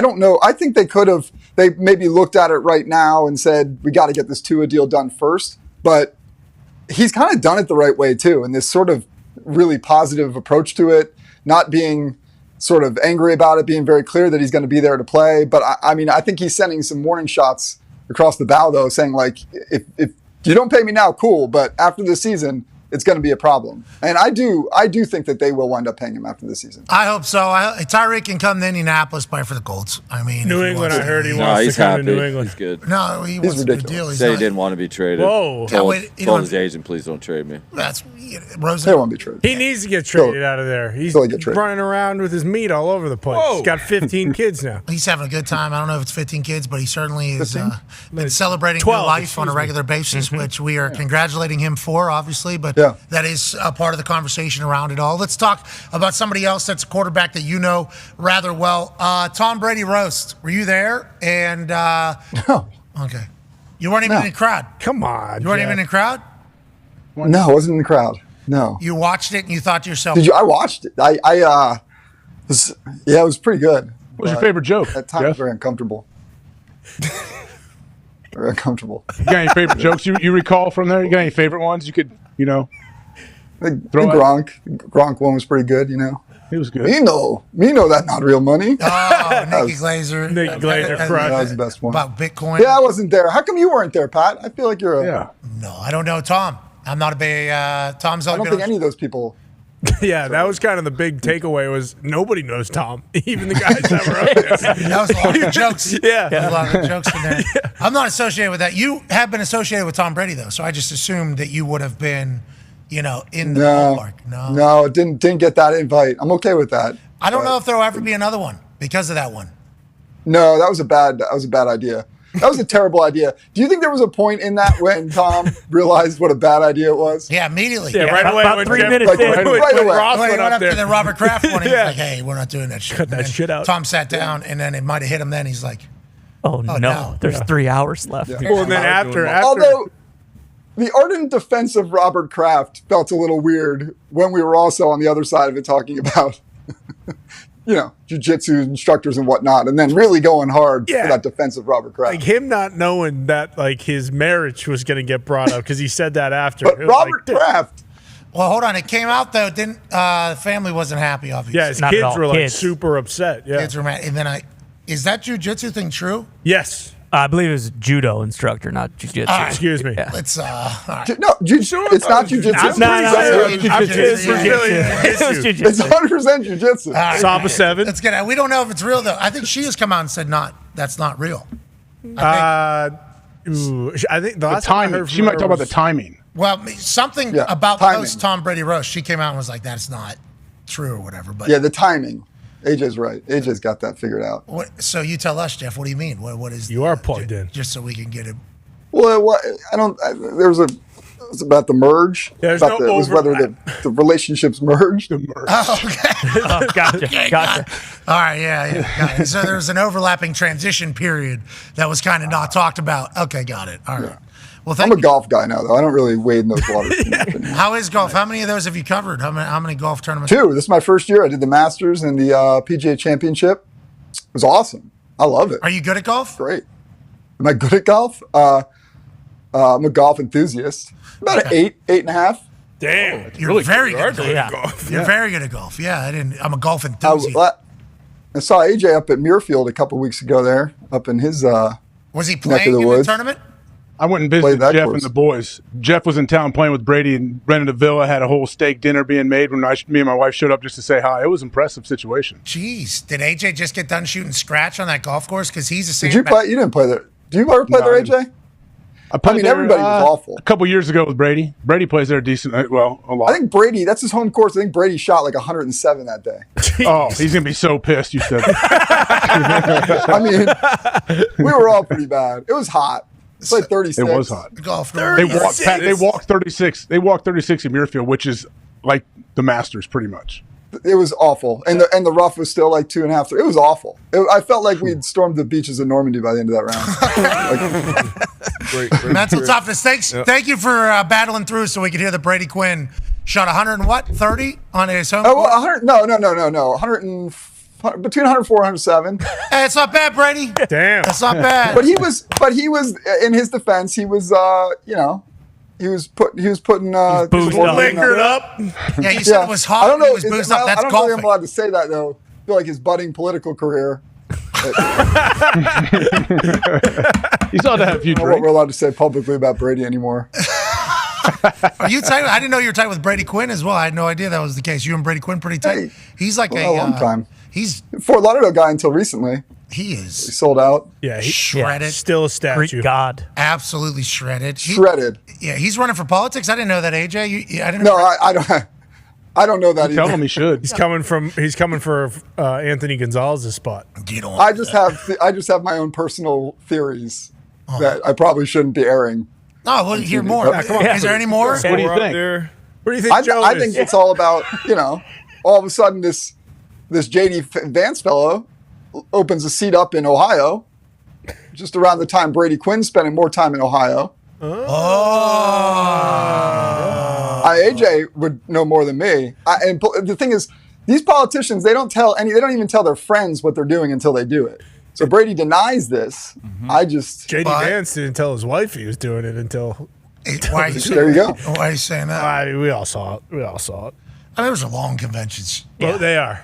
don't know. I think they maybe looked at it right now and said, we got to get this Tua deal done first. But he's kind of done it the right way, too, and this sort of really positive approach to it, not being sort of angry about it, being very clear that he's going to be there to play. But I mean, I think he's sending some warning shots across the bow, though, saying like, if you don't pay me now, cool, but after the season, it's going to be a problem. And I do think that they will wind up paying him after the season. I hope so. Tyreek can come to Indianapolis, play for the Colts. I mean, New England, I heard he wants to come to New England. He's good. No, he wants a good deal. He said he didn't want to be traded. Whoa. Told his agent, please don't trade me. That's Rosen. They won't be traded. He needs to get traded out of there. He's running around with his meat all over the place. Whoa. He's got 15 kids now. He's having a good time. I don't know if it's 15 kids, but he certainly is been celebrating new life on a regular basis, which we are congratulating him for, obviously. But that is a part of the conversation around it all. Let's talk about somebody else that's a quarterback that you know rather well. Tom Brady roast. Were you there? And no. Okay. You weren't even in the crowd. Come on. You weren't even in the crowd? No, I wasn't in the crowd. No. You watched it and you thought to yourself. Did you? I watched it. it was pretty good. What was your favorite joke? At times, very uncomfortable. Very uncomfortable. You got any favorite jokes you recall from there? You got any favorite ones you could, The Gronk one was pretty good, He was good. Me know that not real money. Oh, Nikki Glazer. Nick Glazer crushed. That was the best one. About Bitcoin. Yeah, I wasn't there. How come you weren't there, Pat? I feel like you're No, I don't know Tom. I'm not a big Tom's. I don't think any of those people. Yeah, that was kind of the big takeaway was nobody knows Tom, even the guys that were up there. That was a lot of jokes. Yeah. A lot of jokes in there. Yeah. I'm not associated with that. You have been associated with Tom Brady, though, so I just assumed that you would have been, in the ballpark. No, didn't get that invite. I'm okay with that. I don't know if there'll ever be another one because of that one. No, that was a bad idea. That was a terrible idea. Do you think there was a point in that when Tom realized what a bad idea it was? Yeah, immediately. Yeah, right away. About 3 minutes in. Right away. Ross went up up there. to the Robert Kraft one. He was like, hey, we're not doing that shit. Cut that shit out. Tom sat down, and then it might have hit him then. He's like, oh no. There's 3 hours left. Yeah. Well, then after. Although the ardent defense of Robert Kraft felt a little weird when we were also on the other side of it talking about, jiu-jitsu instructors and whatnot, and then really going hard for that defense of Robert Kraft. Like him not knowing that his marriage was going to get brought up because he said that after. But Robert Kraft. Well, hold on. It came out, though. The family wasn't happy, obviously. Yeah, his kids were super upset. Yeah. Kids were mad. And then is that jiu-jitsu thing true? Yes. I believe it was a judo instructor, not jiu-jitsu. Excuse me. Yeah. Let's No, it's not jiu-jitsu. It's 100% jiu-jitsu. Samba 7. Let's get it. We don't know if it's real, though. I think she has come out and said that's not real. Ooh, I think the The last time I timing. heard She from might her talk about the was- timing. Well, something about the host, Tom Brady roast. She came out and was like, "That's not true" or whatever. But Yeah, the timing. AJ's right. AJ's got that figured out. so you tell us, Jeff. What do you mean? What is? You are plugged in. Just so we can get it. Well, there was it was about the merge. There's about no it was whether the relationships merged. Oh, okay. Gotcha. Okay, Gotcha. got it. All right, yeah. Got it. So there was an overlapping transition period that was kind of not talked about. Okay, got it. All right. Well, I'm a golf guy now, though. I don't really wade in those waters. How is golf? How many of those have you covered? How many golf tournaments? 2. This is my first year. I did the Masters and the PGA Championship. It was awesome. I love it. Are you good at golf? Great. Am I good at golf? I'm a golf enthusiast. About an 8.5. Damn, You're very good at golf. golf. You're very good at golf. Yeah, I'm a golf enthusiast. I saw AJ up at Muirfield a couple weeks ago there, up in his Was he neck of playing the in the woods. tournament? I went and visited that Jeff course. and the boys. Jeff was in town playing with Brady and rented a villa, had a whole steak dinner being made when me and my wife showed up just to say hi. It was an impressive situation. Jeez, did AJ just get done shooting scratch on that golf course? Because he's a Did you play? You didn't play there. Do you ever play No, there, I AJ? I played mean, there, everybody was awful. A couple years ago with Brady. Brady plays there decent, a lot. I think Brady, that's his home course. I think Brady shot like 107 that day. Oh, he's going to be so pissed you said that. I mean, we were all pretty bad. It was hot. It's like 36. It was hot. Golf. They walked 36. They walked 36 in Muirfield, which is like the Masters pretty much. It was awful, and the rough was still like 2.5. It was awful. I felt like we'd stormed the beaches of Normandy by the end of that round. Great mental toughness. Thanks. Yep. Thank you for battling through so we could hear that Brady Quinn shot 30 on his home. Oh, 100? No. 100 and between 104 and 107. Hey, it's not bad, Brady. Damn, that's not bad. But he was in his defense. He was he was putting boozed up. Liquored up. Yeah, you said it was hot. I don't know. He was boozed up. That's I don't golfing. know if I'm allowed to say that though. I feel like his budding political career. He's ought to have a few I don't know what drinks. we're allowed to say publicly about Brady anymore. Are you tight? I didn't know you were tight with Brady Quinn as well. I had no idea that was the case. You and Brady Quinn pretty tight. He's like For a long time. He's Fort Lauderdale guy until recently. He is. He sold out. Yeah, shredded. Still a statue. Greek God. Absolutely shredded. Shredded. Yeah, he's running for politics. I didn't know that, AJ. I didn't. No, I don't. I don't know that Tell either. him he should. He's coming for Anthony Gonzalez's spot. You don't. I just have my own personal theories that I probably shouldn't be airing. Oh, well, hear more. Yeah, come on. Is there any more? What do you think? What do you think, Joe? I think it's all about, all of a sudden this JD Vance fellow opens a seat up in Ohio just around the time Brady Quinn's spending more time in Ohio. AJ would know more than me. And the thing is, these politicians, they don't even tell their friends what they're doing until they do it. So Brady denies this. JD Vance didn't tell his wife he was doing it until. Why are you There you go. Why are you saying that? We all saw it. I mean, it was a long conventions. Well, they are.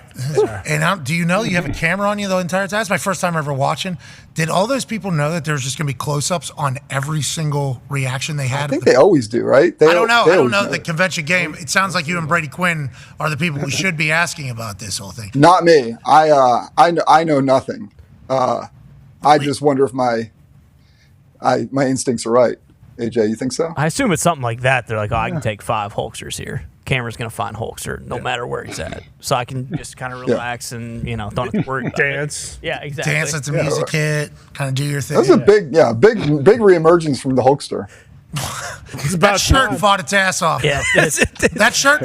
And do you know you have a camera on you the entire time? That's my first time ever watching. Did all those people know that there's just going to be close-ups on every single reaction they had? I think they always do, right? I don't know. They I don't always know the convention game. It sounds like you and Brady Quinn are the people we should be asking about this whole thing. Not me. I know nothing. I just wonder if my instincts are right. AJ, you think so? I assume it's something like that. They're like, I can take 5 Hulksters here. Camera's going to find Hulkster no matter where he's at. So I can just kind of relax and, don't have to worry about Dance. it. Yeah, exactly. Dance at the music hit, kind of do your thing. That's a big reemergence from the Hulkster. That shirt fought its ass off. Yeah, that shirt,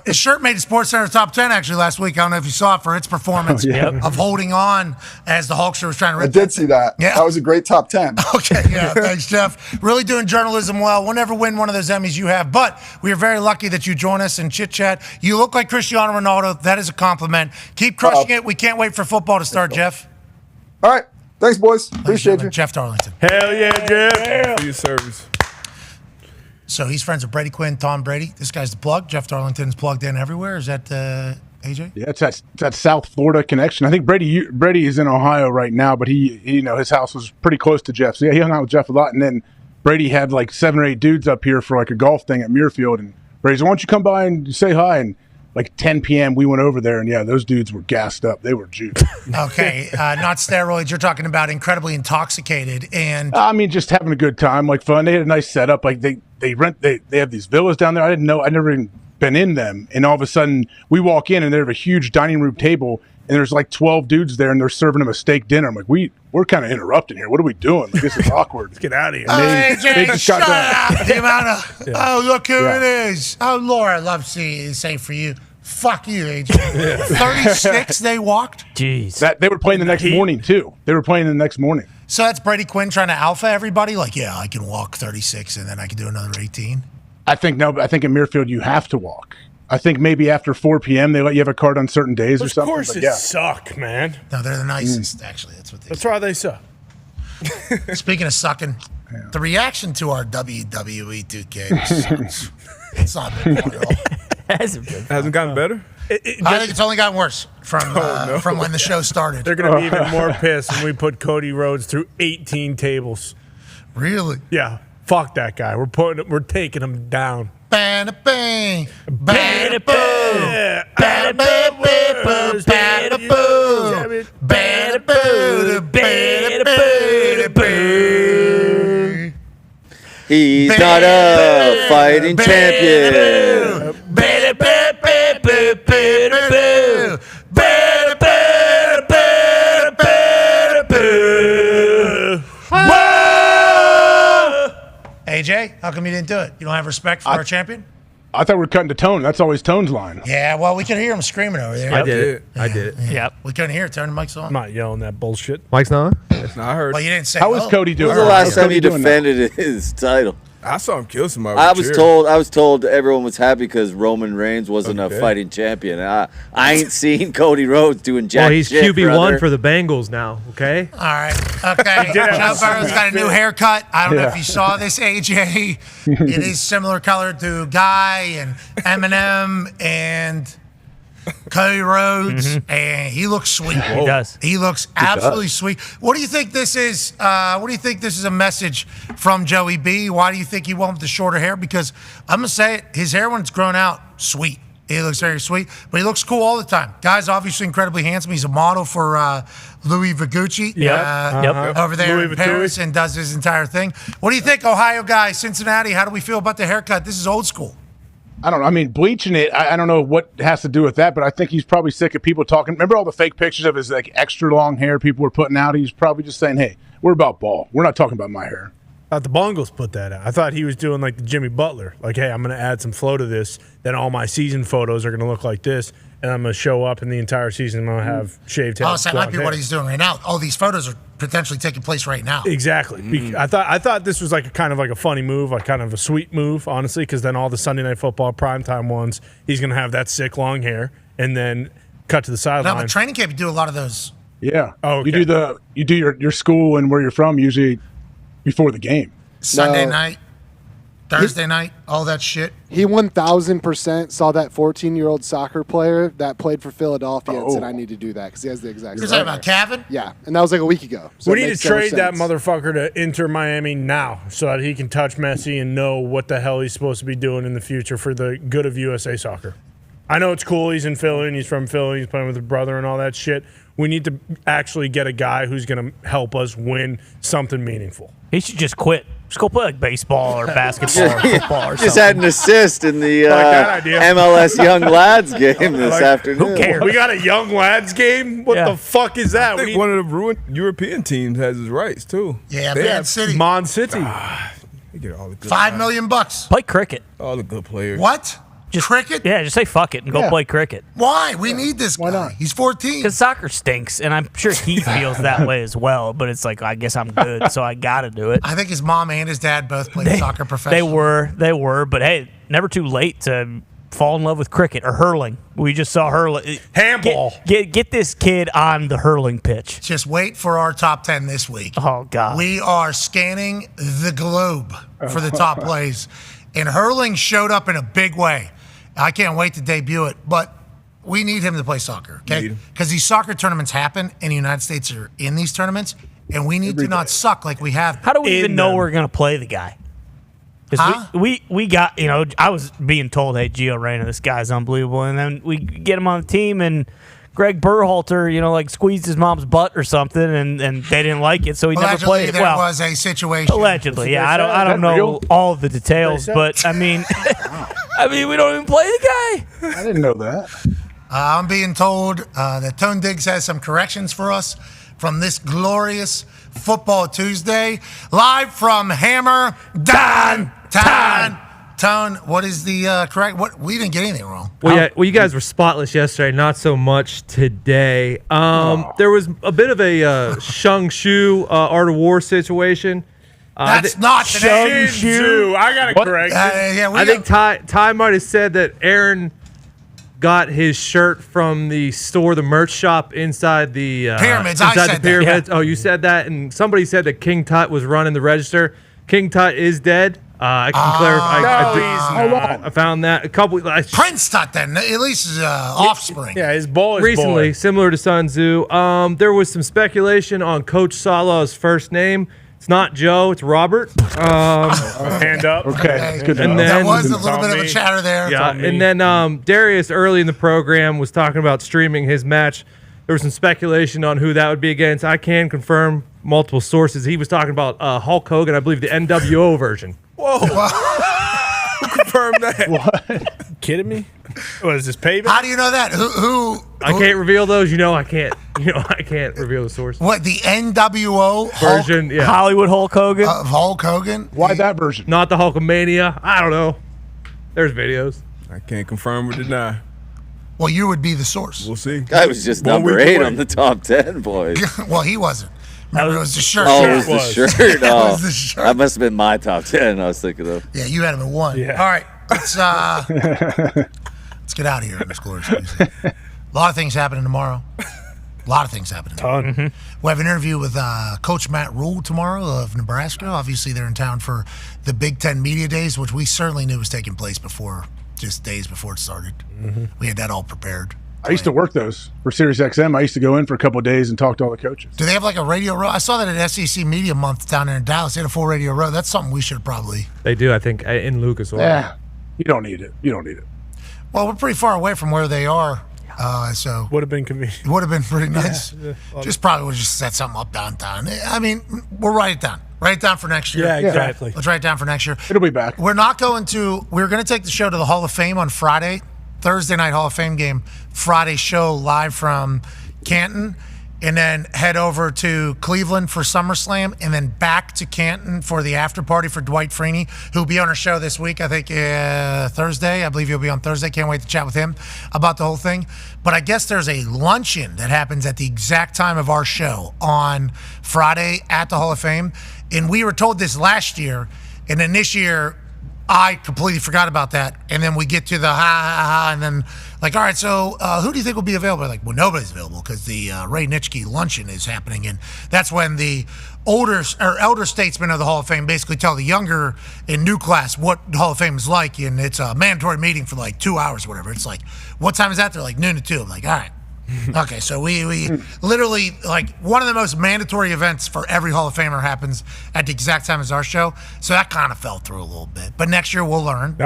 his shirt made the Sports Center top 10 actually last week. I don't know if you saw it for its performance of holding on as the Hulkster was trying to. I did see that. Yeah. That was a great top 10. Okay, yeah, thanks, Jeff. Really doing journalism well. We'll never win one of those Emmys you have, but we are very lucky that you join us and chit chat. You look like Cristiano Ronaldo. That is a compliment. Keep crushing it. We can't wait for football to start, Jeff. All right. Thanks, boys. Appreciate you. Jeff Darlington. Hell yeah, Jeff. For your service. So he's friends with Brady Quinn, Tom Brady. This guy's the plug. Jeff Darlington's plugged in everywhere. Is that AJ? Yeah, it's that South Florida connection. I think Brady is in Ohio right now, but he his house was pretty close to Jeff's. So yeah, he hung out with Jeff a lot, and then Brady had like 7 or 8 dudes up here for like a golf thing at Muirfield, and Brady's, why don't you come by and say hi? And like 10 p.m. we went over there, and yeah, those dudes were gassed up. They were juiced. Okay, not steroids. You're talking about incredibly intoxicated, and I mean, just having a good time, like fun. They had a nice setup. Like they have these villas down there. I didn't know. I never even been in them. And all of a sudden, we walk in, and they have a huge dining room table, and there's like 12 dudes there, and they're serving them a steak dinner. I'm like, we're kind of interrupting here. What are we doing? Like, this is awkward. Let's get out of here. AJ, just shut got up. The amount of, Yeah. oh, look who Yeah. it is. Oh, Laura, I love seeing it. Say for you. Fuck you, AJ. 36 they walked. Jeez. That they were playing the next morning too. They were playing the next morning. So that's Brady Quinn trying to alpha everybody. Like, yeah, I can walk 36 and then I can do another 18. I think in Muirfield you have to walk. I think maybe after 4 p.m. they let you have a card on certain days or Of something. course but it yeah. suck, man. No, they're the nicest, actually. That's what they That's why they suck. Speaking of sucking, the reaction to our WWE 2K sucks. It's not been fun at all. Hasn't gotten better. I think it's only gotten worse from when the show started. They're going to be even more pissed when we put Cody Rhodes through 18 tables. Really? Yeah. Fuck that guy. We're taking him down. Bada bang, bada boo, bada boo, bada boo, bada boo, bada boo. He's not a fighting champion. Bada boo, bada boo, bada boo, bada boo, bada boo, bada boo. AJ, how come you didn't do it? You don't have respect for our champion? I thought we were cutting to Tone. That's always Tone's line. Yeah, well, we could hear him screaming over there. I did it. Yep. We couldn't hear it. Turn the mics on. I'm not yelling that bullshit. Mike's not on? I heard. Well, you didn't say How was Cody doing? When was the last time Cody he doing defended his title? I saw him kill somebody. I with a was chair. told everyone was happy because Roman Reigns wasn't a fighting champion. I ain't seen Cody Rhodes doing jack Well, he's shit, QB1 brother. for the Bengals now, okay? All right. Okay. Joe Burrow's got a new haircut. I don't know if you saw this, AJ. It is similar color to Guy and Eminem and Cody Rhodes, and he looks sweet. He does. He looks absolutely sweet. What do you think this is? What do you think this is a message from Joey B? Why do you think he went the shorter hair? Because I'm gonna say it, his hair when it's grown out, sweet. He looks very sweet, but he looks cool all the time. Guy's obviously incredibly handsome. He's a model for Louis Vuitton over there Louis in Vuitton. Paris and does his entire thing. What do you think, Ohio guy, Cincinnati? How do we feel about the haircut? This is old school. I don't know. I mean, bleaching it, I don't know what has to do with that, but I think he's probably sick of people talking. Remember all the fake pictures of his like extra long hair people were putting out? He's probably just saying, hey, we're about ball. We're not talking about my hair. I thought the Bongos put that out. I thought he was doing like the Jimmy Butler. Like, hey, I'm going to add some flow to this. Then all my season photos are going to look like this. And I'm going to show up in the entire season. I'm going to have shaved head. Oh, so that might be blonde what hair. he's doing right now. All these photos are potentially taking place right now. Exactly. I thought this was like a kind of like a funny move, like kind of a sweet move, honestly, because then all the Sunday Night Football primetime ones, he's going to have that sick long hair and then cut to the No, sideline. but training camp, you do a lot of those. Yeah. Oh, okay. You do your school and where you're from usually before the game. Sunday night, Thursday night, all that shit. He 1,000% saw that 14-year-old soccer player that played for Philadelphia and said, I need to do that because he has the exact You're same talking about hair. Kevin? Yeah, and that was like a week ago. So We it need to makes so much trade that sense. motherfucker to Inter Miami now so that he can touch Messi and know what the hell he's supposed to be doing in the future for the good of USA soccer. I know it's cool. He's in Philly and he's from Philly. He's playing with his brother and all that shit. We need to actually get a guy who's going to help us win something meaningful. He should just quit. Just go play like baseball or basketball or football or Just something. had an assist in the that idea. MLS Young Lads game this afternoon. Who cares? We got a young lads game? What the fuck is that? I think one of the ruined European teams has his rights too. Yeah, They Man have- City. Man City. They get all the good $5 million. Play cricket. all the good players. What? Cricket? Yeah, just say fuck it and go play cricket. Why? We need this guy. not? He's 14. Because soccer stinks, and I'm sure he feels that way as well. But it's like, I guess I'm good, so I got to do it. I think his mom and his dad both played soccer professionally. They were. But hey, never too late to fall in love with cricket or hurling. We just saw hurling. Handball. Get this kid on the hurling pitch. Just wait for our top 10 this week. Oh, God. We are scanning the globe for the top plays. And hurling showed up in a big way. I can't wait to debut it, but we need him to play soccer, okay? Because these soccer tournaments happen, and the United States are in these tournaments, and we need to not suck like we have. How do we even know we're going to play the guy? Because we got, I was being told, hey, Gio Reyna, this guy's unbelievable. And then we get him on the team, and Greg Berhalter, squeezed his mom's butt or something, and they didn't like it, so he never played it. There was a situation. Allegedly, yeah. I don't know all of the details, but, I mean, we don't even play the guy. I didn't know that. I'm being told that Tone Diggs has some corrections for us from this glorious Football Tuesday, live from Hammer Dahn. Tone, what is the correct? We didn't get anything wrong. Well, you guys were spotless yesterday, not so much today. There was a bit of a Shang Shu Art of War situation. That's not the name. Shu. I got to correct you. I think Ty might have said that Aaron got his shirt from the store, the merch shop inside the Pyramids. Inside I said the Pyramids. that. Oh, you said that, and somebody said that King Tut was running the register. King Tut is dead. I can clarify. I found that a couple. Prince Tut, then at least his offspring. Yeah, his boy. Recently, similar to Sun Tzu. There was some speculation on Coach Salah's first name. It's not Joe, it's Robert. Hand up. Okay. Good and then, there was a little bit of a chatter there. Yeah, and then Darius early in the program was talking about streaming his match. There was some speculation on who that would be against. I can confirm multiple sources. He was talking about Hulk Hogan, I believe the NWO version. Whoa. Who confirmed that? What? Kidding me? What is this payback? How do you know that? Who? I can't reveal those. I can't. I can't reveal the source. What, the NWO version? Yeah. Hollywood Hulk Hogan. Of Hulk Hogan. Why that version? Not the Hulkamania. I don't know. There's videos. I can't confirm or deny. Well, you would be the source. We'll see. Guy was just number 8 on the top 10, boys. Well, he wasn't. Remember, it was the shirt. Oh, it was the shirt. It Oh, was the shirt. that must have been my top 10 I was thinking of. Yeah, you had him at 1. Yeah. All right, let's get out of here on this glorious Tuesday. A lot of things happening tomorrow. A lot of things happening tomorrow. We have an interview with Coach Matt Rule tomorrow of Nebraska. Obviously, they're in town for the Big Ten Media Days, which we certainly knew was taking place just days before it started. We had that all prepared. I used to work those for SiriusXM. I used to go in for a couple of days and talk to all the coaches. Do they have like a radio row? I saw that at SEC Media Month down there in Dallas. They had a full radio row. That's something we should probably. They do, I think, in Lucas Oil. Yeah, you don't need it. Well, we're pretty far away from where they are, so would have been convenient. It would have been pretty nice. Yeah. Just probably would have just set something up downtown. I mean, we'll write it down. Write it down for next year. Yeah, exactly. Let's write it down for next year. It'll be back. We're going to take the show to the Hall of Fame on Friday. Thursday night Hall of Fame game, Friday show live from Canton, and then head over to Cleveland for SummerSlam, and then back to Canton for the after party for Dwight Freeney, who'll be on our show this week, I think Thursday. I believe he'll be on Thursday. Can't wait to chat with him about the whole thing. But I guess there's a luncheon that happens at the exact time of our show on Friday at the Hall of Fame, and we were told this last year, and then this year, I completely forgot about that. And then we get to the and then all right, so who do you think will be available? Like, well, nobody's available because the Ray Nitschke luncheon is happening. And that's when the elder statesmen of the Hall of Fame basically tell the younger and new class what the Hall of Fame is like. And it's a mandatory meeting for like 2 hours or whatever. It's like, what time is that? They're like noon to 2. I'm like, all right. Okay, so we literally, one of the most mandatory events for every Hall of Famer happens at the exact time as our show. So that kind of fell through a little bit. But next year we'll learn.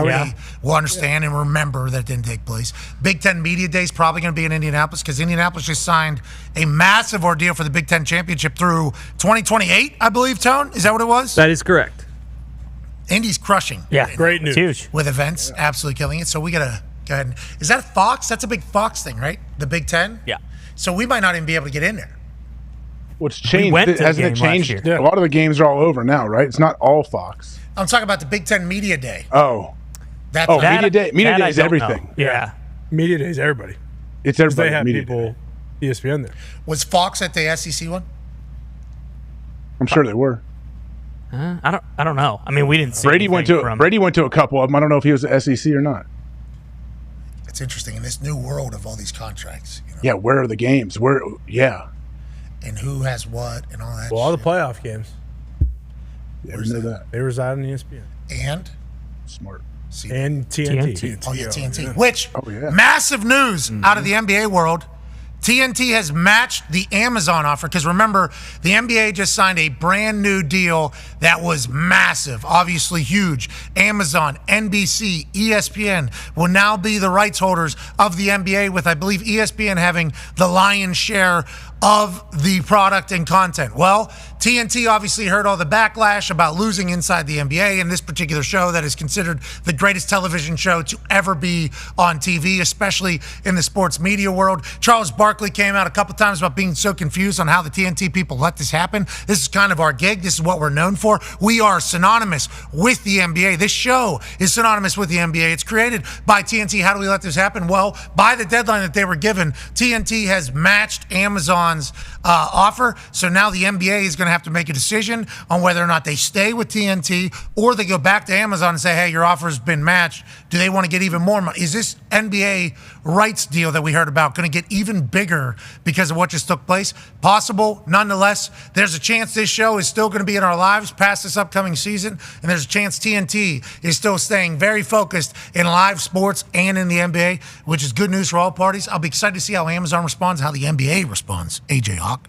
We'll understand and remember that it didn't take place. Big Ten Media Day is probably going to be in Indianapolis because Indianapolis just signed a massive ordeal for the Big Ten Championship through 2028, I believe, Tone? Is that what it was? That is correct. Indy's crushing. Yeah, great news. Huge. With events, absolutely killing it. So we got to go ahead. Is that Fox? That's a big Fox thing, right? The Big Ten? Yeah. So we might not even be able to get in there. What's changed? Hasn't it changed? A lot of the games are all over now, right? It's not all Fox. I'm talking about the Big Ten Media Day. Media Day. Media Day is everything. Yeah. Media Day is everybody. It's everybody. They have Media people, Day. ESPN there. Was Fox at the SEC one? I'm sure they were. I don't know. I mean, we didn't see Brady went to a couple of them. I don't know if he was the SEC or not. It's interesting in this new world of all these contracts. Yeah, where are the games? And who has what and all that. Well, all the playoff games. Yeah, we know that. They reside on ESPN. And smart. And TNT. Oh yeah, TNT. Which massive news out of the NBA world. TNT has matched the Amazon offer because remember, the NBA just signed a brand new deal that was massive, obviously huge. Amazon, NBC, ESPN will now be the rights holders of the NBA, with, I believe, ESPN having the lion's share of the product and content. Well, TNT obviously heard all the backlash about losing inside the NBA in this particular show that is considered the greatest television show to ever be on TV, especially in the sports media world. Charles Barkley came out a couple times about being so confused on how the TNT people let this happen. This is kind of our gig. This is what we're known for. We are synonymous with the NBA. This show is synonymous with the NBA. It's created by TNT. How do we let this happen? Well, by the deadline that they were given, TNT has matched Amazon's offer. So now the NBA is going to have to make a decision on whether or not they stay with TNT or they go back to Amazon and say, hey, your offer has been matched. Do they want to get even more money? Is this NBA rights deal that we heard about going to get even bigger because of what just took place? Possible. Nonetheless, there's a chance this show is still going to be in our lives past this upcoming season, and there's a chance TNT is still staying very focused in live sports and in the NBA, which is good news for all parties. I'll be excited to see how Amazon responds, how the NBA responds. AJ Hawk.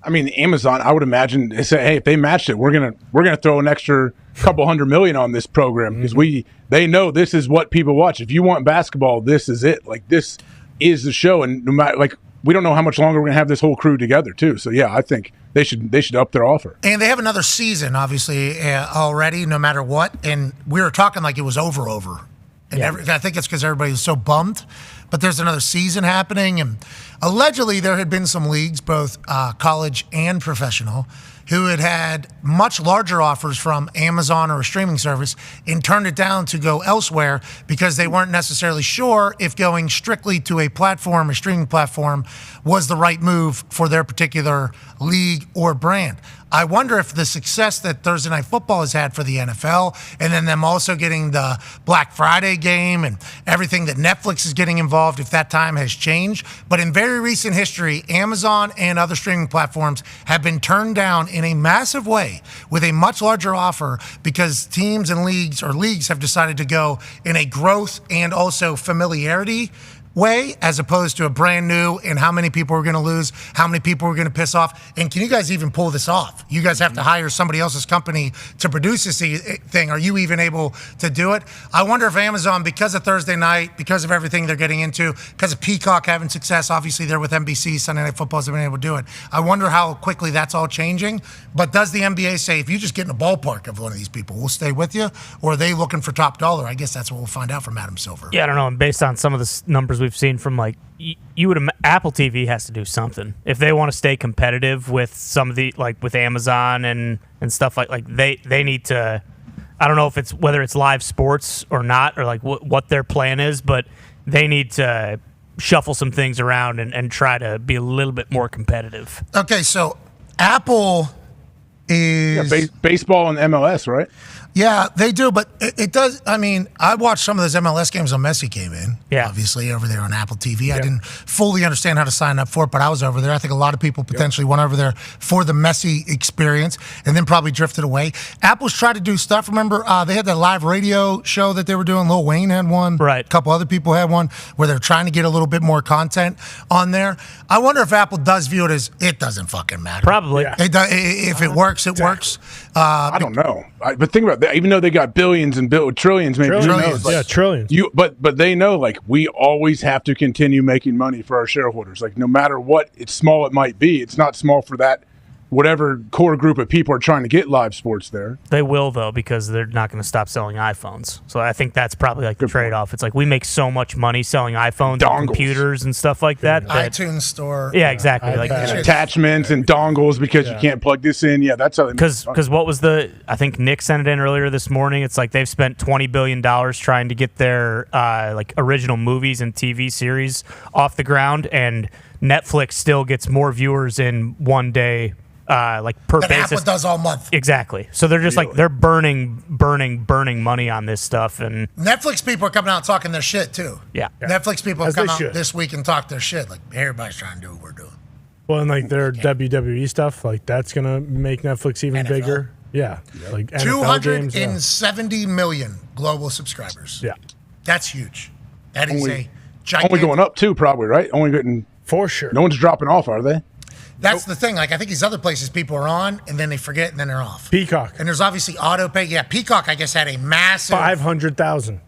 I mean, Amazon, I would imagine they say, hey, if they matched it, we're gonna throw an extra couple $100 million on this program because they know this is what people watch. If you want basketball, this is it. Like, this is the show, and no matter, like, we don't know how much longer we're gonna have this whole crew together too. So yeah, I think they should up their offer. And they have another season, obviously, already, no matter what. And we were talking like it was over. And I think it's because everybody was so bummed. But there's another season happening, and allegedly there had been some leagues, both college and professional, who had much larger offers from Amazon or a streaming service and turned it down to go elsewhere because they weren't necessarily sure if going strictly to a platform, a streaming platform, was the right move for their particular league or brand. I wonder if the success that Thursday Night Football has had for the NFL, and then them also getting the Black Friday game and everything that Netflix is getting involved, if that time has changed. But in very recent history, Amazon and other streaming platforms have been turned down in a massive way with a much larger offer because teams and leagues have decided to go in a growth and also familiarity way, as opposed to a brand new and how many people we're going to lose, how many people we're going to piss off. And can you guys even pull this off? You guys have to hire somebody else's company to produce this thing. Are you even able to do it? I wonder if Amazon, because of Thursday night, because of everything they're getting into, because of Peacock having success, obviously they're with NBC, Sunday Night Football, have been able to do it. I wonder how quickly that's all changing. But does the NBA say, if you just get in the ballpark of one of these people, we'll stay with you? Or are they looking for top dollar? I guess that's what we'll find out from Adam Silver. Yeah, I don't know. And based on some of the numbers we've seen from, like, you would Apple TV has to do something if they want to stay competitive with some of the, like, with Amazon and stuff like they need to. I don't know if it's whether it's live sports or not, or like what their plan is, but they need to shuffle some things around and try to be a little bit more competitive. Okay, so Apple is baseball and MLS, right? Yeah, they do, but it does. I mean, I watched some of those MLS games when Messi came in. Yeah, obviously over there on Apple TV. I didn't fully understand how to sign up for it, but I was over there. I think a lot of people potentially went over there for the Messi experience and then probably drifted away. Apple's tried to do stuff. Remember, they had that live radio show that they were doing. Lil Wayne had one. Right. A couple other people had one where they're trying to get a little bit more content on there. I wonder if Apple does view it as it doesn't fucking matter. Probably. Yeah. If it works, it works. I don't know. But think about that. Even though they got billions and trillions, maybe trillions. Trillions. But they know, like, we always have to continue making money for our shareholders. Like, no matter what small it might be, it's not small for that whatever core group of people are trying to get live sports there. They will, though, because they're not going to stop selling iPhones. So I think that's probably like the trade-off. It's like we make so much money selling iPhones and computers and stuff like that. iTunes store. Yeah, exactly. Like attachments and dongles because you can't plug this in. Yeah, that's how they make money. Because what was I think Nick sent it in earlier this morning. It's like they've spent $20 billion trying to get their like original movies and TV series off the ground, and Netflix still gets more viewers in one day. Like per that basis. Apple does all month. Exactly. So they're just like they're burning money on this stuff, and Netflix people are coming out talking their shit too. Yeah. Netflix people have come out this week and talked their shit. Like everybody's trying to do what we're doing. Well, and like their WWE stuff, like that's gonna make Netflix even bigger. Yeah. Like NFL games, 270 million global subscribers. Yeah. That's huge. That is a gigantic. Only going up too, probably, right? Only getting For sure. No one's dropping off, are they? That's the thing. Like, I think these other places people are on, and then they forget, and then they're off. Peacock. And there's obviously auto pay. Yeah, Peacock, I guess, had a massive 500,000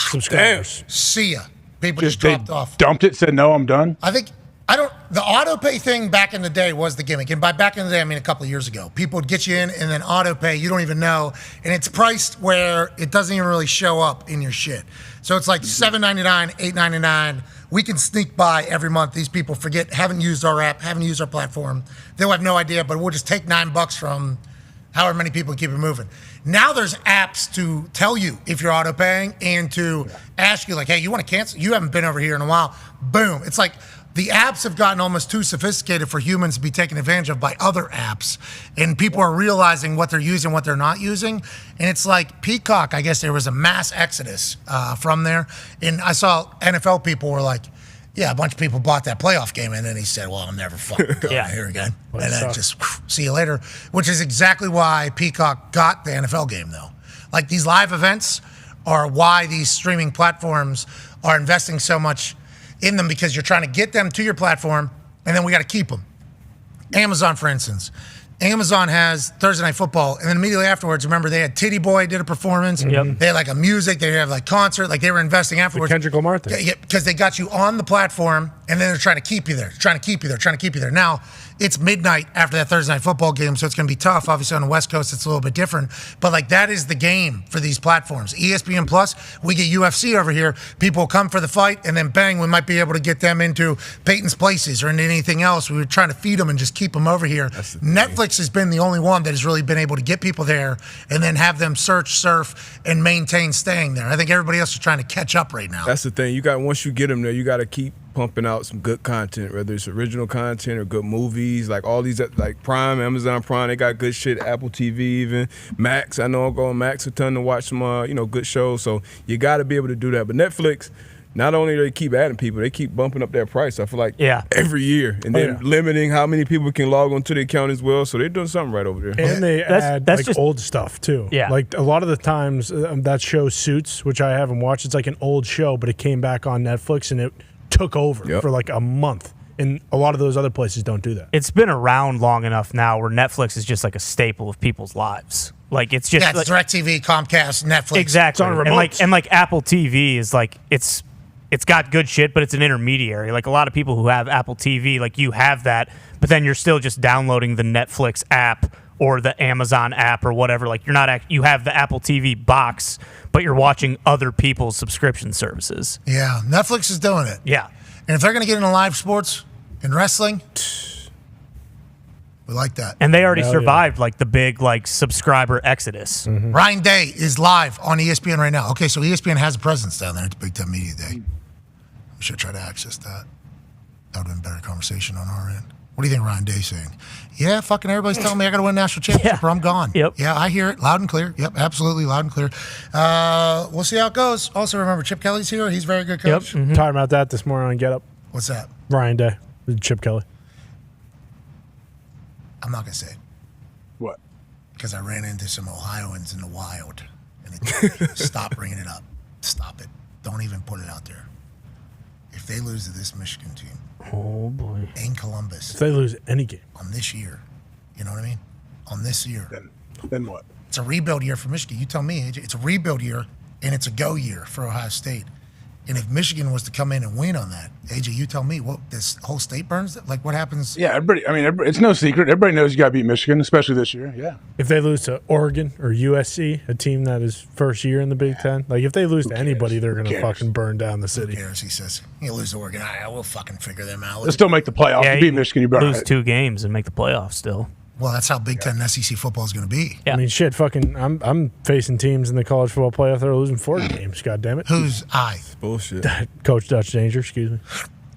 subscribers. See ya. People just dropped off. Dumped it, said, no, I'm done. The auto pay thing back in the day was the gimmick. And by back in the day, I mean a couple of years ago. People would get you in and then auto pay, you don't even know. And it's priced where it doesn't even really show up in your shit. So it's like $7.99, $8.99. We can sneak by every month. These people haven't used our app, haven't used our platform. They'll have no idea, but we'll just take $9 from however many people and keep it moving. Now there's apps to tell you if you're auto paying and to ask you, like, hey, you want to cancel? You haven't been over here in a while. Boom. It's like the apps have gotten almost too sophisticated for humans to be taken advantage of by other apps. And people are realizing what they're using, what they're not using. And it's like Peacock, I guess there was a mass exodus from there. And I saw NFL people were like, yeah, a bunch of people bought that playoff game. And then he said, well, I'm never fucking going here again. And then just see you later, which is exactly why Peacock got the NFL game, though. Like, these live events are why these streaming platforms are investing so much in them, because you're trying to get them to your platform, and then we got to keep them. Amazon, for instance. Amazon has Thursday Night Football, and then immediately afterwards, remember, they had Titty Boy did a performance. Yep. They had like a music, they have like concert, like they were investing afterwards. Kendrick Lamar thing. Yeah, because they got you on the platform, and then they're trying to keep you there, trying to keep you there. Now, it's midnight after that Thursday Night Football game, so it's going to be tough. Obviously, on the West Coast, it's a little bit different. But, like, that is the game for these platforms. ESPN Plus, we get UFC over here. People will come for the fight, and then, bang, we might be able to get them into Peyton's Places or into anything else. We were trying to feed them and just keep them over here. Netflix has been the only one that has really been able to get people there and then have them search, surf, and maintain staying there. I think everybody else is trying to catch up right now. That's the thing. Once you get them there, you got to keep pumping out some good content, whether it's original content or good movies, like all these, like Prime, Amazon Prime, they got good shit, Apple TV even, Max, I know I'm going Max a ton to watch some, good shows, so you got to be able to do that. But Netflix, not only do they keep adding people, they keep bumping up their price, I feel like, every year, and then limiting how many people can log onto the account as well, so they're doing something right over there. And they add just old stuff, too. Yeah. Like, a lot of the times, that show Suits, which I haven't watched, it's like an old show, but it came back on Netflix, and it took over for like a month, and a lot of those other places don't do that. It's been around long enough now where Netflix is just like a staple of people's lives. Like, it's just it's DirecTV, Comcast, Netflix. Exactly. And like Apple TV is like it's got good shit, but it's an intermediary. Like, a lot of people who have Apple TV, like, you have that, but then you're still just downloading the Netflix app or the Amazon app or whatever. Like, you have the Apple TV box, but you're watching other people's subscription services. Yeah, Netflix is doing it. Yeah. And if they're going to get into live sports and wrestling, we like that. And they already survived like the big like subscriber exodus. Mm-hmm. Ryan Day is live on ESPN right now. Okay, so ESPN has a presence down there. It's Big Ten Media Day. We should try to access that. That would have been a better conversation on our end. What do you think Ryan Day's saying? Yeah, fucking everybody's telling me I got to win a national championship or I'm gone. Yep. Yeah, I hear it loud and clear. Yep, absolutely loud and clear. We'll see how it goes. Also, remember, Chip Kelly's here. He's a very good coach. Yep. Mm-hmm. Talking about that this morning on Get Up. What's that? Ryan Day, Chip Kelly. I'm not going to say it. What? Because I ran into some Ohioans in the wild. And stop bringing it up. Stop it. Don't even put it out there. If they lose to this Michigan team. Oh, boy. In Columbus. If they lose any game. On this year. You know what I mean? On this year. Then what? It's a rebuild year for Michigan. You tell me, AJ. It's a rebuild year, and it's a go year for Ohio State. And if Michigan was to come in and win on that, AJ, you tell me, what, this whole state burns? Like, what happens? Yeah, it's no secret. Everybody knows you got to beat Michigan, especially this year. Yeah. If they lose to Oregon or USC, a team that is first year in the Big Ten, like if they lose to anybody, they're going to fucking burn down the city. Who cares? He says, you lose to Oregon. We'll fucking figure them out. They'll still make the playoffs. You beat Michigan, you burn. Lose 2 games and make the playoffs still. Well, that's how Big Ten and SEC football is going to be. Yeah. I mean, shit, fucking, I'm facing teams in the college football playoff that are losing 4 games. God damn it. Who's I? Bullshit. Coach Dutch Danger, excuse me.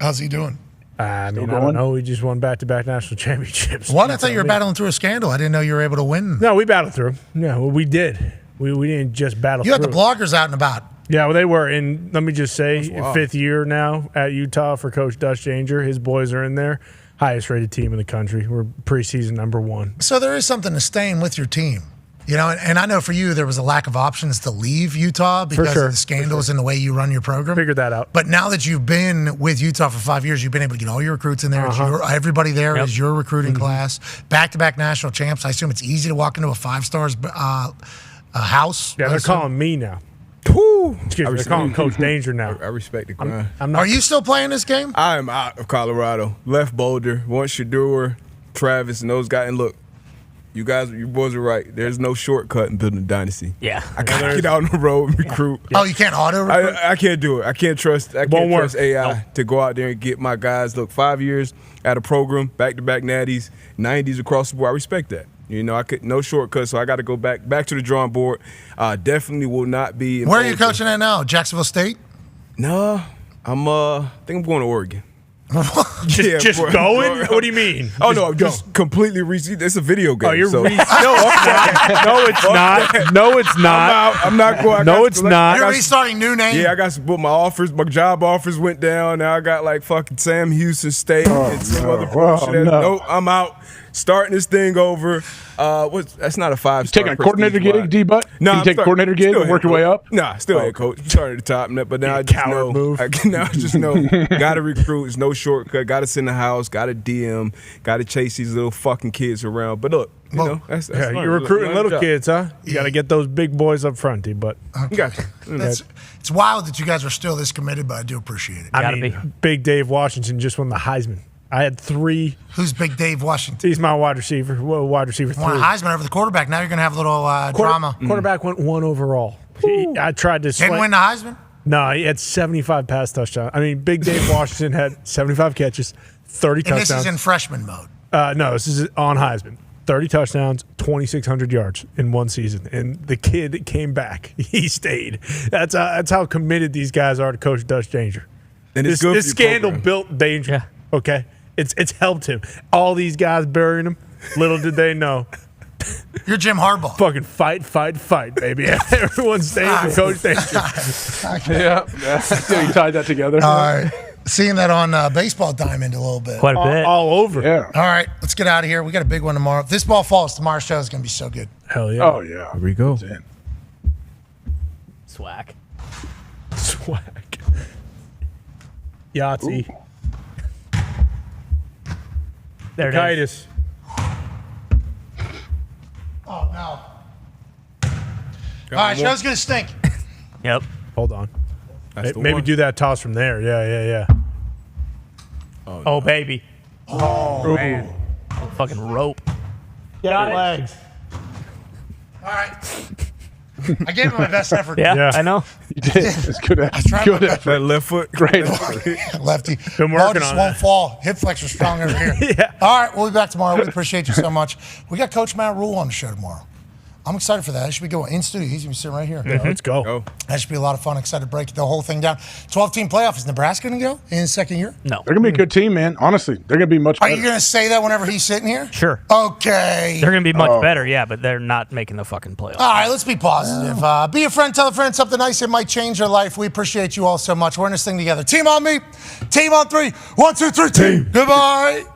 How's he doing? I mean, I don't know. He just won back-to-back national championships. What? I thought you were battling through a scandal. I didn't know you were able to win. No, we battled through. Yeah, well, we did. We didn't just battle through. You had the bloggers out and about. Yeah, well, they were. And let me just say, 5th year now at Utah for Coach Dutch Danger. His boys are in there. Highest rated team in the country. We're preseason number 1. So there is something to staying with your team. You know, and I know for you there was a lack of options to leave Utah because of the scandals and the way you run your program. Figured that out. But now that you've been with Utah for 5 years, you've been able to get all your recruits in there. Everybody there is your recruiting class. Back-to-back national champs. I assume it's easy to walk into a 5-stars house. Yeah, they're calling me now. Excuse me, they're calling Coach Danger now. I respect the grind. Are you still playing this game? I am out of Colorado. Left Boulder. Once Shador, Travis, and those guys. And look, you boys are right. There's no shortcut in building a dynasty. Yeah. I gotta get out on the road and recruit. Oh, you can't auto recruit? I can't do it. I can't trust AI to go out there and get my guys. Look, 5 years at a program, back-to-back natties, 90s across the board. I respect that. You know, no shortcuts, so I got to go back to the drawing board. Definitely will not be. Where are you coaching at now? Jacksonville State? No, I think I'm going to Oregon. just going? What do you mean? Oh no, just completely It's a video game. Oh, you're so. No, it's not. No, it's not. I'm not going. No, it's not. You're restarting new name? Yeah, I got my job offers went down. Now I got like fucking Sam Houston State and some other bullshit. No, I'm out. Starting this thing over. That's not a 5-star. Taking a coordinator gig, D-Butt? No, you take a coordinator gig and work your way up? Nah, still head coach. Started at the top, but now I just know. Got to recruit. There's no shortcut. Got to send the house. Got to DM. Got to chase these little fucking kids around. But look, you know, that's you're recruiting little kids, huh? You got to get those big boys up front, D-Butt. Okay. It's wild that you guys are still this committed, but I do appreciate it. I mean, Big Dave Washington just won the Heisman. I had 3. Who's Big Dave Washington? He's my wide receiver. Wide receiver 3. Won a Heisman over the quarterback. Now you're going to have a little drama. Quarterback went 1 overall. I tried to. Didn't win the Heisman? No, he had 75 pass touchdowns. I mean, Big Dave Washington had 75 catches, 30 touchdowns. And this is in freshman mode. No, this is on Heisman. 30 touchdowns, 2,600 yards in one season, and the kid came back. He stayed. That's how committed these guys are to Coach Dutch Danger. And this scandal built Danger. Yeah. Okay. It's helped him. All these guys burying him. Little did they know. You're Jim Harbaugh. Fucking fight, baby. Everyone's staying for Coach Danger. Yeah, you tied that together. All right. Seeing that on Baseball Diamond a little bit. Quite a bit. All over. Yeah. All right, let's get out of here. We got a big one tomorrow. If this ball falls, tomorrow's show is going to be so good. Hell yeah. Oh, yeah. Here we go. Swag. Yahtzee. There it is. Oh, no. All right, show's going to stink. Yep. Hold on. Maybe one. do that toss from there. Yeah. Oh, baby. Oh, man. Fucking rope. Got legs. All right. I gave him my best effort. Yeah, I know. You did. It's good. I tried Good my effort. That left foot. Great. Lefty. Been Ball working just on won't that. fall. Hip flexor strong over here. Yeah. All right, we'll be back tomorrow. We appreciate you so much. We got Coach Matt Rule on the show tomorrow. I'm excited for that. That should be going in studio. He's going to be sitting right here. Yeah, let's go. That should be a lot of fun. Excited to break the whole thing down. 12-team playoff. Is Nebraska going to go in his second year? No. They're going to be a good team, man. Honestly, they're going to be much better. Are you going to say that whenever he's sitting here? Sure. Okay. They're going to be much better, yeah, but they're not making the fucking playoffs. All right, let's be positive. Be a friend, tell a friend something nice. It might change your life. We appreciate you all so much. We're in this thing together. Team on me. Team on 3. 1, 2, 3, team. Goodbye.